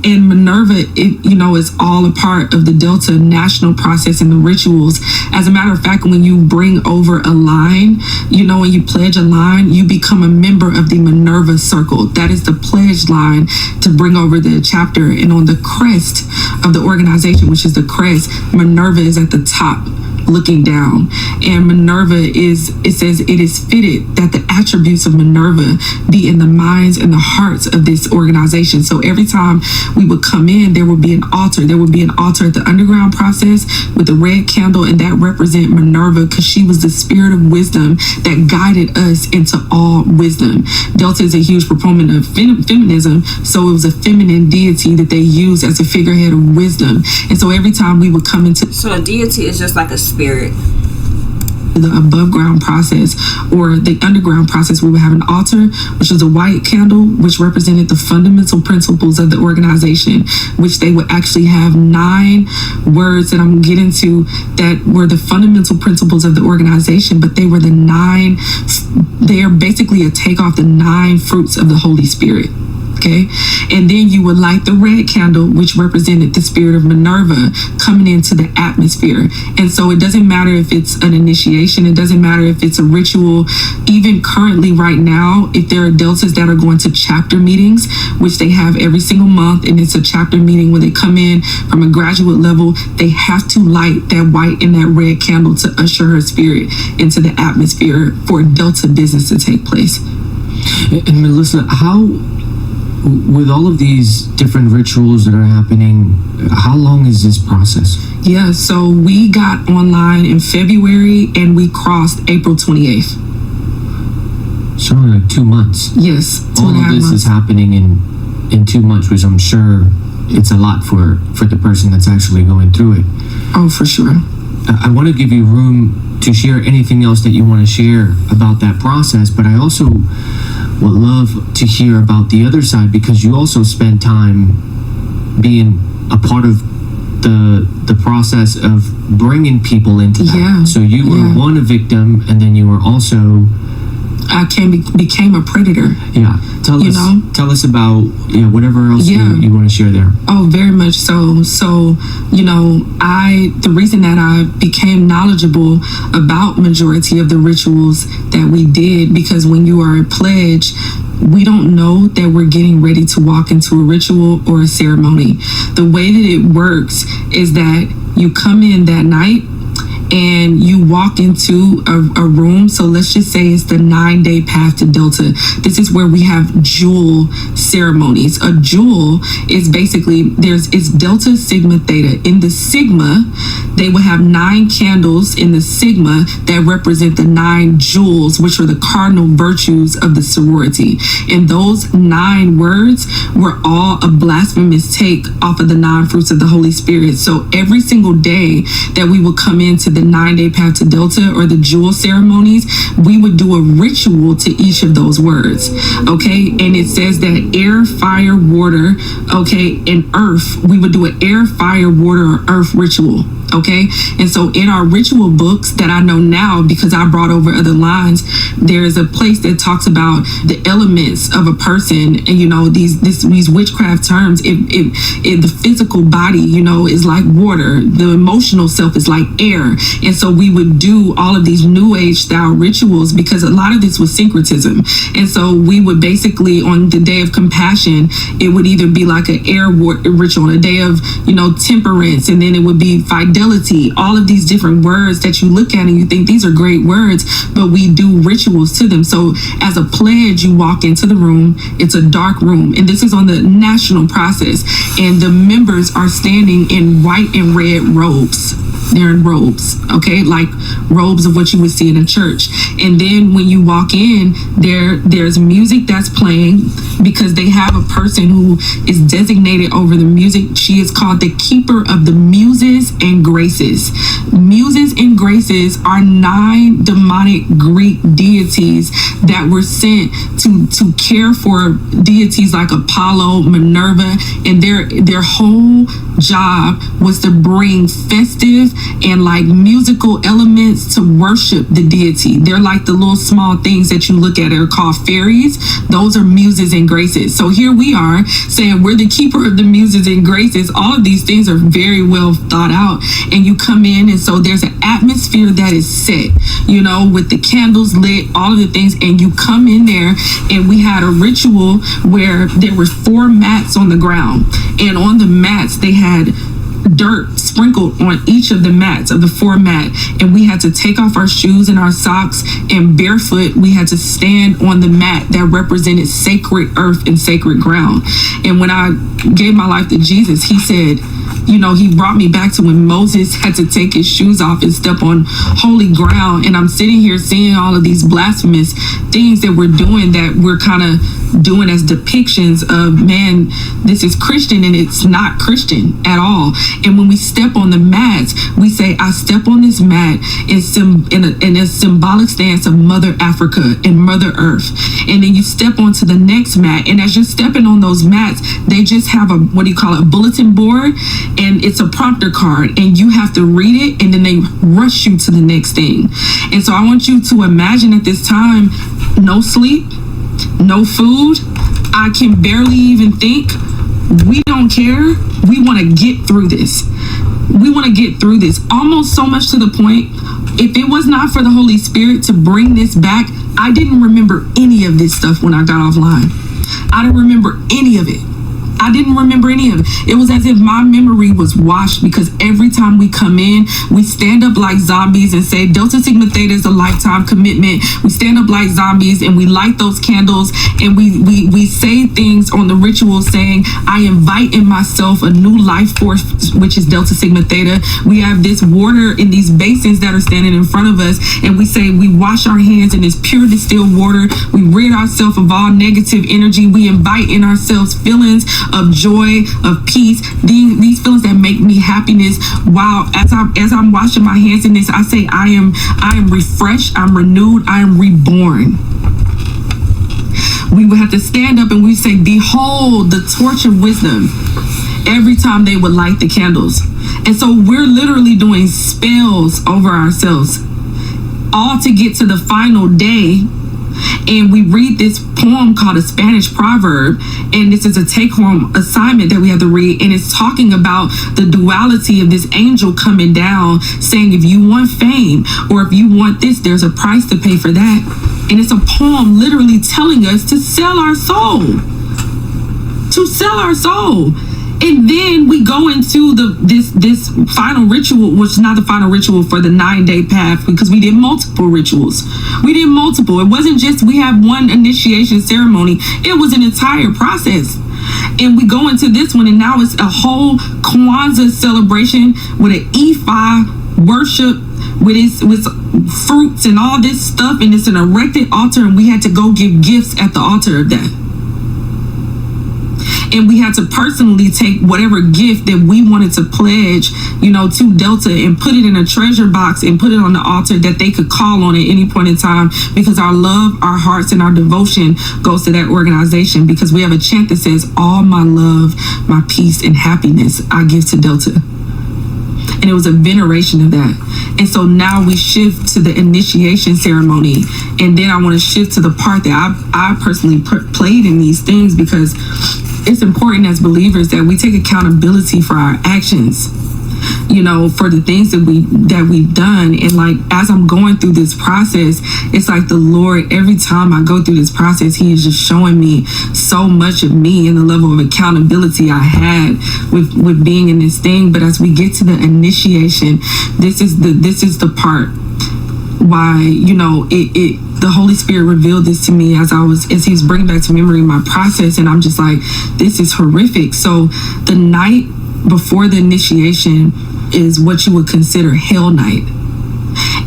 and Minerva, is all a part of the Delta national process and the rituals. As a matter of fact, when you bring over a line, when you pledge a line, you become a member of the Minerva circle. That is the pledge line to bring over the chapter. And on the crest of the organization, which is the crest, Minerva is at the top, looking down. And Minerva it says it is fitted that the attributes of Minerva be in the minds and the hearts of this organization. So every time we would come in, there would be an altar. There would be an altar at the underground process with a red candle, and that represent Minerva, because she was the spirit of wisdom that guided us into all wisdom. Delta is a huge proponent of feminism, so it was a feminine deity that they used as a figurehead of wisdom. And so every time we would come into, so a deity is just like a spirit. The above ground process or the underground process, we would have an altar, which is a white candle, which represented the fundamental principles of the organization, which they would actually have 9 words that I'm getting to that were the fundamental principles of the organization, but they were the 9, they're basically a takeoff the 9 fruits of the Holy Spirit. Okay, and then you would light the red candle, which represented the spirit of Minerva coming into the atmosphere. And so it doesn't matter if it's an initiation, it doesn't matter if it's a ritual. Even currently right now, if there are deltas that are going to chapter meetings, which they have every single month, and it's a chapter meeting where they come in from a graduate level, they have to light that white and that red candle to usher her spirit into the atmosphere for delta business to take place. And Melissa, with all of these different rituals that are happening, how long is this process? Yeah, so we got online in February and we crossed April 28th. So only like 2 months. Yes, all of this is happening in in too much, which I'm sure it's a lot for the person that's actually going through it. Oh, for sure. I want to give you room to share anything else that you want to share about that process, but I also would love to hear about the other side, because you also spent time being a part of the process of bringing people into that. Yeah. So you were one, a victim, and then you were also became a predator. Yeah. Tell us about whatever else you want to share there. Oh, very much so. So, the reason that I became knowledgeable about majority of the rituals that we did, because when you are a pledge, we don't know that we're getting ready to walk into a ritual or a ceremony. The way that it works is that you come in that night and you walk into a room. So let's just say it's the 9-day path to Delta. This is where we have jewel ceremonies. A jewel is basically, it's Delta, Sigma, Theta. In the Sigma, they will have 9 candles in the Sigma that represent the 9 jewels, which are the cardinal virtues of the sorority. And those 9 words were all a blasphemous take off of the 9 fruits of the Holy Spirit. So every single day that we will come into the 9-day path to Delta or the jewel ceremonies, we would do a ritual to each of those words. Okay, and it says that air, fire, water, okay, and earth, we would do an air, fire, water, or earth ritual. Okay, and so in our ritual books that I know now, because I brought over other lines, there is a place that talks about the elements of a person, and these witchcraft terms. If the physical body, is like water, the emotional self is like air, and so we would do all of these New Age style rituals because a lot of this was syncretism, and so we would basically on the day of compassion, it would either be like an air ritual, on a day of temperance, and then it would be fidelity. All of these different words that you look at and you think these are great words, but we do rituals to them. So as a pledge, you walk into the room, it's a dark room, and this is on the national process, and the members are standing in white and red robes. They're in robes, okay, like robes of what you would see in a church. And then when you walk in, there's music that's playing, because they have a person who is designated over the music. She is called the keeper of the muses and graces. Muses and graces are 9 demonic Greek deities that were sent to care for deities like Apollo, Minerva, and their whole job was to bring festive and like musical elements to worship the deity. They're like the little small things that you look at are called fairies. Those are muses and graces. So here we are saying we're the keeper of the muses and graces. All of these things are very well thought out, and you come in, and so there's an atmosphere that is set, with the candles lit, all of the things, and you come in there, and we had a ritual where there were 4 mats on the ground, and on the mats they had dirt sprinkled on each of the mats of the 4 mat, and we had to take off our shoes and our socks, and barefoot we had to stand on the mat that represented sacred earth and sacred ground. And when I gave my life to Jesus, he said, he brought me back to when Moses had to take his shoes off and step on holy ground. And I'm sitting here seeing all of these blasphemous things that we're doing, that we're kind of doing as depictions of, man, this is Christian, and it's not Christian at all. And when we step on the mats, we say, I step on this mat in a symbolic stance of Mother Africa and Mother Earth. And then you step onto the next mat, and as you're stepping on those mats, they just have a bulletin board, and it's a prompter card, and you have to read it, and then they rush you to the next thing. And so I want you to imagine at this time, no sleep, no food, I can barely even think. We don't care. We want to get through this. We want to get through this, almost so much to the point, if it was not for the Holy Spirit to bring this back, I didn't remember any of this stuff when I got offline. I don't remember any of it. I didn't remember any of it. It was as if my memory was washed, because every time we come in, we stand up like zombies and say, Delta Sigma Theta is a lifetime commitment. We stand up like zombies and we light those candles, and we say things on the ritual saying, I invite in myself a new life force, which is Delta Sigma Theta. We have this water in these basins that are standing in front of us, and we say we wash our hands in this pure distilled water. We rid ourselves of all negative energy. We invite in ourselves feelings of joy, of peace, these feelings that make me happiness. Wow, as I'm washing my hands in this, I say I am refreshed, I'm renewed, I am reborn. We would have to stand up and we say, behold the torch of wisdom, every time they would light the candles. And so we're literally doing spells over ourselves, all to get to the final day. And we read this poem called a Spanish proverb, and this is a take-home assignment that we have to read, and it's talking about the duality of this angel coming down saying, if you want fame or if you want this, there's a price to pay for that. And it's a poem literally telling us to sell our soul, to sell our soul. And then we go into this final ritual, which is not the final ritual for the 9-day path, because we did multiple rituals. We did multiple. It wasn't just we have one initiation ceremony. It was an entire process. And we go into this one, and now it's a whole Kwanzaa celebration with an Ifa worship, with fruits and all this stuff, and it's an erected altar, and we had to go give gifts at the altar of that. And we had to personally take whatever gift that we wanted to pledge, to Delta, and put it in a treasure box and put it on the altar that they could call on at any point in time, because our love, our hearts, and our devotion goes to that organization, because we have a chant that says, all my love, my peace, and happiness I give to Delta. And it was a veneration of that. And so now we shift to the initiation ceremony. And then I want to shift to the part that I personally played in these things, because it's important as believers that we take accountability for our actions, for the things that we've done. And like, as I'm going through this process, it's like the Lord, every time I go through this process, he is just showing me so much of me and the level of accountability I had with being in this thing. But as we get to the initiation, this is the part why, the Holy Spirit revealed this to me as he was bringing back to memory my process, and I'm just like, this is horrific. So the night before the initiation is what you would consider hell night.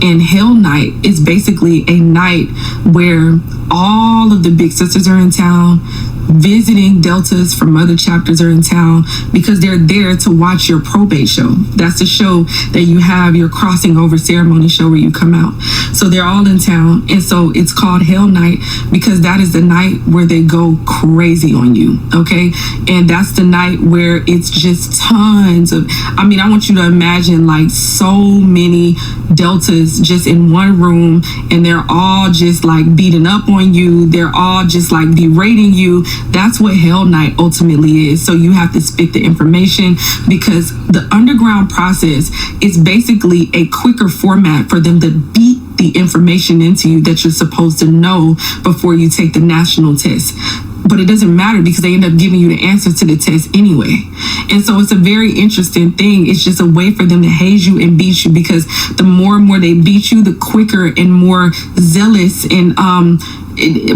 And hell night is basically a night where all of the big sisters are in town, visiting Deltas from other chapters are in town, because they're there to watch your probate show. That's the show that you have, your crossing over ceremony show where you come out. So they're all in town. And so it's called Hell Night because that is the night where they go crazy on you. Okay. And that's the night where it's just tons of, I want you to imagine like so many Deltas just in one room, and they're all just like beating up on you. They're all just like berating you. That's what Hell Night ultimately is. So you have to spit the information, because the underground process is basically a quicker format for them to beat the information into you that you're supposed to know before you take the national test. But it doesn't matter, because they end up giving you the answers to the test anyway. And so it's a very interesting thing. It's just a way for them to haze you and beat you, because the more and more they beat you, the quicker and more zealous and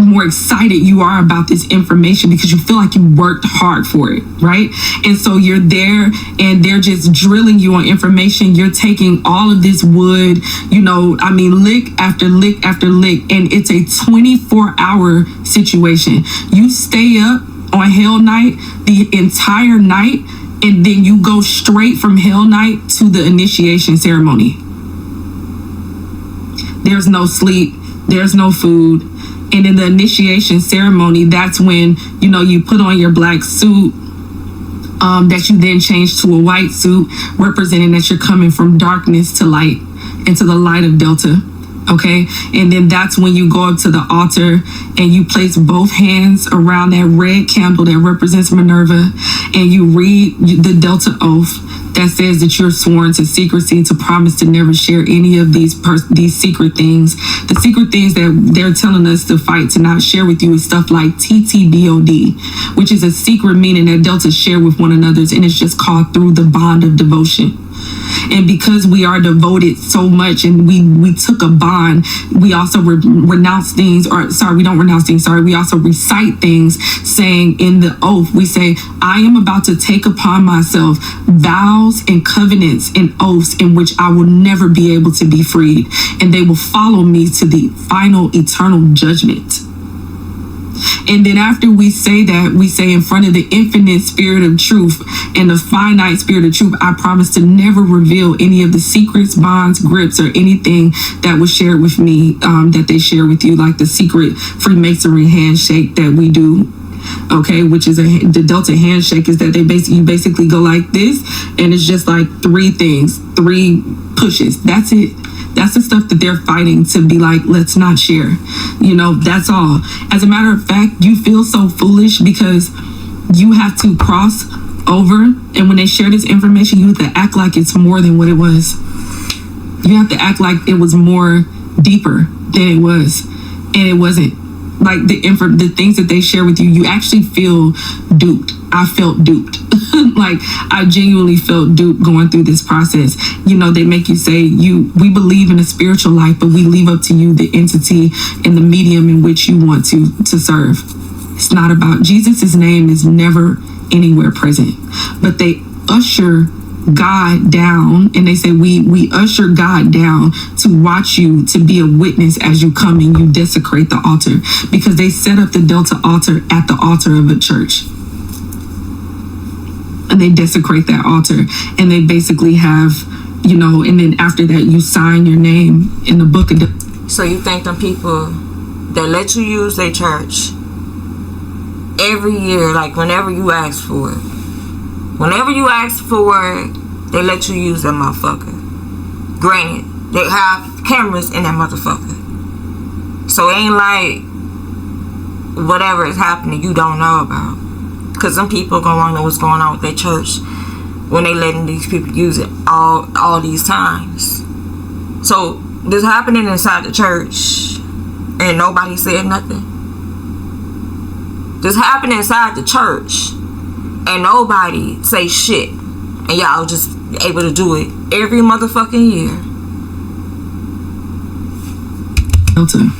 more excited you are about this information, because you feel like you worked hard for it, right? And so you're there and they're just drilling you on information. You're taking all of this wood, lick after lick after lick, and it's a 24-hour situation. You stay up on Hell Night the entire night, and then you go straight from Hell Night to the initiation ceremony. There's no sleep, there's no food. And in the initiation ceremony, that's when, you put on your black suit, that you then change to a white suit, representing that you're coming from darkness to light, into the light of Delta. Okay. And then that's when you go up to the altar and you place both hands around that red candle that represents Minerva, and you read the Delta oath that says that you're sworn to secrecy, to promise to never share any of these secret things. The secret things that they're telling us to fight to not share with you is stuff like TTBOD, which is a secret meaning that Deltas share with one another, and it's just called through the bond of devotion. And because we are devoted so much and we took a bond, we also renounce things, we don't renounce things, we also recite things, saying in the oath, we say, I am about to take upon myself vows and covenants and oaths in which I will never be able to be freed, and they will follow me to the final eternal judgment. And then after we say that, we say in front of the infinite spirit of truth and the finite spirit of truth, I promise to never reveal any of the secrets, bonds, grips, or anything that was shared with me, that they share with you, like the secret Freemasonry handshake that we do. Okay, which is the Delta handshake, is that you basically go like this, and it's just like 3 things, 3 pushes. That's it. That's the stuff that they're fighting to be like, let's not share. That's all. As a matter of fact, you feel so foolish because you have to cross over, and when they share this information, you have to act like it's more than what it was. You have to act like it was more deeper than it was, and it wasn't. Like the things that they share with you, you actually feel duped. I felt duped. Like I genuinely felt duped going through this process. They make you say we believe in a spiritual life, but we leave up to you the entity and the medium in which you want to serve. It's not about Jesus' name is never anywhere present, but they usher God down, and they say we usher God down to watch you, to be a witness as you come and you desecrate the altar, because they set up the Delta altar at the altar of a church, and they desecrate that altar, and they basically have, and then after that you sign your name in the book of So you think them people that let you use their church every year, like whenever you ask for it, they let you use that motherfucker. Granted, they have cameras in that motherfucker. So it ain't like whatever is happening you don't know about. Because some people gonna wanna know what's going on with their church when they letting these people use it all these times. So this happening inside the church and nobody said nothing. This happened inside the church and nobody say shit, and y'all just able to do it every motherfucking year. Delta,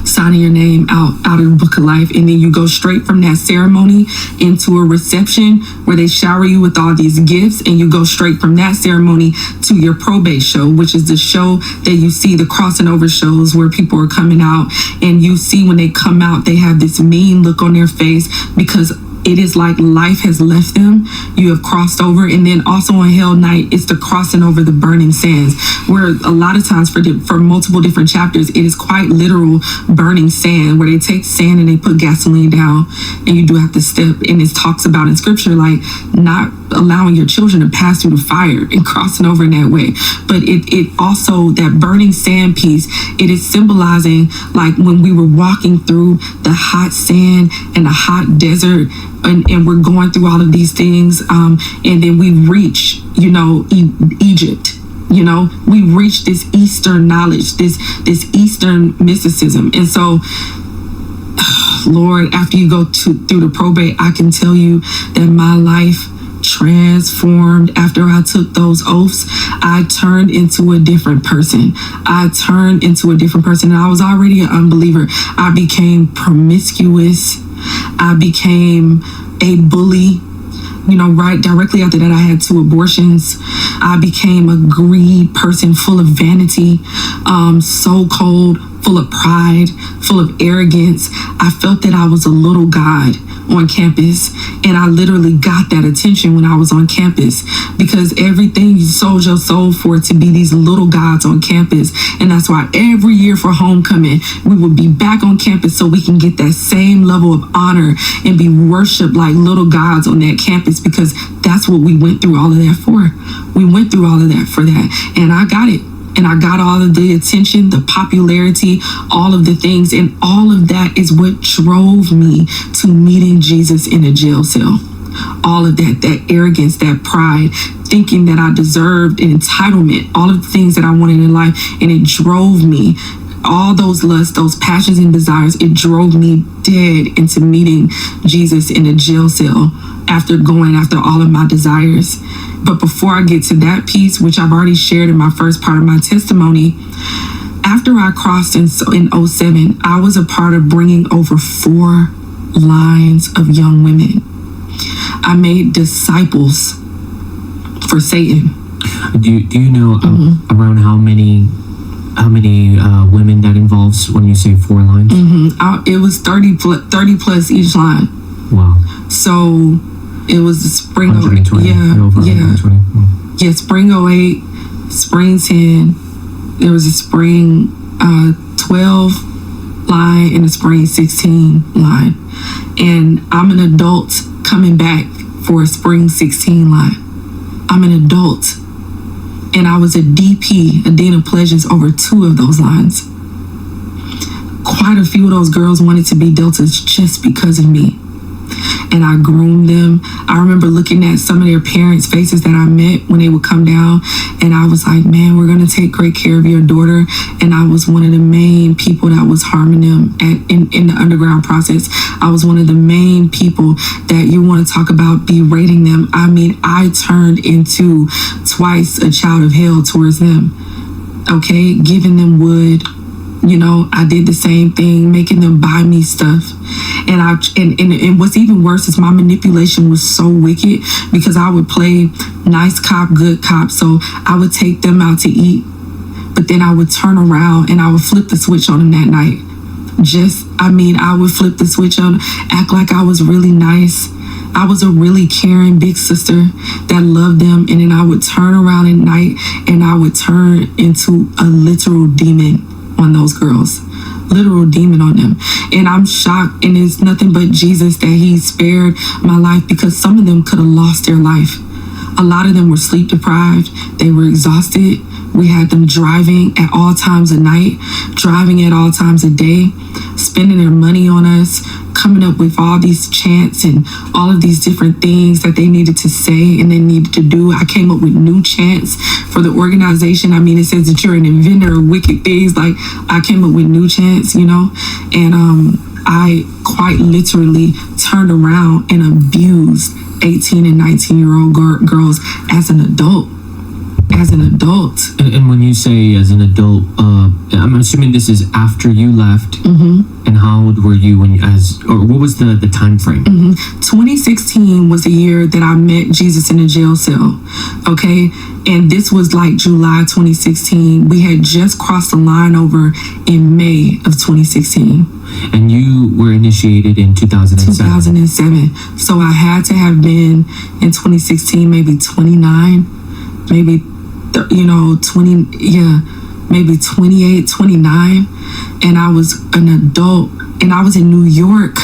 signing your name out of the book of life, and then you go straight from that ceremony into a reception where they shower you with all these gifts, and you go straight from that ceremony to your probate show, which is the show that you see, the crossing over shows where people are coming out, and you see when they come out they have this mean look on their face because it is like life has left them. You have crossed over. And then also on Hell Night, it's the crossing over the burning sands, where a lot of times for multiple different chapters, it is quite literal burning sand, where they take sand and they put gasoline down, and you do have to step. And it talks about in scripture, like not allowing your children to pass through the fire and crossing over in that way. But it also, that burning sand piece, it is symbolizing like when we were walking through the hot sand and the hot desert, and we're going through all of these things, and then we reach, Egypt. We reach this Eastern knowledge, this Eastern mysticism. And so, Lord, after you go through the probate, I can tell you that my life transformed after I took those oaths. I turned into a different person. And I was already an unbeliever. I became promiscuous. I became a bully. Right directly after that, I had 2 abortions. I became a greed person, full of vanity, so cold, full of pride, full of arrogance. I felt that I was a little god on campus, and I literally got that attention when I was on campus, because everything you sold your soul for to be these little gods on campus. And that's why every year for homecoming, we would be back on campus so we can get that same level of honor and be worshipped like little gods on that campus, because that's what we went through all of that for. We went through all of that for that, and I got it. And I got all of the attention, the popularity, all of the things. And all of that is what drove me to meeting Jesus in a jail cell. all of that arrogance, that pride, thinking that I deserved an entitlement, all of the things that I wanted in life. And it drove me, all those lusts, those passions and desires, it drove me dead into meeting Jesus in a jail cell after going after all of my desires. But before I get to that piece, which I've already shared in my first part of my testimony, after I crossed in 07, I was a part of bringing over 4 lines of young women. I made disciples for Satan. Do you know around how many women that involves when you say 4 lines? It was 30 plus each line. Wow. So it was the spring 120. Yeah, spring 08, spring 10. There was a spring 12 line and a spring 16 line. And I'm an adult coming back for a spring 16 line. I'm an adult. And I was a DP, a Dean of Pleasures, over 2 of those lines. Quite a few of those girls wanted to be Deltas just because of me. And I groomed them. I remember looking at some of their parents' faces that I met when they would come down, and I was like, man, we're going to take great care of your daughter. And I was one of the main people that was harming them in the underground process. I was one of the main people that you want to talk about berating them. I mean, I turned into twice a child of hell towards them. Okay, giving them wood. You know, I did the same thing, making them buy me stuff. And what's even worse is my manipulation was so wicked, because I would play nice cop, good cop. So I would take them out to eat, but then I would turn around and I would flip the switch on them that night. I would flip the switch on, act like I was really nice. I was a really caring big sister that loved them. And then I would turn around at night and I would turn into a literal demon on those girls, literal demon on them. And I'm shocked, and it's nothing but Jesus that he spared my life, because some of them could have lost their life. A lot of them were sleep deprived. They were exhausted. We had them driving at all times of night, driving at all times of day, spending their money on us, coming up with all these chants and all of these different things that they needed to say and they needed to do. I came up with new chants for the organization. I mean, it says that you're an inventor of wicked things. Like, I came up with new chants, you know, and I quite literally turned around and abused 18 and 19-year-old girls as an adult. And when you say as an adult, I'm assuming this is after you left. And how old were you what was the time frame? 2016 was the year that I met Jesus in a jail cell. Okay, and this was like July 2016. We had just crossed the line over in May of 2016. And you were initiated in 2007. 2007. So I had to have been in 2016, maybe 29, maybe 28, 29. And I was an adult, and I was in New York,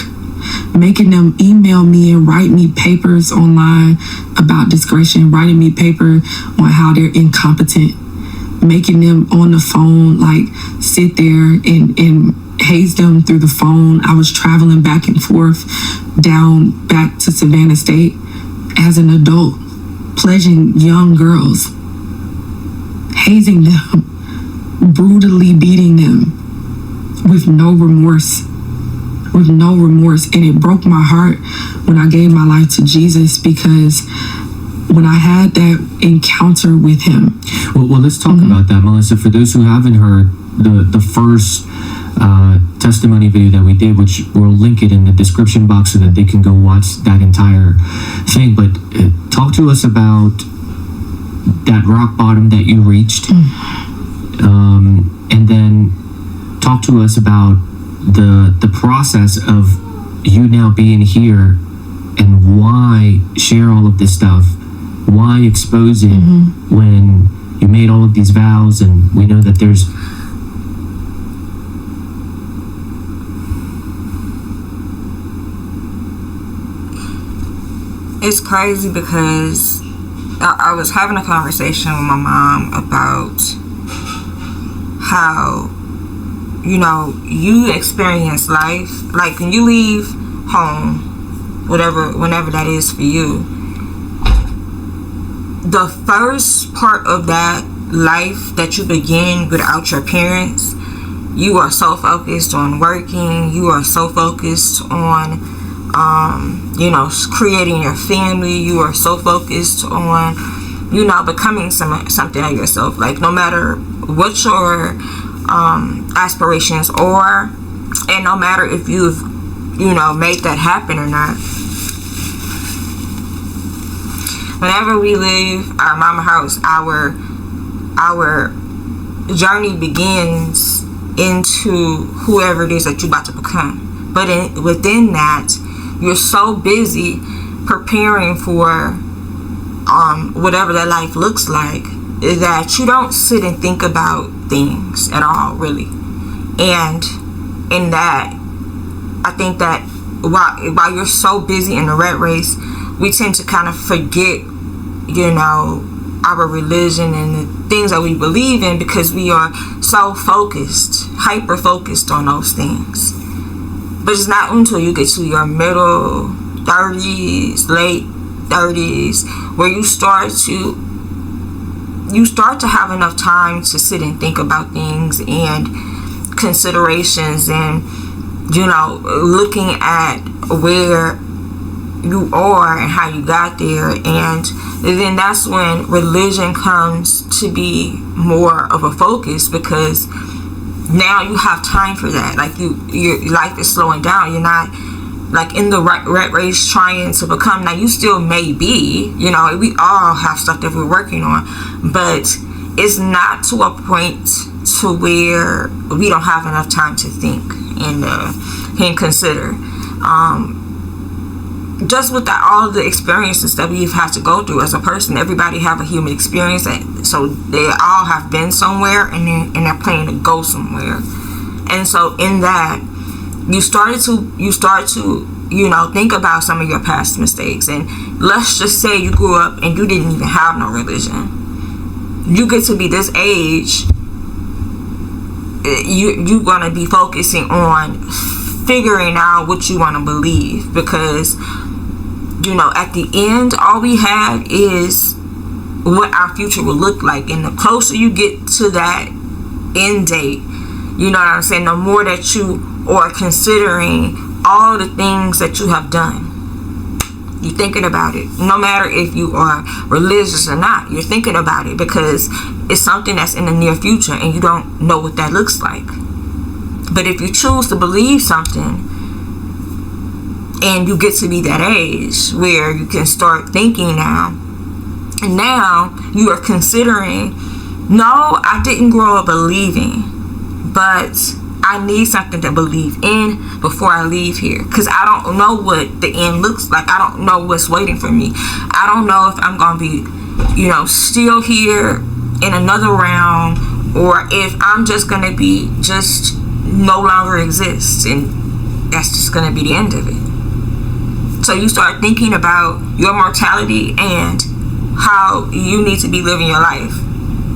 making them email me and write me papers online about discretion, writing me paper on how they're incompetent, making them on the phone, like, sit there and haze them through the phone. I was traveling back and forth back to Savannah State as an adult, pledging young girls, hazing them, brutally beating them with no remorse. And it broke my heart when I gave my life to Jesus, because when I had that encounter with him. Well, let's talk about that, Melissa. For those who haven't heard the first testimony video that we did, which we'll link it in the description box so that they can go watch that entire thing. But talk to us about that rock bottom that you reached, and then talk to us about the process of you now being here, and why share all of this stuff, why expose it when you made all of these vows, and we know that there's it's crazy, because I was having a conversation with my mom about how, you know, you experience life, like when you leave home, whenever that is for you. The first part of that life that you begin without your parents, you are so focused on working, you are so focused on creating your family, you are so focused on becoming something of yourself. Like, no matter what your aspirations are, and no matter if you've made that happen or not. Whenever we leave our mama house, our journey begins into whoever it is that you're about to become. But within that, you're so busy preparing for whatever that life looks like, that you don't sit and think about things at all, really. And in that, I think that while you're so busy in the rat race, we tend to kind of forget, our religion and the things that we believe in, because we are so hyper focused on those things. But it's not until you get to your middle 30s, late 30s, where you start to have enough time to sit and think about things and considerations, and looking at where you are and how you got there. And then that's when religion comes to be more of a focus, because now you have time for that. Like, your life is slowing down. You're not like in the rat race trying to become. Now, you still may be, we all have stuff that we're working on, but it's not to a point to where we don't have enough time to think and consider. Just with all the experiences that we've had to go through as a person, everybody have a human experience, so they all have been somewhere, and they're planning to go somewhere. And so in that, you start to think about some of your past mistakes. And let's just say you grew up and you didn't even have no religion. You get to be this age, you're gonna be focusing on figuring out what you want to believe, because at the end, all we have is what our future will look like. And the closer you get to that end date, you know what I'm saying, the more that you are considering all the things that you have done. You're thinking about it. No matter if you are religious or not, you're thinking about it, because it's something that's in the near future and you don't know what that looks like. But if you choose to believe something, and you get to be that age where you can start thinking now, and now you are considering, no, I didn't grow up believing, but I need something to believe in before I leave here, because I don't know what the end looks like. I don't know what's waiting for me. I don't know if I'm going to be, still here in another round, or if I'm just going to be no longer exist, and that's just going to be the end of it. So you start thinking about your mortality and how you need to be living your life.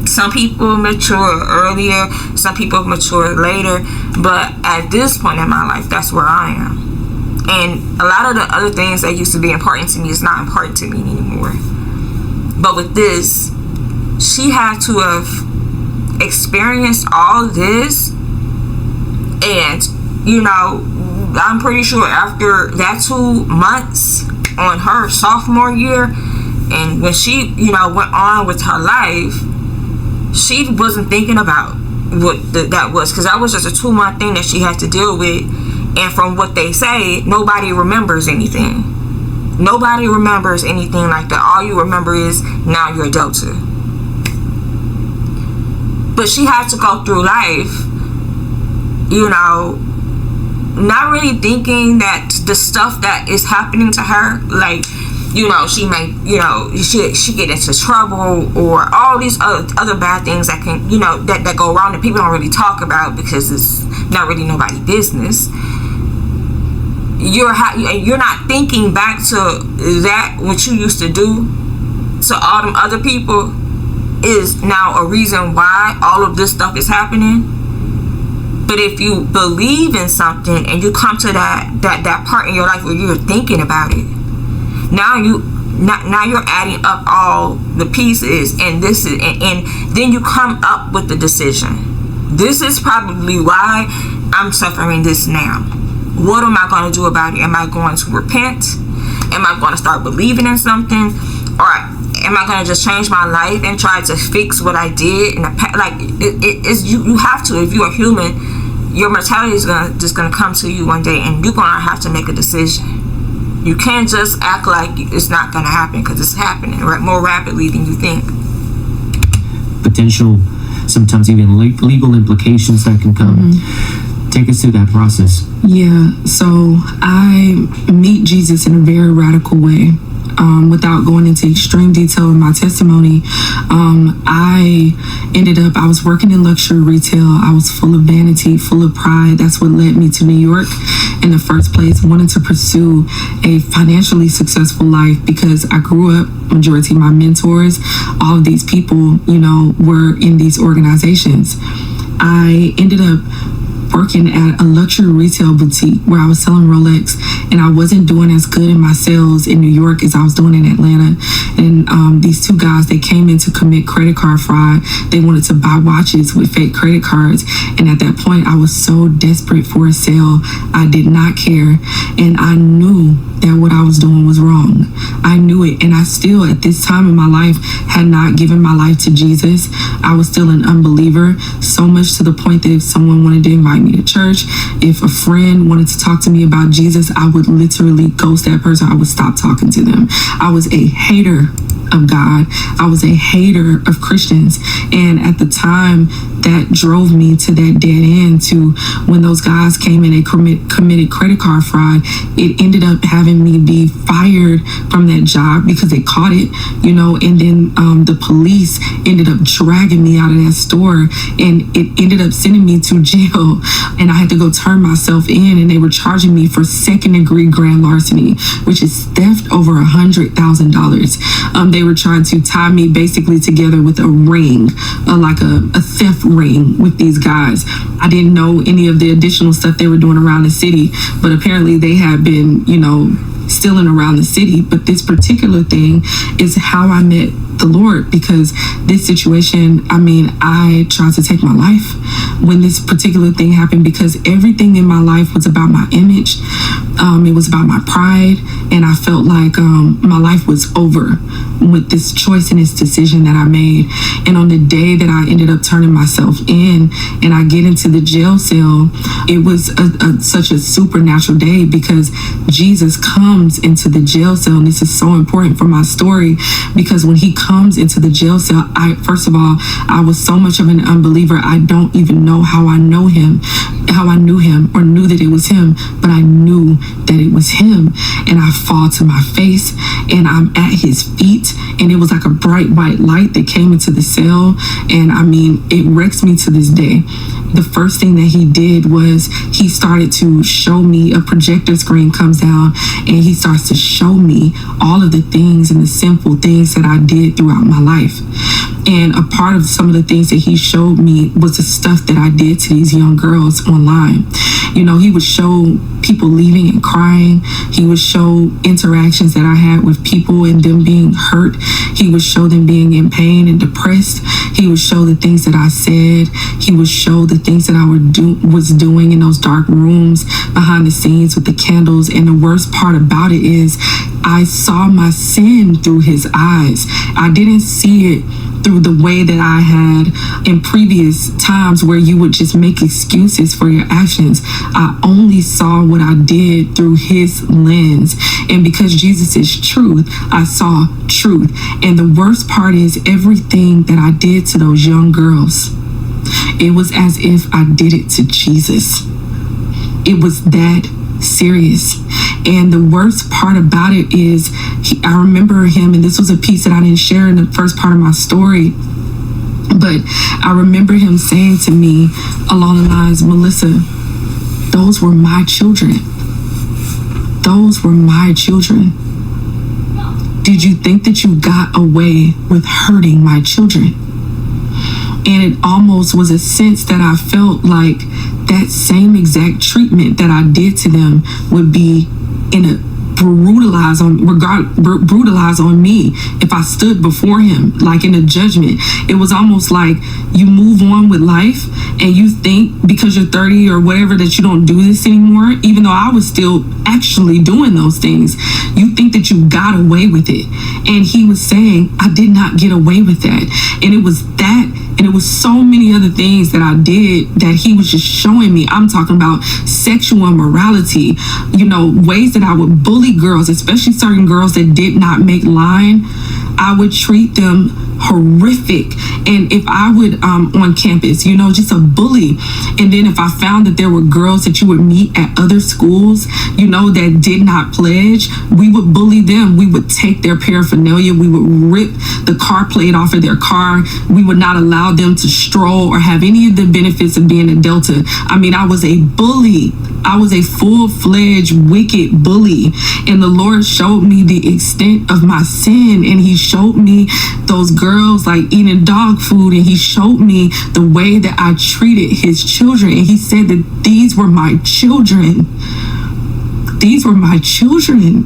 Some people mature earlier, some people mature later, but at this point in my life, that's where I am. And a lot of the other things that used to be important to me is not important to me anymore. But with this, she had to have experienced all this, and I'm pretty sure after that 2 months on her sophomore year, and when she went on with her life, she wasn't thinking about what that was, because that was just a 2-month thing that she had to deal with. And from what they say, nobody remembers anything. Nobody remembers anything like that. All you remember is now you're a Delta. But she had to go through life, not really thinking that the stuff that is happening to her, like, she may, she get into trouble, or all these other bad things that can, that go wrong that people don't really talk about, because it's not really nobody's business. You're not thinking back to that, what you used to do to all them other people is now a reason why all of this stuff is happening. But if you believe in something and you come to that part in your life where you're thinking about it, now you're adding up all the pieces, and then you come up with the decision. This is probably why I'm suffering this now. What am I going to do about it? Am I going to repent? Am I going to start believing in something? Or am I going to just change my life and try to fix what I did in the past? Like, you have to. If you're a human, your mortality is just going to come to you one day, and you're going to have to make a decision. You can't just act like it's not going to happen, because it's happening more rapidly than you think. Potential, sometimes even legal implications that can come. Take us through that process. Yeah, so I meet Jesus in a very radical way. Without going into extreme detail in my testimony, I was working in luxury retail. I was full of vanity, full of pride. That's what led me to New York in the first place, wanting to pursue a financially successful life, because I grew up, majority of my mentors, all of these people, were in these organizations. I ended up working at a luxury retail boutique where I was selling Rolex, and I wasn't doing as good in my sales in New York as I was doing in Atlanta. And these two guys, they came in to commit credit card fraud. They wanted to buy watches with fake credit cards, and at that point I was so desperate for a sale, I did not care, and I knew that what I was doing was wrong. I knew it, and I still, at this time in my life, had not given my life to Jesus. I was still an unbeliever, so much to the point that if someone wanted to invite me to church, if a friend wanted to talk to me about Jesus, I would literally ghost that person. I would stop talking to them. I was a hater of God. I was a hater of Christians, and at the time, that drove me to that dead end. To when those guys came in and committed credit card fraud, it ended up having me be fired from that job because they caught it, and then the police ended up dragging me out of that store, and it ended up sending me to jail, and I had to go turn myself in, and they were charging me for second-degree grand larceny, which is theft over $100,000. They were trying to tie me basically together with a ring, like a theft ring with these guys. I didn't know any of the additional stuff they were doing around the city, but apparently they had been, stealing around the city. But this particular thing is how I met the Lord, because this situation, I tried to take my life when this particular thing happened, because everything in my life was about my image. It was about my pride, and I felt like my life was over with this choice and this decision that I made. And on the day that I ended up turning myself in and I get into the jail cell, it was such a supernatural day, because Jesus comes into the jail cell. And this is so important for my story, because when he comes into the jail cell, first of all, I was so much of an unbeliever. I don't even know how I knew him or knew that it was him, but I knew that it was him. And I fall to my face and I'm at his feet, and it was like a bright white light that came into the cell, and it wrecks me to this day. The first thing that he did was he started to show me, a projector screen comes down, and he starts to show me all of the things and the simple things that I did throughout my life. And a part of some of the things that he showed me was the stuff that I did to these young girls online. He would show people leaving and crying. He would show interactions that I had with people and them being hurt. He would show them being in pain and depressed. He would show the things that I said. He would show the things that I was doing in those dark rooms behind the scenes with the candles. And the worst part about it is I saw my sin through his eyes. I didn't see it through the way that I had in previous times where you would just make excuses for your actions. I only saw what I did through his lens. And because Jesus is truth, I saw truth. And the worst part is everything that I did to those young girls, it was as if I did it to Jesus. It was that serious. And the worst part about it is I remember him, and this was a piece that I didn't share in the first part of my story, but I remember him saying to me along the lines, Melissa, those were my children. Those were my children. Did you think that you got away with hurting my children? And it almost was a sense that I felt like that same exact treatment that I did to them would be brutalize on me if I stood before him, like in a judgment. It was almost like you move on with life and you think because you're 30 or whatever that you don't do this anymore, even though I was still actually doing those things. You think that you got away with it. And he was saying, I did not get away with that. And it was that, and it was so many other things that I did that he was just showing me. I'm talking about sexual immorality, ways that I would bully girls, especially certain girls that did not make line. I would treat them horrific. And if I would on campus, just a bully. And then if I found that there were girls that you would meet at other schools, that did not pledge, we would bully them. We would take their paraphernalia. We would rip the car plate off of their car. We would not allow them to stroll or have any of the benefits of being a Delta. I mean, I was a bully. I was a full-fledged wicked bully. And the Lord showed me the extent of my sin. And he showed me those girls like eating dog food. And he showed me the way that I treated his children. And he said that these were my children. These were my children.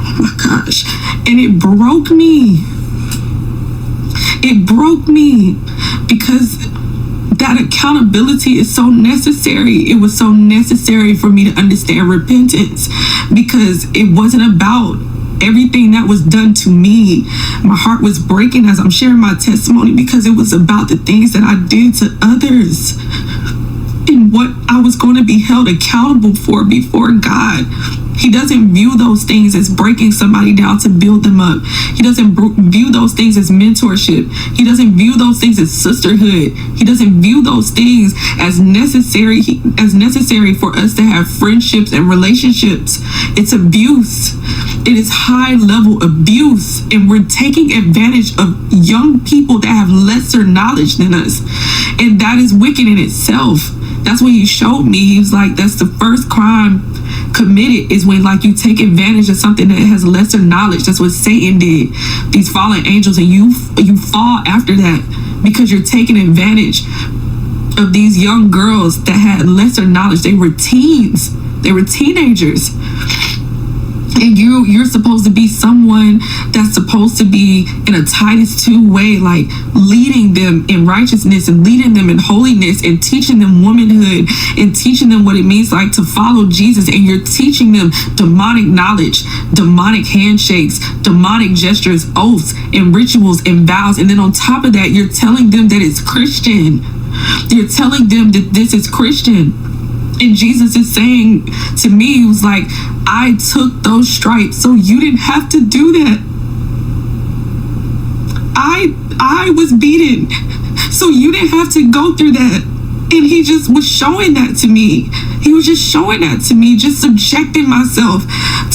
Oh my gosh. And it broke me. It broke me because that accountability is so necessary. It was so necessary for me to understand repentance because it wasn't about everything that was done to me. My heart was breaking as I'm sharing my testimony because it was about the things that I did to others and what I was going to be held accountable for before God. He doesn't view those things as breaking somebody down to build them up. He doesn't view those things as mentorship. He doesn't view those things as sisterhood. He doesn't view those things as necessary for us to have friendships and relationships. It's abuse. It is high level abuse. And we're taking advantage of young people that have lesser knowledge than us. And that is wicked in itself. That's what he showed me. He was like, that's the first crime committed, is when like you take advantage of something that has lesser knowledge. That's what Satan did, these fallen angels, and you fall after that because you're taking advantage of these young girls that had lesser knowledge. They were teens, they were teenagers, and you're supposed to be someone that's supposed to be in a Titus 2 way, like leading them in righteousness and leading them in holiness and teaching them womanhood and teaching them what it means like to follow Jesus. And you're teaching them demonic knowledge, demonic handshakes, demonic gestures, oaths and rituals and vows. And then on top of that, you're telling them that it's Christian. You're telling them that this is Christian. And Jesus is saying to me, he was like, I took those stripes so you didn't have to do that. I was beaten so you didn't have to go through that. And he just was showing that to me. He was just showing that to me, just subjecting myself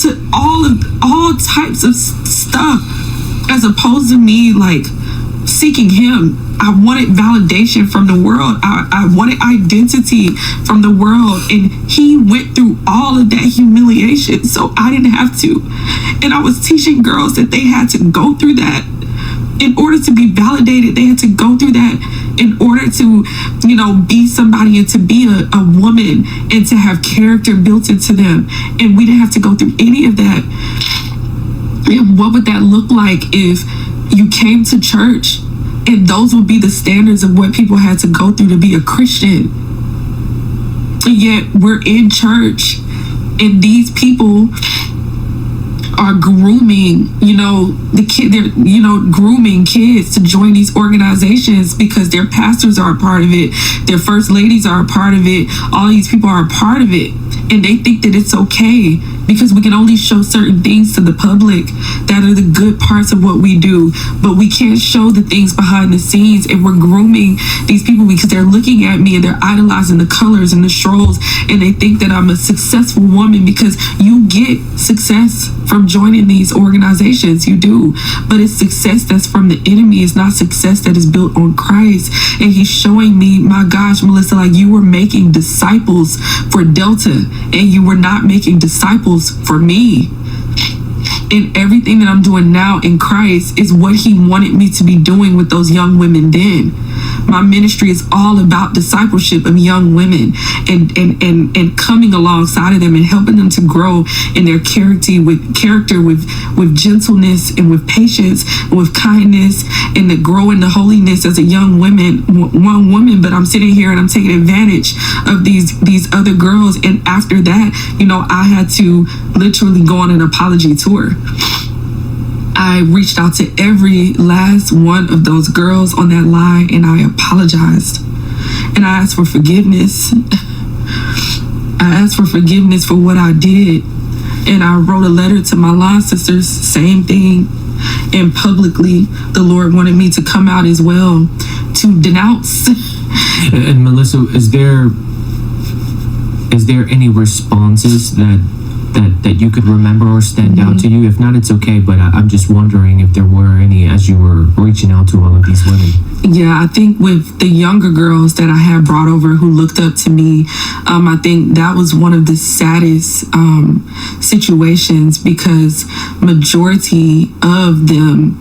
to all types of stuff, as opposed to me like seeking him. I wanted validation from the world. I wanted identity from the world. And he went through all of that humiliation so I didn't have to. And I was teaching girls that they had to go through that in order to be validated. They had to go through that in order to, be somebody and to be a woman and to have character built into them. And we didn't have to go through any of that. And what would that look like if you came to church and those would be the standards of what people had to go through to be a Christian? And yet we're in church and these people are grooming, they're grooming kids to join these organizations because their pastors are a part of it, their first ladies are a part of it, all these people are a part of it, and they think that it's okay because we can only show certain things to the public that are the good parts of what we do, but we can't show the things behind the scenes. And we're grooming these people because they're looking at me and they're idolizing the colors and the strolls, and they think that I'm a successful woman because you get success from joining these organizations. You do, but it's success that's from the enemy. It's not success that is built on Christ. And he's showing me, my gosh, Melissa, like you were making disciples for Delta and you were not making disciples for me. And everything that I'm doing now in Christ is what he wanted me to be doing with those young women then. My ministry is all about discipleship of young women and coming alongside of them and helping them to grow in their character with gentleness and with patience and with kindness, and to grow into holiness as a young one woman. But I'm sitting here and I'm taking advantage of these other girls, and after that, you know, I had to literally go on an apology tour. I reached out to every last one of those girls on that line, and I apologized, and I asked for forgiveness. I asked for forgiveness for what I did, and I wrote a letter to my line sisters, same thing. And publicly, the Lord wanted me to come out as well to denounce. And Melissa, is there any responses that you could remember or stand out to you? If not, it's okay, but I'm just wondering if there were any as you were reaching out to all of these women. Yeah, I think with the younger girls that I had brought over who looked up to me, I think that was one of the saddest situations, because majority of them,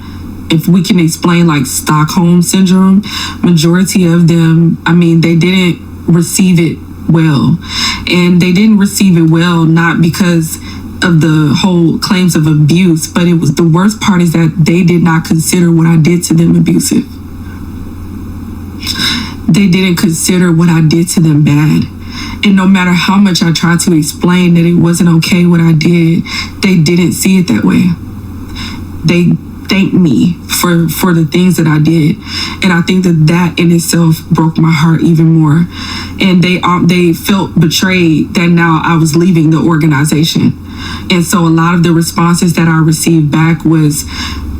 if we can explain like Stockholm syndrome, majority of them, I mean, they didn't receive it well. And they didn't receive it well, not because of the whole claims of abuse, but it was, the worst part is that they did not consider what I did to them abusive. They didn't consider what I did to them bad. And no matter how much I tried to explain that it wasn't okay what I did, they didn't see it that way. They thanked me for the things that I did, and I think that in itself broke my heart even more. And they felt betrayed that now I was leaving the organization. And so a lot of the responses that I received back was,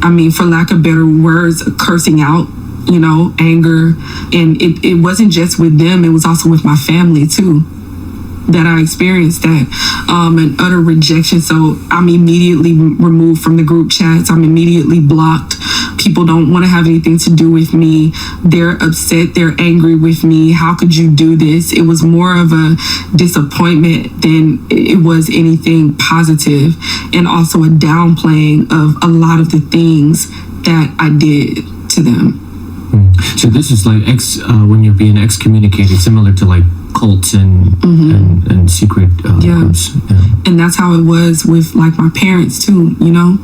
I mean, for lack of better words, cursing out, you know, anger. And it wasn't just with them, it was also with my family too, that I experienced that, and utter rejection. So I'm immediately removed from the group chats. I'm immediately blocked. People don't want to have anything to do with me. They're upset. They're angry with me. How could you do this? It was more of a disappointment than it was anything positive, and also a downplaying of a lot of the things that I did to them. So this is like when you're being excommunicated, similar to like cults and secret groups. Yeah. And that's how it was with like my parents too, you know.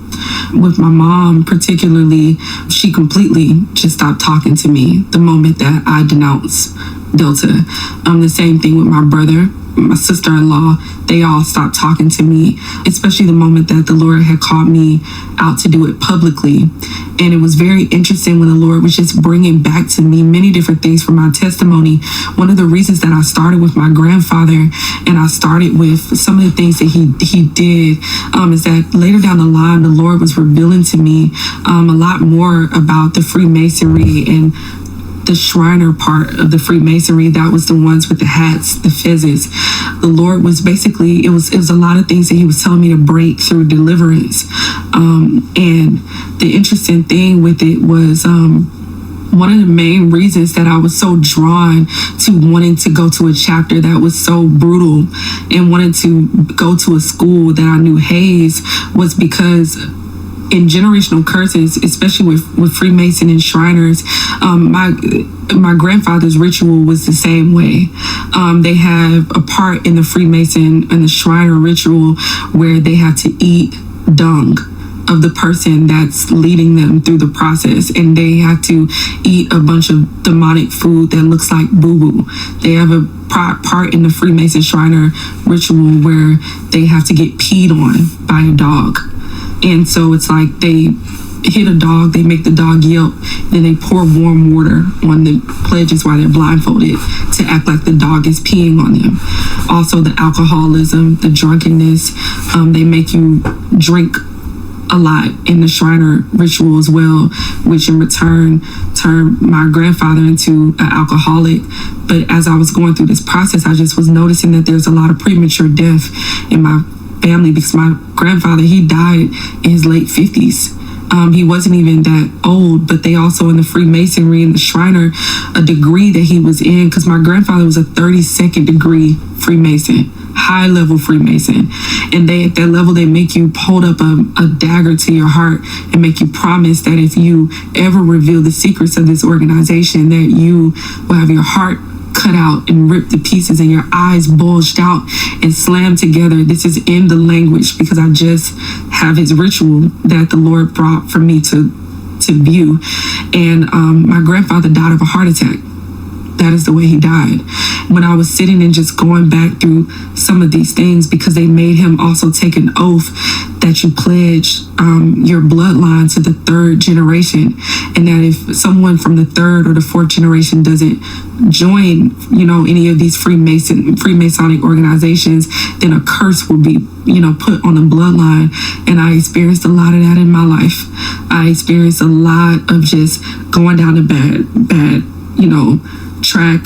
With my mom particularly, she completely just stopped talking to me the moment that I denounced Delta. The same thing with my brother, my sister-in-law. They all stopped talking to me, especially the moment that the Lord had called me out to do it publicly. And it was very interesting when the Lord was just bringing back to me many different things from my testimony. One of the reasons that I started with my grandfather, and I started with some of the things that he did, is that later down the line, the Lord was revealing to me a lot more about the Freemasonry and the Shriner part of the Freemasonry. That was the ones with the hats, the fezzes. The Lord was basically, it was a lot of things that he was telling me to break through deliverance. And the interesting thing with it was, one of the main reasons that I was so drawn to wanting to go to a chapter that was so brutal and wanted to go to a school that I knew Hayes was because in generational curses, especially with Freemason and Shriners, my grandfather's ritual was the same way. They have a part in the Freemason and the Shriner ritual where they have to eat dung of the person that's leading them through the process, and they have to eat a bunch of demonic food that looks like boo-boo. They have a part in the Freemason Shriner ritual where they have to get peed on by a dog. And so it's like they hit a dog, they make the dog yelp, then they pour warm water on the pledges while they're blindfolded to act like the dog is peeing on them. Also the alcoholism, the drunkenness, they make you drink a lot in the Shriner ritual as well, which in return turned my grandfather into an alcoholic. But as I was going through this process, I just was noticing that there's a lot of premature death in my family, because my grandfather, he died in his late 50s. He wasn't even that old, but they also in the Freemasonry and the Shriner, a degree that he was in, because my grandfather was a 32nd degree Freemason, high level Freemason, and at that level they make you hold up a dagger to your heart and make you promise that if you ever reveal the secrets of this organization, that you will have your heart cut out and ripped to pieces and your eyes bulged out and slammed together. This is in the language, because I just have his ritual that the Lord brought for me to view. And my grandfather died of a heart attack. That is the way he died. When I was sitting and just going back through some of these things, because they made him also take an oath that you pledge your bloodline to the third generation, and that if someone from the third or the fourth generation doesn't join, any of these Freemasonic organizations, then a curse will be, put on the bloodline. And I experienced a lot of that in my life. I experienced a lot of just going down a bad, track,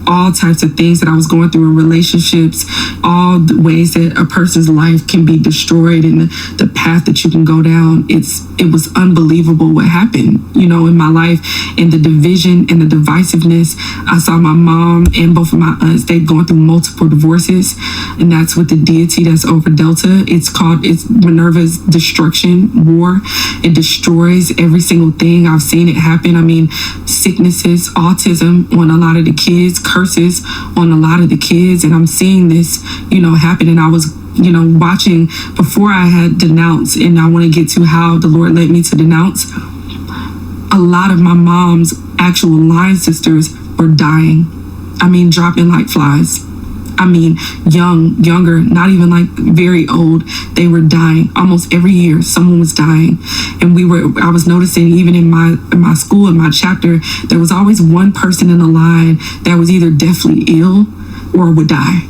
all types of things that I was going through in relationships, all the ways that a person's life can be destroyed and the path that you can go down. It was unbelievable what happened, in my life, and the division and the divisiveness. I saw my mom and both of my aunts, they've gone through multiple divorces, and that's with the deity that's over Delta. It's Minerva's destruction war. It destroys every single thing. I've seen it happen. I mean, sicknesses, autism on a lot of the kids, curses on a lot of the kids, and I'm seeing this, happen. And I was, watching before I had denounced, and I want to get to how the Lord led me to denounce. A lot of my mom's actual line sisters were dying. I mean, dropping like flies. I mean, younger, not even like very old. They were dying almost every year. Someone was dying. And I was noticing even in my school, in my chapter, there was always one person in the line that was either deathly ill or would die.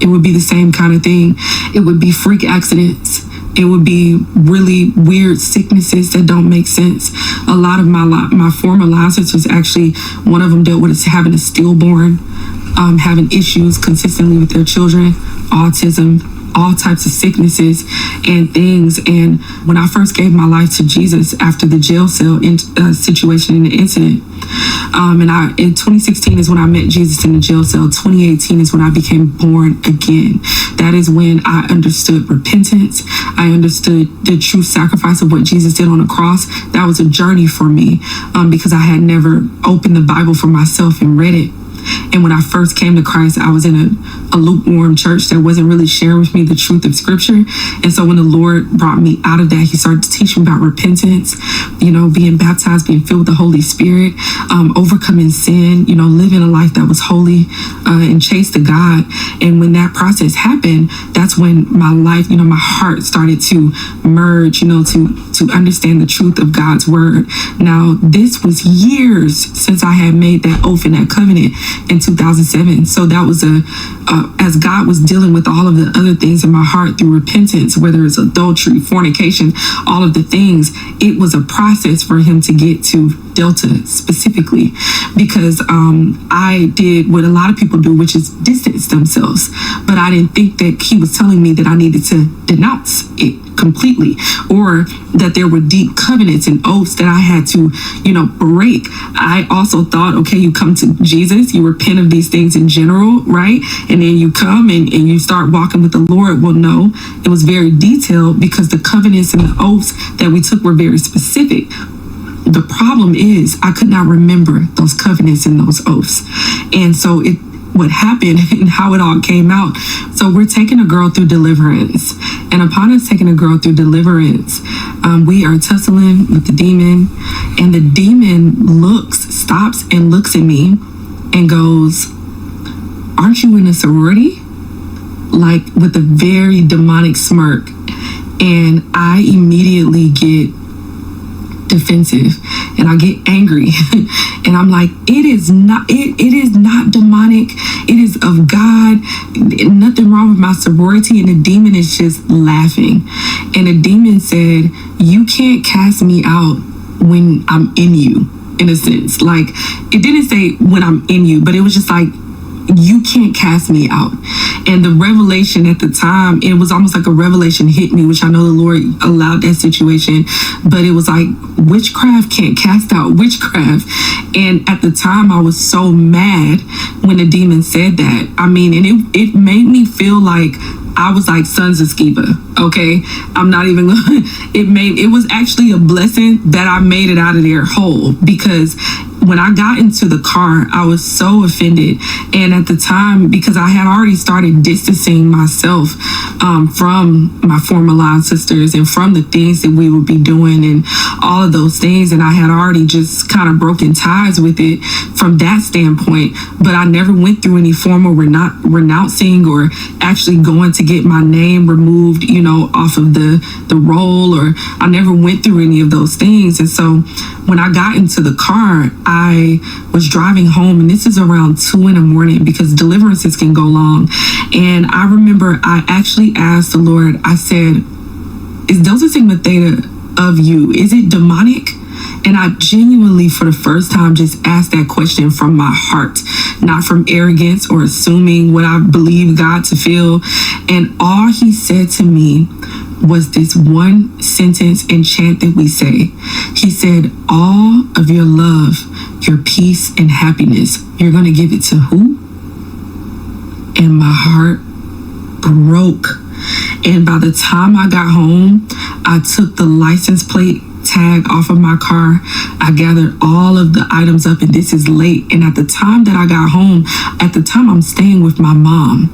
It would be the same kind of thing. It would be freak accidents. It would be really weird sicknesses that don't make sense. A lot of my former line sisters, actually, one of them dealt with having a stillborn, having issues consistently with their children, autism, all types of sicknesses and things. And when I first gave my life to Jesus after the jail cell situation and the incident, in 2016 is when I met Jesus in the jail cell. 2018 is when I became born again. That is when I understood repentance. I understood the true sacrifice of what Jesus did on the cross. That was a journey for me, because I had never opened the Bible for myself and read it. And when I first came to Christ, I was in a lukewarm church that wasn't really sharing with me the truth of Scripture. And so when the Lord brought me out of that, He started to teach me about repentance, being baptized, being filled with the Holy Spirit, overcoming sin, living a life that was holy and chaste to God. And when that process happened, that's when my life, my heart started to merge, to understand the truth of God's word. Now, this was years since I had made that oath and that covenant in 2007. So that was as God was dealing with all of the other things in my heart through repentance, whether it's adultery, fornication, all of the things, it was a process for Him to get to Delta specifically, because I did what a lot of people do, which is distance themselves. But I didn't think that He was telling me that I needed to denounce it completely, or that there were deep covenants and oaths that I had to, break. I also thought, okay, you come to Jesus, you repent of these things in general, right? And then you come and you start walking with the Lord. Well, no, it was very detailed, because the covenants and the oaths that we took were very specific. The problem is I could not remember those covenants and those oaths. And so what happened and how it all came out. So we're taking a girl through deliverance. And upon us taking a girl through deliverance, we are tussling with the demon. And the demon stops and looks at me and goes, "Aren't you in a sorority?" Like with a very demonic smirk. And I immediately get defensive and I get angry and I'm like, it is not demonic, it is of God, nothing wrong with my sorority. And the demon is just laughing, and the demon said, "You can't cast me out when I'm in you," in a sense. Like, it didn't say when I'm in you, but it was just like, you can't cast me out. And the revelation at the time, it was almost like a revelation hit me, which I know the Lord allowed that situation, but it was like, witchcraft can't cast out witchcraft. And at the time, I was so mad when the demon said that. I mean, and it made me feel like I was like Sons of Sceva, okay? I'm not even gonna, it was actually a blessing that I made it out of there whole, because when I got into the car, I was so offended. And at the time, because I had already started distancing myself from my former line sisters and from the things that we would be doing and all of those things, and I had already just kind of broken ties with it from that standpoint, but I never went through any formal renouncing or actually going to get my name removed, you know, off of the roll, or I never went through any of those things. And so when I got into the car, I was driving home, and this is around 2 a.m. because deliverances can go long. And I remember I actually asked the Lord, I said, is Delta Sigma Theta of you? Is it demonic? And I genuinely, for the first time, just asked that question from my heart, not from arrogance or assuming what I believe God to feel. And all he said to me was this one sentence and chant that we say. He said, all of your love, your peace and happiness, you're going to give it to who? And my heart broke. And by the time I got home, I took the license plate tag off of my car. I gathered all of the items up, and this is late. And at the time that I got home, at the time I'm staying with my mom,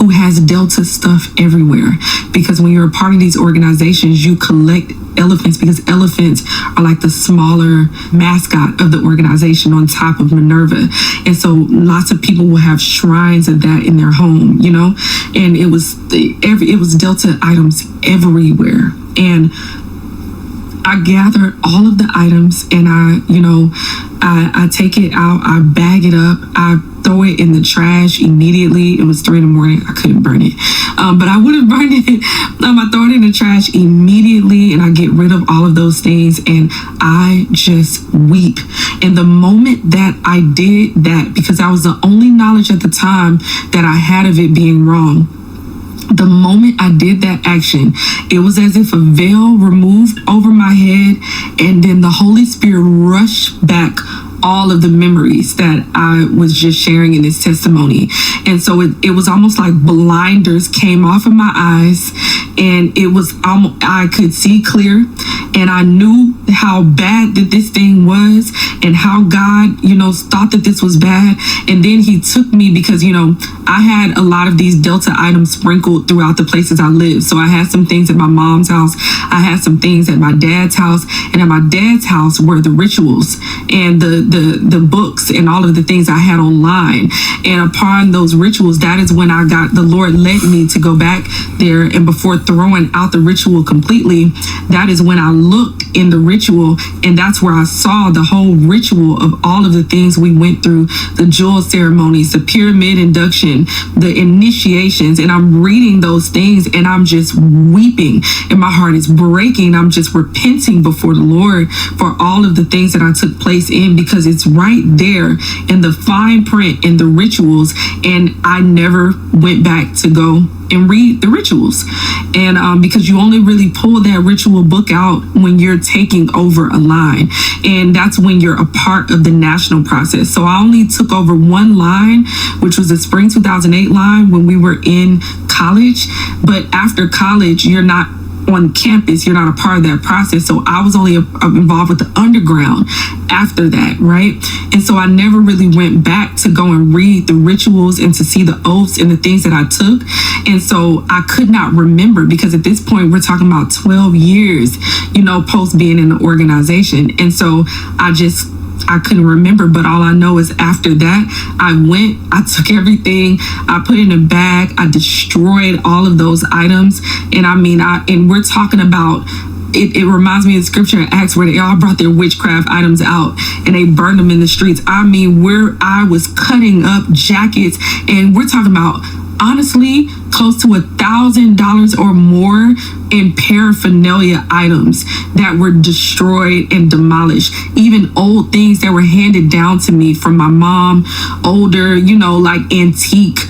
who has Delta stuff everywhere. Because when you're a part of these organizations, you collect elephants, because elephants are like the smaller mascot of the organization on top of Minerva. And so lots of people will have shrines of that in their home, you know, and it was Delta items everywhere. And I gather all of the items, and I take it out, I bag it up, I throw it in the trash immediately. It was 3 a.m. I couldn't burn it, but I would have burned it. I throw it in the trash immediately, and I get rid of all of those things, and I just weep. And the moment that I did that, because that was the only knowledge at the time that I had of it being wrong, the moment I did that action, it was as if a veil removed over my head, and then the Holy Spirit rushed back all of the memories that I was just sharing in this testimony. And so it was almost like blinders came off of my eyes, and it was almost, I could see clear, and I knew how bad that this thing was, and how God, thought that this was bad. And then he took me, because, I had a lot of these Delta items sprinkled throughout the places I lived. So I had some things at my mom's house, I had some things at my dad's house, and at my dad's house were the rituals and the books and all of the things I had online. And upon those rituals, that is when the Lord led me to go back there. And before throwing out the ritual completely, that is when I looked in the ritual, and that's where I saw the whole ritual of all of the things we went through, the jewel ceremonies, the pyramid induction, the initiations. And I'm reading those things, and I'm just weeping, and my heart is breaking. I'm just repenting before the Lord for all of the things that I took place in, because it's right there in the fine print in the rituals, and I never went back to go and read the rituals. And because you only really pull that ritual book out when you're taking over a line, and that's when you're a part of the national process. So I only took over one line, which was the spring 2008 line, when we were in college. But after college, you're not on campus, you're not a part of that process. So I was only involved with the underground after that, right? And so I never really went back to go and read the rituals and to see the oaths and the things that I took. And so I could not remember, because at this point we're talking about 12 years, post being in the organization. And so I couldn't remember, but all I know is after that, I took everything, I put it in a bag, I destroyed all of those items. And and we're talking about, it reminds me of the scripture in Acts where they all brought their witchcraft items out and they burned them in the streets. Where I was cutting up jackets, and we're talking about, honestly, close to $1,000 or more in paraphernalia items that were destroyed and demolished. Even old things that were handed down to me from my mom, older, like antique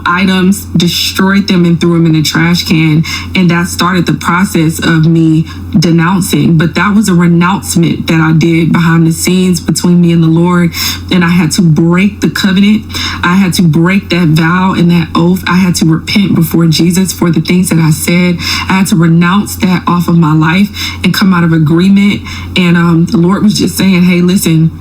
items, destroyed them and threw them in the trash can. And that started the process of me denouncing. But that was a renouncement that I did behind the scenes between me and the Lord. And I had to break the covenant. I had to break that vow and that oath. I had to repent before Jesus for the things that I said. I had to renounce that off of my life and come out of agreement. And the Lord was just saying, hey, listen,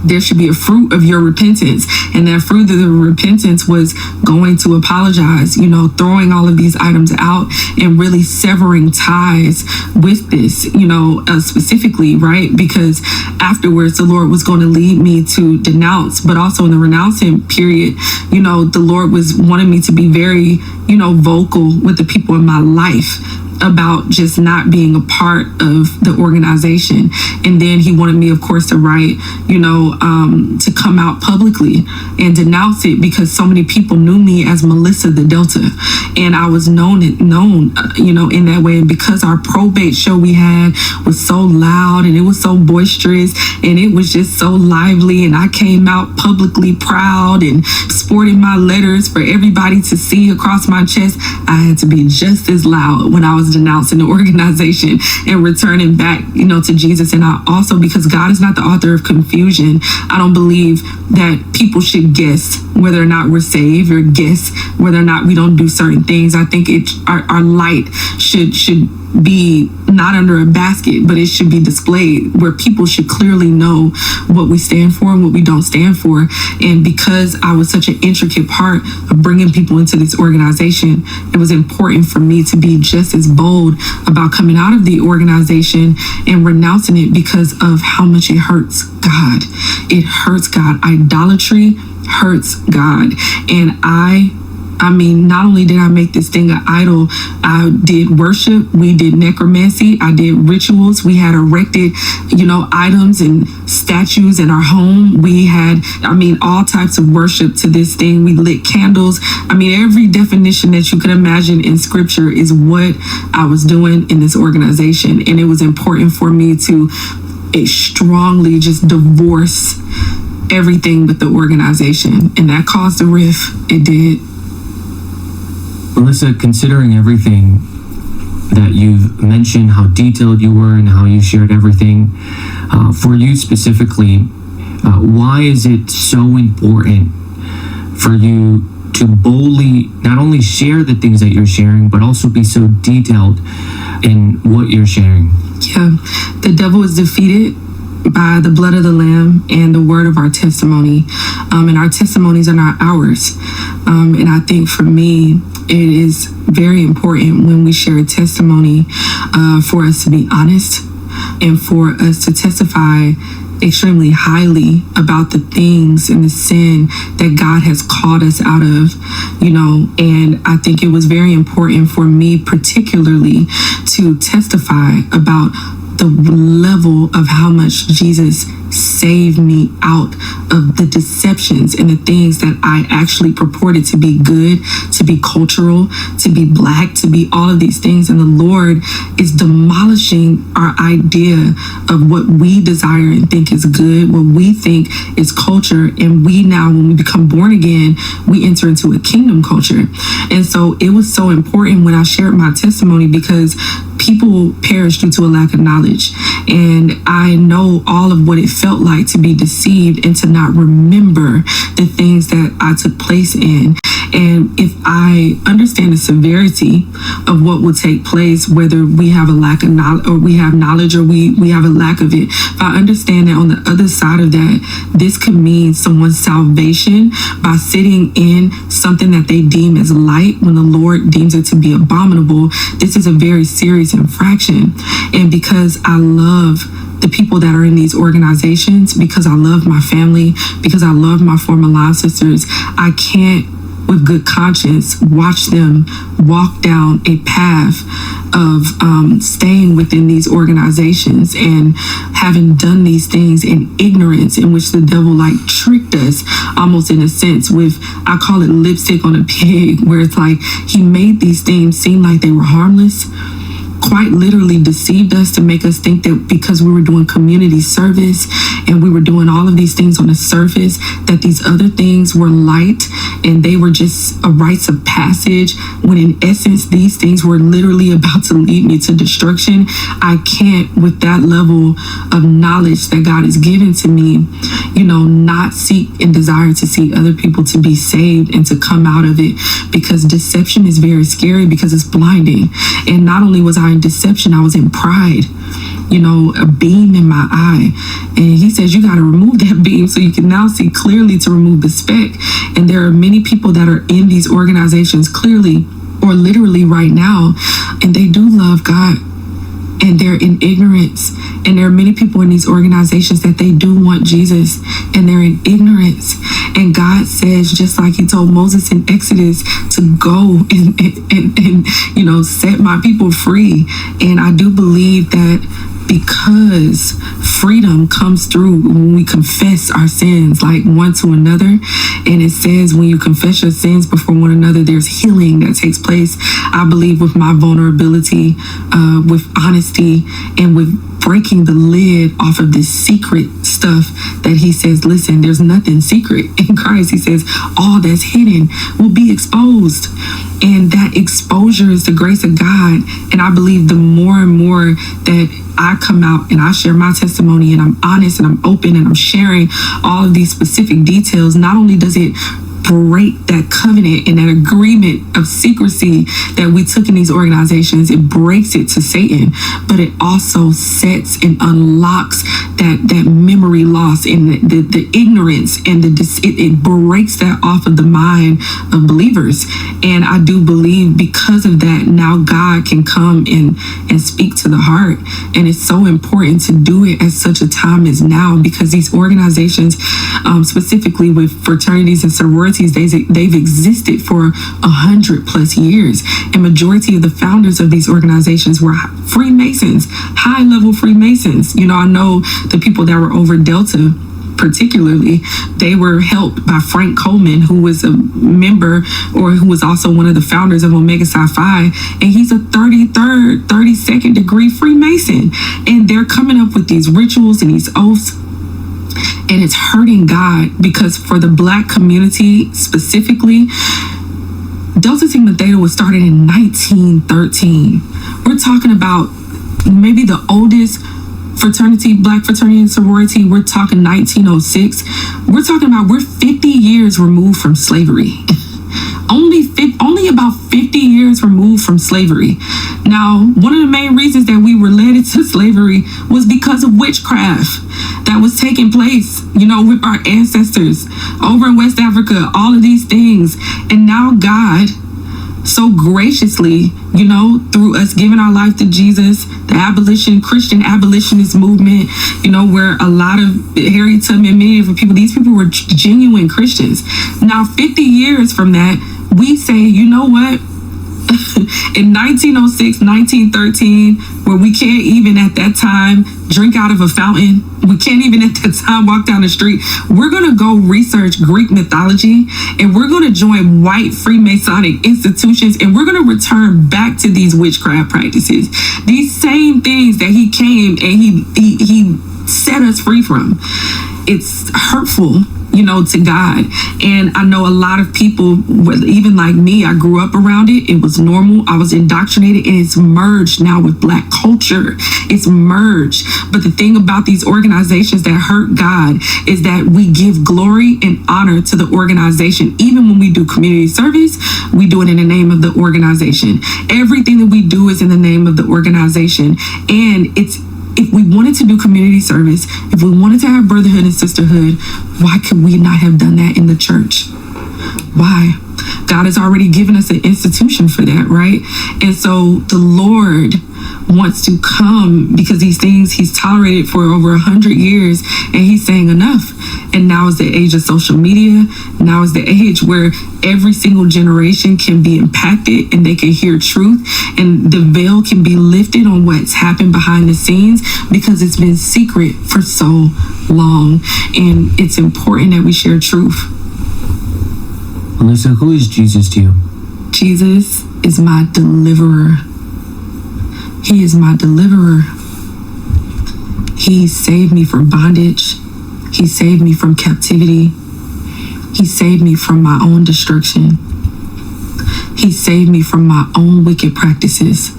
there should be a fruit of your repentance. And that fruit of the repentance was going to apologize, throwing all of these items out and really severing ties with this, specifically, right? Because afterwards, the Lord was going to lead me to denounce, but also in the renouncing period, the Lord was wanting me to be very, vocal with the people in my life about just not being a part of the organization. And then he wanted me, of course, to write, to come out publicly and denounce it, because so many people knew me as Melissa the Delta, and I was known, in that way. And because our probate show we had was so loud and it was so boisterous and it was just so lively, and I came out publicly proud and sporting my letters for everybody to see across my chest, I had to be just as loud when I was denouncing the organization and returning back, to Jesus. And I also, because God is not the author of confusion, I don't believe that people should guess whether or not we're saved, or guess whether or not we don't do certain things. I think our light should be not under a basket, but it should be displayed where people should clearly know what we stand for and what we don't stand for. And because I was such an intricate part of bringing people into this organization, it was important for me to be just as bold about coming out of the organization and renouncing it, because of how much it hurts God. It hurts God. Idolatry hurts God. And I mean, not only did I make this thing an idol, I did worship, we did necromancy, I did rituals, we had erected, items and statues in our home. We had, all types of worship to this thing. We lit candles. Every definition that you could imagine in scripture is what I was doing in this organization. And it was important for me to strongly just divorce everything with the organization. And that caused a rift. It did. Melissa, considering everything that you've mentioned, how detailed you were and how you shared everything, for you specifically, why is it so important for you to boldly not only share the things that you're sharing, but also be so detailed in what you're sharing? Yeah, the devil is defeated by the blood of the Lamb and the word of our testimony. And our testimonies are not ours. And I think for me, it is very important when we share a testimony for us to be honest and for us to testify extremely highly about the things and the sin that God has called us out of, and I think it was very important for me particularly to testify about the level of how much Jesus saved me out of the deceptions and the things that I actually purported to be good, to be cultural, to be black, to be all of these things. And the Lord is demolishing our idea of what we desire and think is good, what we think is culture. And we now, when we become born again, we enter into a kingdom culture. And so it was so important when I shared my testimony, because people perish due to a lack of knowledge. And I know all of what it felt like to be deceived and to not remember the things that I took place in. And if I understand the severity of what will take place, whether we have a lack of knowledge or we have knowledge or we have a lack of it, if I understand that on the other side of that, this could mean someone's salvation by sitting in something that they deem as light when the Lord deems it to be abominable. This is a very serious infraction. And because I love the people that are in these organizations, because I love my family, because I love my former line sisters, I can't with good conscience watch them walk down a path of staying within these organizations and having done these things in ignorance, in which the devil tricked us almost in a sense with, I call it lipstick on a pig, where it's like he made these things seem like they were harmless, quite literally deceived us to make us think that because we were doing community service and we were doing all of these things on the surface, that these other things were light and they were just a rites of passage, when in essence these things were literally about to lead me to destruction. I can't, with that level of knowledge that God has given to me, not seek and desire to see other people to be saved and to come out of it, because deception is very scary, because it's blinding. And not only was I in deception, I was in pride, a beam in my eye. And he says, you got to remove that beam so you can now see clearly, to remove the speck. And there are many people that are in these organizations clearly or literally right now, and they do love God, and they're in ignorance. And there are many people in these organizations that they do want Jesus, and they're in ignorance. And God says, just like he told Moses in Exodus, to go and set my people free. And I do believe that because freedom comes through when we confess our sins, like one to another. And it says when you confess your sins before one another, there's healing that takes place. I believe with my vulnerability, with honesty, and with breaking the lid off of this secret stuff, that he says, listen, there's nothing secret in Christ. He says all that's hidden will be exposed. And that exposure is the grace of God. And I believe the more and more that I come out and I share my testimony, and I'm honest and I'm open and I'm sharing all of these specific details, not only does it break that covenant and that agreement of secrecy that we took in these organizations, it breaks it to Satan, but it also sets and unlocks that memory loss and the ignorance, and it breaks that off of the mind of believers. And I do believe because of that, now God can come and speak to the heart. And it's so important to do it at such a time as now, because these organizations, specifically with fraternities and sororities, they've existed for 100+ years, and majority of the founders of these organizations were Freemasons, high-level Freemasons. I know the people that were over Delta, particularly, they were helped by Frank Coleman, who was a member, or who was also one of the founders of Omega Psi Phi, and he's a 32nd degree Freemason. And they're coming up with these rituals and these oaths, and it's hurting God, because for the Black community specifically, Delta Sigma Theta was started in 1913. We're talking about maybe the oldest fraternity, Black fraternity and sorority. We're talking 1906. We're talking about, we're 50 years removed from slavery. Only about 50 years removed from slavery. Now, one of the main reasons that we were led into slavery was because of witchcraft that was taking place, with our ancestors over in West Africa, all of these things. And now God, so graciously, through us giving our life to Jesus, the Christian abolitionist movement, where a lot of Harriet Tubman, many different people, these people were genuine Christians. Now, 50 years from that, we say, you know what? In 1906, 1913, where we can't even at that time drink out of a fountain, we can't even at that time walk down the street, we're going to go research Greek mythology, and we're going to join white Freemasonic institutions, and we're going to return back to these witchcraft practices, these same things that he came and he set us free from. It's hurtful, to God. And I know a lot of people, even like me, I grew up around it. It was normal. I was indoctrinated, and it's merged now with Black culture. It's merged. But the thing about these organizations that hurt God is that we give glory and honor to the organization. Even when we do community service, we do it in the name of the organization. Everything that we do is in the name of the organization. And if we wanted to do community service, if we wanted to have brotherhood and sisterhood, why could we not have done that in the church? Why? God has already given us an institution for that, right? And so the Lord wants to come, because these things he's tolerated for over 100 years, and he's saying enough. And now is the age of social media. Now is the age where every single generation can be impacted, and they can hear truth, and the veil can be lifted on what's happened behind the scenes, because it's been secret for so long. And it's important that we share truth. Melissa, who is Jesus to you? Jesus is my deliverer. He is my deliverer. He saved me from bondage. He saved me from captivity. He saved me from my own destruction. He saved me from my own wicked practices,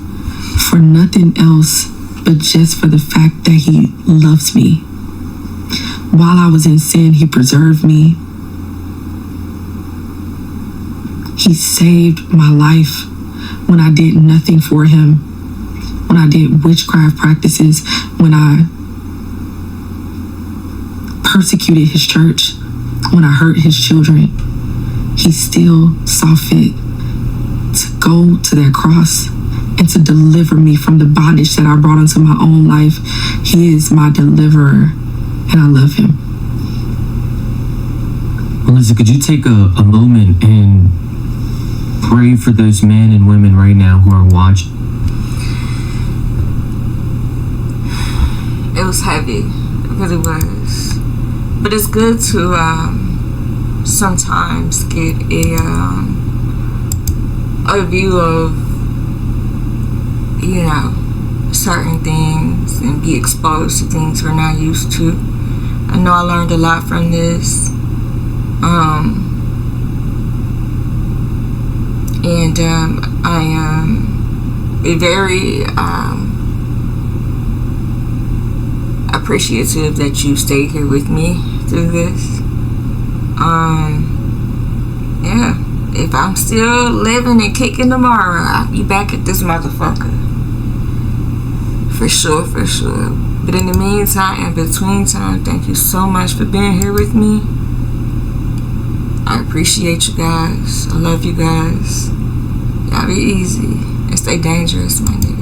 for nothing else but just for the fact that he loves me. While I was in sin, he preserved me. He saved my life when I did nothing for him, when I did witchcraft practices, when I persecuted his church, when I hurt his children. He still saw fit to go to that cross and to deliver me from the bondage that I brought into my own life. He is my deliverer, and I love him. Melissa, could you take a moment and pray for those men and women right now who are watching? It was heavy. It really was. But it's good to sometimes get a view of, you know, certain things and be exposed to things we're not used to. I know I learned a lot from this. And I am very appreciative that you stayed here with me through this. Yeah, if I'm still living and kicking tomorrow, I'll be back at this motherfucker. For sure, for sure. But in the meantime, in between time, thank you so much for being here with me. I appreciate you guys. I love you guys. Y'all be easy and stay dangerous, my nigga.